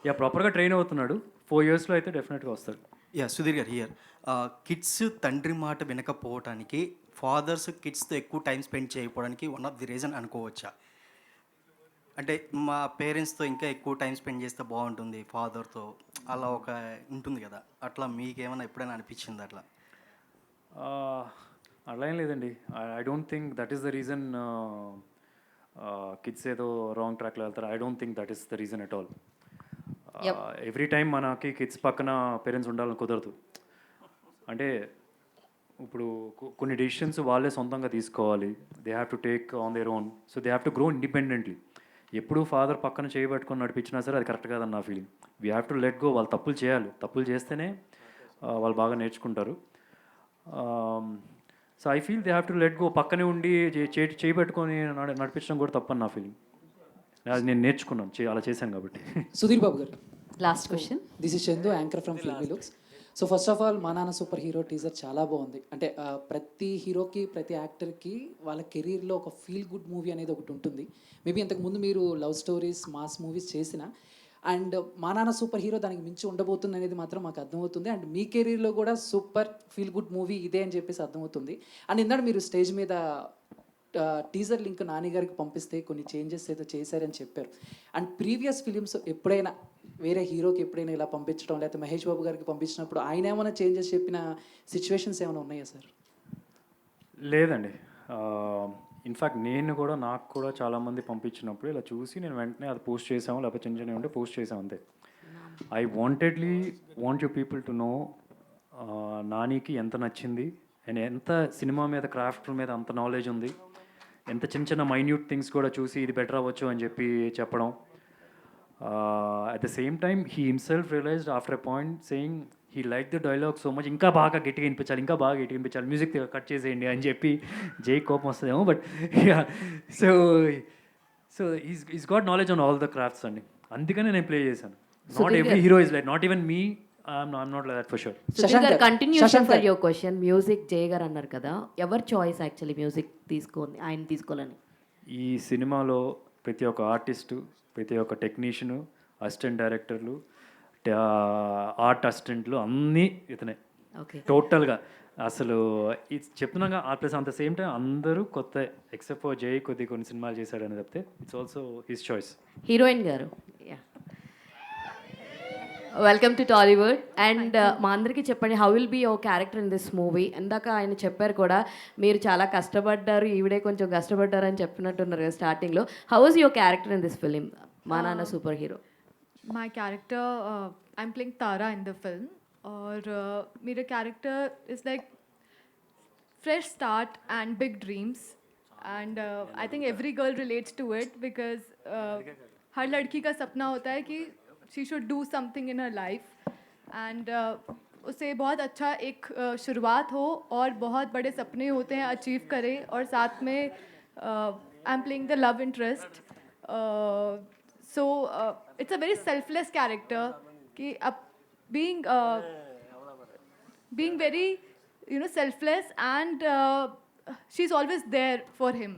యా ప్రాపర్గా ట్రైన్ అవుతున్నాడు. 4 yearsలో అయితే డెఫినెట్గా వస్తాడు. యా సుధీర్ గారు హియర్. కిడ్స్ తండ్రి మాట వినకపోవటానికి, ఫాదర్స్ కిడ్స్తో ఎక్కువ టైం స్పెండ్ చేయకపోవడానికి వన్ ఆఫ్ ది రీజన్ అనుకోవచ్చా? అంటే మా పేరెంట్స్తో ఇంకా ఎక్కువ టైం స్పెండ్ చేస్తే బాగుంటుంది ఫాదర్తో, అలా ఒక ఉంటుంది కదా, అట్లా మీకేమైనా ఎప్పుడైనా అనిపించింది అట్లా? అలా ఏం లేదండి. I don't think that is the reason kids ఏదో రాంగ్ ట్రాక్లో వెళ్తారు. I don't think that is the reason at all. Every time మనకి కిడ్స్ పక్కన పేరెంట్స్ ఉండాలని కుదరదు. అంటే ఇప్పుడు కొన్ని డెసిషన్స్ వాళ్ళే సొంతంగా తీసుకోవాలి. They have to take on their own. So they have to grow independently. ఎప్పుడు ఫాదర్ పక్కన చేయబట్టుకొని నడిపించినా సరే అది కరెక్ట్ కాదని నా feeling. We have to let go. వాళ్ళు తప్పులు చేయాలి. తప్పులు చేస్తేనే వాళ్ళు బాగా నేర్చుకుంటారు. So I feel they have to let go. పక్కనే ఉండి చేయబెట్టుకొని నడిపించడం కూడా తప్పని నా ఫీలింగ్. అది నేను నేర్చుకున్నాను, అలా చేశాను కాబట్టి. సుధీర్ బాబు గారు, last question. This is Chandu, anchor from filmy looks. So first of all మా నాన్న సూపర్ హీరో టీజర్ చాలా బాగుంది. అంటే ప్రతి హీరోకి, ప్రతి యాక్టర్కి వాళ్ళ కెరీర్లో ఒక ఫీల్ గుడ్ మూవీ అనేది ఒకటి ఉంటుంది. మేబీ ఇంతకుముందు మీరు లవ్ స్టోరీస్, మాస్ మూవీస్ చేసిన, అండ్ మా నాన్న సూపర్ హీరో దానికి మించి ఉండబోతుంది అనేది మాత్రం మాకు అర్థమవుతుంది. అండ్ మీ కెరీర్లో కూడా సూపర్ ఫీల్ గుడ్ మూవీ ఇదే అని చెప్పేసి అర్థమవుతుంది. అండ్ ఇందాక మీరు స్టేజ్ మీద టీజర్ లింక్ నాని గారికి పంపిస్తే కొన్ని చేంజెస్ ఏదో చేశారని చెప్పారు. అండ్ ప్రీవియస్ ఫిలిమ్స్ ఎప్పుడైనా వేరే హీరోకి ఎప్పుడైనా ఇలా పంపించడం, లేకపోతే మహేష్ బాబు గారికి పంపించినప్పుడు ఆయన ఏమైనా చేంజెస్ చెప్పిన సిచ్యువేషన్స్ ఏమైనా ఉన్నాయా సార్? లేదండి. ఇన్ఫ్యాక్ట్ నాకు కూడా చాలామంది పంపించినప్పుడు ఇలా చూసి నేను వెంటనే అది పోస్ట్ చేసాము, లేకపోతే చిన్న చిన్న ఉంటే పోస్ట్ చేసాము అంతే. I want you people to know నానికి ఎంత నచ్చింది అండ్ ఎంత సినిమా మీద, క్రాఫ్ట్ మీద అంత నాలెడ్జ్ ఉంది. ఎంత చిన్న చిన్న మైన్యూట్ థింగ్స్ కూడా చూసి ఇది బెటర్ అవ్వచ్చు అని చెప్పడం. At the same time he himself realised after a point saying he like the dialogue so much, ఇంకా బాగా గట్టిగా వినిపించాలి, మ్యూజిక్ కట్ చేసేయండి అని చెప్పి జై కోపం వస్తుందేమో. But so is got knowledge on all the crafts అండి. అందుకనే నేను ప్లే చేశాను. Not every hero is like, not even me, I'm not like that for sure. Sudheer garu, continuation for your question. Music Jaya garu అన్నారు కదా, ఎవరి చాయిస్ యాక్చువల్లీ మ్యూజిక్ ఆయన తీసుకోవాలని? ఈ సినిమాలో ప్రతి ఒక్క ఆర్టిస్టు, ప్రతి ఒక్క టెక్నీషియను, అసిస్టెంట్ డైరెక్టర్లు, ఆర్ట్ అసిస్టెంట్లు అన్నీ ఇతనే టోటల్గా. అసలు ఇది చెప్తున్నాగా ప్లస్ అంత సేమ్ టైం అందరూ కొత్త, ఎక్సెప్ట్ ఫర్ జై కొన్ని సినిమాలు చేశాడని చెప్తే it's also his choice. Heroine గారు, వెల్కమ్ టు టాలీవుడ్. అండ్ మా అందరికీ చెప్పండి, how will be your character in this movie? ఇందాక ఆయన చెప్పారు కూడా, మీరు చాలా కష్టపడ్డారు, ఈవిడే కొంచెం కష్టపడ్డారు అని చెప్పినట్టున్నారు కదా స్టార్టింగ్లో. How is your character in this film, మా నాన్న super hero? My character, I'm playing Tara in the film. और मेरा character is like fresh start and big dreams. And I think every girl relates to it, because हर लड़की का सपना होता है कि she should do something in her life, and उसे बहुत अच्छा एक शुरुआत हो और बहुत बड़े सपने होते हैं अचीव करे. और साथ में I am playing the love interest. So it's a very selfless character कि अब being very selfless, and she's always there for him,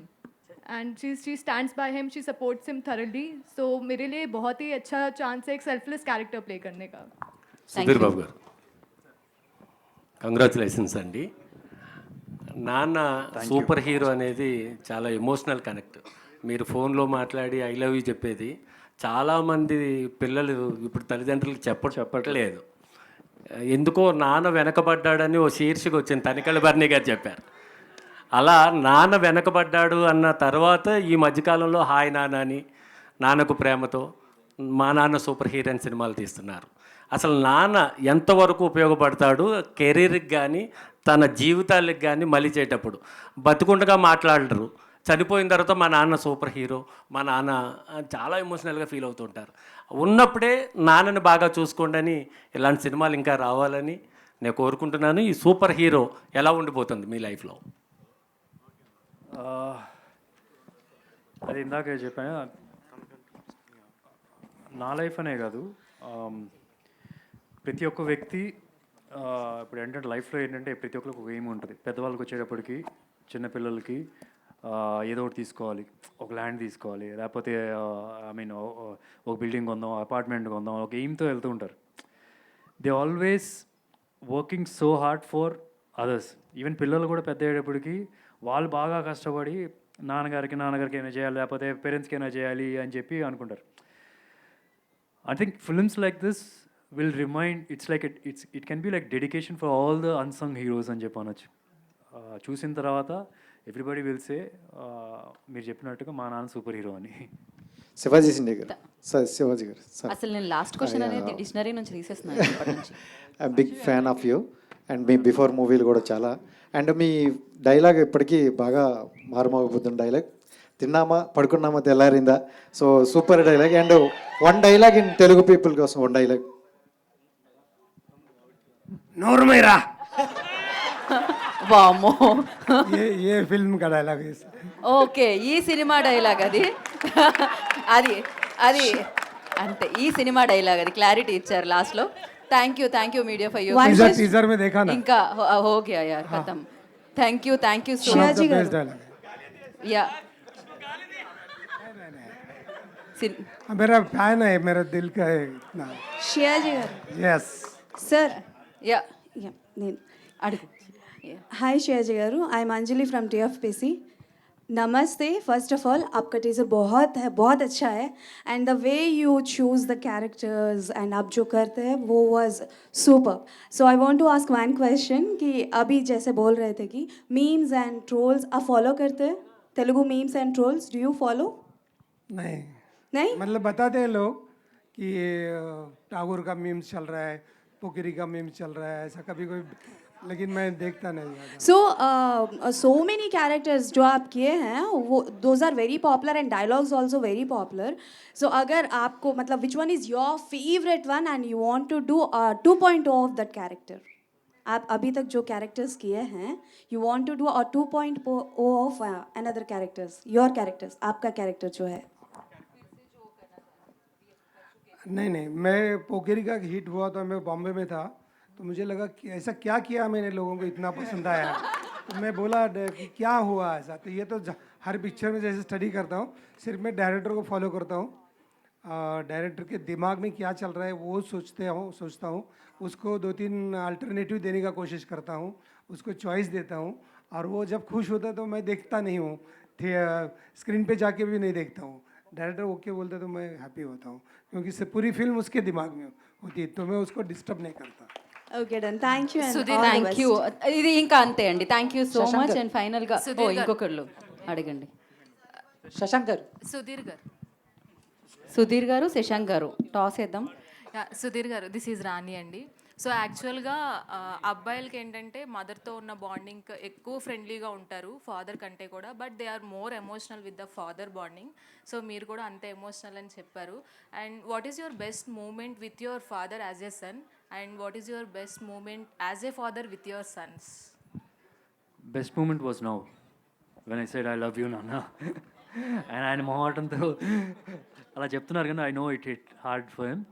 and she stands by him, she supports him thoroughly. So मेरे लिए बहुत ही अच्छा chance है एक selfless character play करने का. సుధీర్ బాబు గారు, కంగ్రాచులేషన్స్ అండి. నాన్న సూపర్ హీరో అనేది చాలా ఎమోషనల్ కనెక్ట్. మీరు ఫోన్లో మాట్లాడి ఐ లవ్ యూ చెప్పేది చాలామంది పిల్లలు ఇప్పుడు తల్లిదండ్రులకు చెప్పట్లేదు. ఎందుకో నాన్న వెనకబడ్డాడని ఓ శీర్షిక వచ్చింది, తనికెళ్ళ బర్నీ గారు చెప్పారు. అలా నాన్న వెనకబడ్డాడు అన్న తర్వాత ఈ మధ్యకాలంలో హాయ్ నాన్న అని, నాన్నకు ప్రేమతో, మా నాన్న సూపర్ హీరో అని సినిమాలు తీస్తున్నారు. అసలు నాన్న ఎంతవరకు ఉపయోగపడతాడు కెరీర్కి కానీ తన జీవితాలకు కానీ మలిచేటప్పుడు? బతుకుండగా మాట్లాడరు, చనిపోయిన తర్వాత మా నాన్న సూపర్ హీరో, మా నాన్న చాలా ఎమోషనల్గా ఫీల్ అవుతుంటారు. ఉన్నప్పుడే నాన్నని బాగా చూసుకోండి అని ఇలాంటి సినిమాలు ఇంకా రావాలని నేను కోరుకుంటున్నాను. ఈ సూపర్ హీరో ఎలా ఉండిపోతుంది మీ లైఫ్లో? అది ఇందాక చెప్పాను, నా లైఫ్ అనే కాదు, ప్రతి ఒక్క వ్యక్తి ఇప్పుడు ఏంటంటే లైఫ్లో ఏంటంటే ప్రతి ఒక్కరికి ఒక ఎయిమ్ ఉంటుంది. పెద్దవాళ్ళకి వచ్చేటప్పటికి, చిన్నపిల్లలకి ఏదో ఒకటి తీసుకోవాలి, ఒక ల్యాండ్ తీసుకోవాలి, లేకపోతే ఐ మీన్ ఒక బిల్డింగ్ కొందాం, అపార్ట్మెంట్ కొందాం, ఒక ఎయిమ్తో వెళ్తూ ఉంటారు. They always working so hard for others. Even పిల్లలు కూడా పెద్ద అయ్యేటప్పటికి వాళ్ళు బాగా కష్టపడి నాన్నగారికి ఏమైనా చేయాలి, లేకపోతే పేరెంట్స్కి అయినా చేయాలి అని చెప్పి అనుకుంటారు. I think films like this will remind, it can be like dedication for all the unsung heroes అని చెప్పి అనొచ్చు. చూసిన తర్వాత ఎవ్రీబడి విల్ సే మీరు చెప్పినట్టుగా మా నాన్న సూపర్ హీరో అని. శివాజీ సిండే గారు, సార్ శివాజీ గారు, అసలు నేను లాస్ట్ క్వశ్చన్ అనేది డిక్షనరీ నుంచి తీసేస్తున్నాను. Big fan of you and మీ బిఫోర్ మూవీలు కూడా చాలా. అండ్ మీ డైలాగ్ ఇప్పటికీ బాగా మారుమోగిపోతున్న డైలాగ్, తిన్నామా పడుకున్నామా తెల్లారిందా. So super dialogue. And one dialogue in Telugu people కోసం వన్ డైలాగ్. నోరుమైరా వామ్మో. ఏ ఫిల్మ్ కా డైలాగ్ ఓకే, ఈ సినిమా డైలాగ్ అది. అది అది అంతే, ఈ సినిమా డైలాగ్ అది. క్లారిటీ ఇచ్చారు లాస్ట్లో. Thank you media for you. Teaser में देखा ना ఇంకా हो गया यार खत्म. Thank you so much. Yeah मेरा फैन है, मेरा दिल का है इतना. షియాజీ గారు यस సార్ యా నేను అడుగు. Hi Sayaji garu, I am Anjali from TFPC. नमस्ते. फर्स्ट ऑफ ऑल आपका टीज़र बहुत अच्छा है and the way you choose the characters and आप जो करते हैं वो was super. So I want to ask one question कि अभी जैसे बोल रहे थे कि मीम्स एंड ट्रोल्स आप फॉलो करते हैं? Telugu memes and trolls do you follow? नहीं मतलब बताते हैं लोग कि टागोर का मीम्स चल रहा है, पोखरी का मीम्स चल रहा है, ऐसा कभी कोई, लेकिन मैं देखता नहीं. सो मेनी कैरेक्टर्स जो आप किए हैं वो those are very popular and dialogues also very popular. So अगर आपको मतलब which one is your favourite one and you want to do 2.0 of that character? आप अभी तक जो कैरेक्टर्स किए हैं you want to do 2.0 of another characters, your characters, आपका कैरेक्टर जो है. नहीं, मैं पोखरी का हिट हुआ तो मैं बॉम्बे में था, तो मुझे लगा कि ऐसा क्या किया मैंने लोगों को इतना पसंद आया. तो मैं बोला कि क्या हुआ ऐसा. तो ये तो हर पिक्चर में जैसे स्टडी करता हूँ, सिर्फ मैं डायरेक्टर को फॉलो करता हूँ. डायरेक्टर के दिमाग में क्या चल रहा है वो सोचता हूँ, उसको 2-3 अल्टरनेटिव देने का कोशिश करता हूँ, उसको चॉइस देता हूँ. और वो जब खुश होता है तो मैं देखता नहीं हूँ, स्क्रीन पे जाके भी नहीं देखता हूँ. डायरेक्टर ओके बोलते तो मैं हैप्पी होता हूँ, क्योंकि पूरी फिल्म उसके दिमाग में होती है, तो मैं उसको डिस्टर्ब नहीं करता. Okay done, thank you. Thank you. ఇది ఇంకా అంతే అండి. Thank you so much. And ఫైనల్గా ఇంకొకళ్ళు అడగండి. శశాంక్ గారు. సుధీర్ గారు, శశాంక్ గారు టాస్ వేద్దాం. సుధీర్ గారు, దిస్ ఈజ్ రాణి అండి. సో యాక్చువల్గా అబ్బాయిలకి ఏంటంటే మదర్తో ఉన్న బాండింగ్ ఎక్కువ ఫ్రెండ్లీగా ఉంటారు ఫాదర్ కంటే కూడా, but they are more emotional with the father bonding. So మీరు కూడా అంతే ఎమోషనల్ అని చెప్పారు. And what is your best moment with your father as a son, and what is your best moment as a father with your sons? Best moment was now when I said I love you నాన్న. And ఆయన మొహమాటంతో అలా చెప్తున్నారు కానీ I know it hard for him.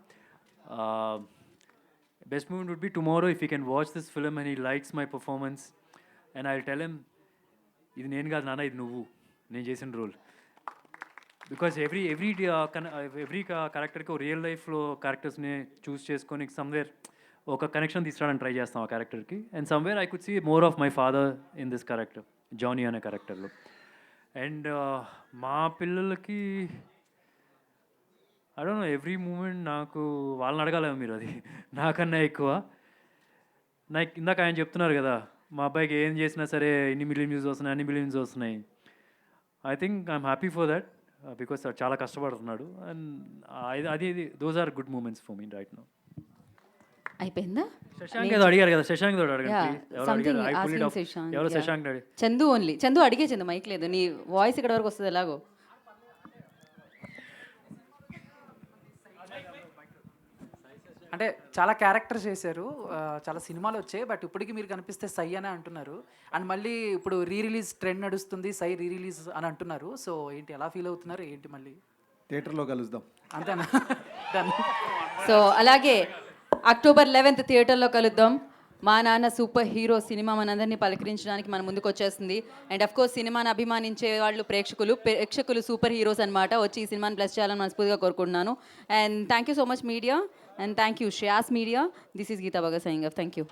Best moment would be tomorrow if he can watch this film and he likes my performance and I'll tell him, ఇది నేను కాదు నాన్న, ఇది నువ్వు, నేను చేసిన రోల్. బికాస్ ఎవ్రీ క్యారెక్టర్కి రియల్ లైఫ్లో క్యారెక్టర్స్ని చూస్ చేసుకొని సమ్వేర్ ఒక కనెక్షన్ తీసుకురావడానికి ట్రై చేస్తాం ఆ క్యారెక్టర్కి. And somewhere I could see more of my father in this character, Johnny అనే క్యారెక్టర్లో. అండ్ మా పిల్లలకి I don't know, every moment నాకు వాళ్ళని అడగాలేమో మీరు, అది నాకన్నా ఎక్కువ. నాకు ఇందాక ఆయన చెప్తున్నారు కదా, మా అబ్బాయికి ఏం చేసినా సరే ఇన్ని మిలియన్ వ్యూస్ వస్తున్నాయి, అన్ని మిలియన్స్ వస్తున్నాయి. I think I'm happy for that because చాలా కష్టపడుతున్నాడు. అండ్ అది those are good moments for me right now. అయిపోయిందా? శశాంక్ ఏదో అడిగారు కదా, శశాంక్ తోడు అడగండి. ఎవరు శశాంక్ అడిగి? చందు ఓన్లీ. చందు అడిగే, చందు మైక్ లేదు, నీ వాయిస్ ఇక్కడ వరకు వస్తుంది ఎలాగో. అంటే చాలా క్యారెక్టర్స్ చేశారు, చాలా సినిమాలు వచ్చాయి, బట్ ఇప్పటికీ మీరు కనిపిస్తే సై అనే అంటున్నారు. అండ్ మళ్ళీ ఇప్పుడు రిలీజ్ ట్రెండ్ నడుస్తుంది, సై రిలీజ్ అని అంటున్నారు. సో ఏంటి, ఎలా ఫీల్ అవుతున్నారు ఏంటి? మళ్ళీ థియేటర్లో కలుద్దాం అంతేనా? సో అలాగే అక్టోబర్ 11th థియేటర్లో కలుద్దాం. మా నాన్న సూపర్ హీరో సినిమా మనందరినీ పలకరించడానికి మన ముందుకు వచ్చేస్తుంది. అండ్ అఫ్ కోర్స్ సినిమాని అభిమానించే వాళ్ళు ప్రేక్షకులు సూపర్ హీరోస్ అనమాట. వచ్చి ఈ సినిమాని ప్లస్ చేయాలని మనస్ఫూర్తిగా కోరుకుంటున్నాను. And thank you so much media, and thank you Shreyas Media. This is Geeta Bhagat signing off. Thank you.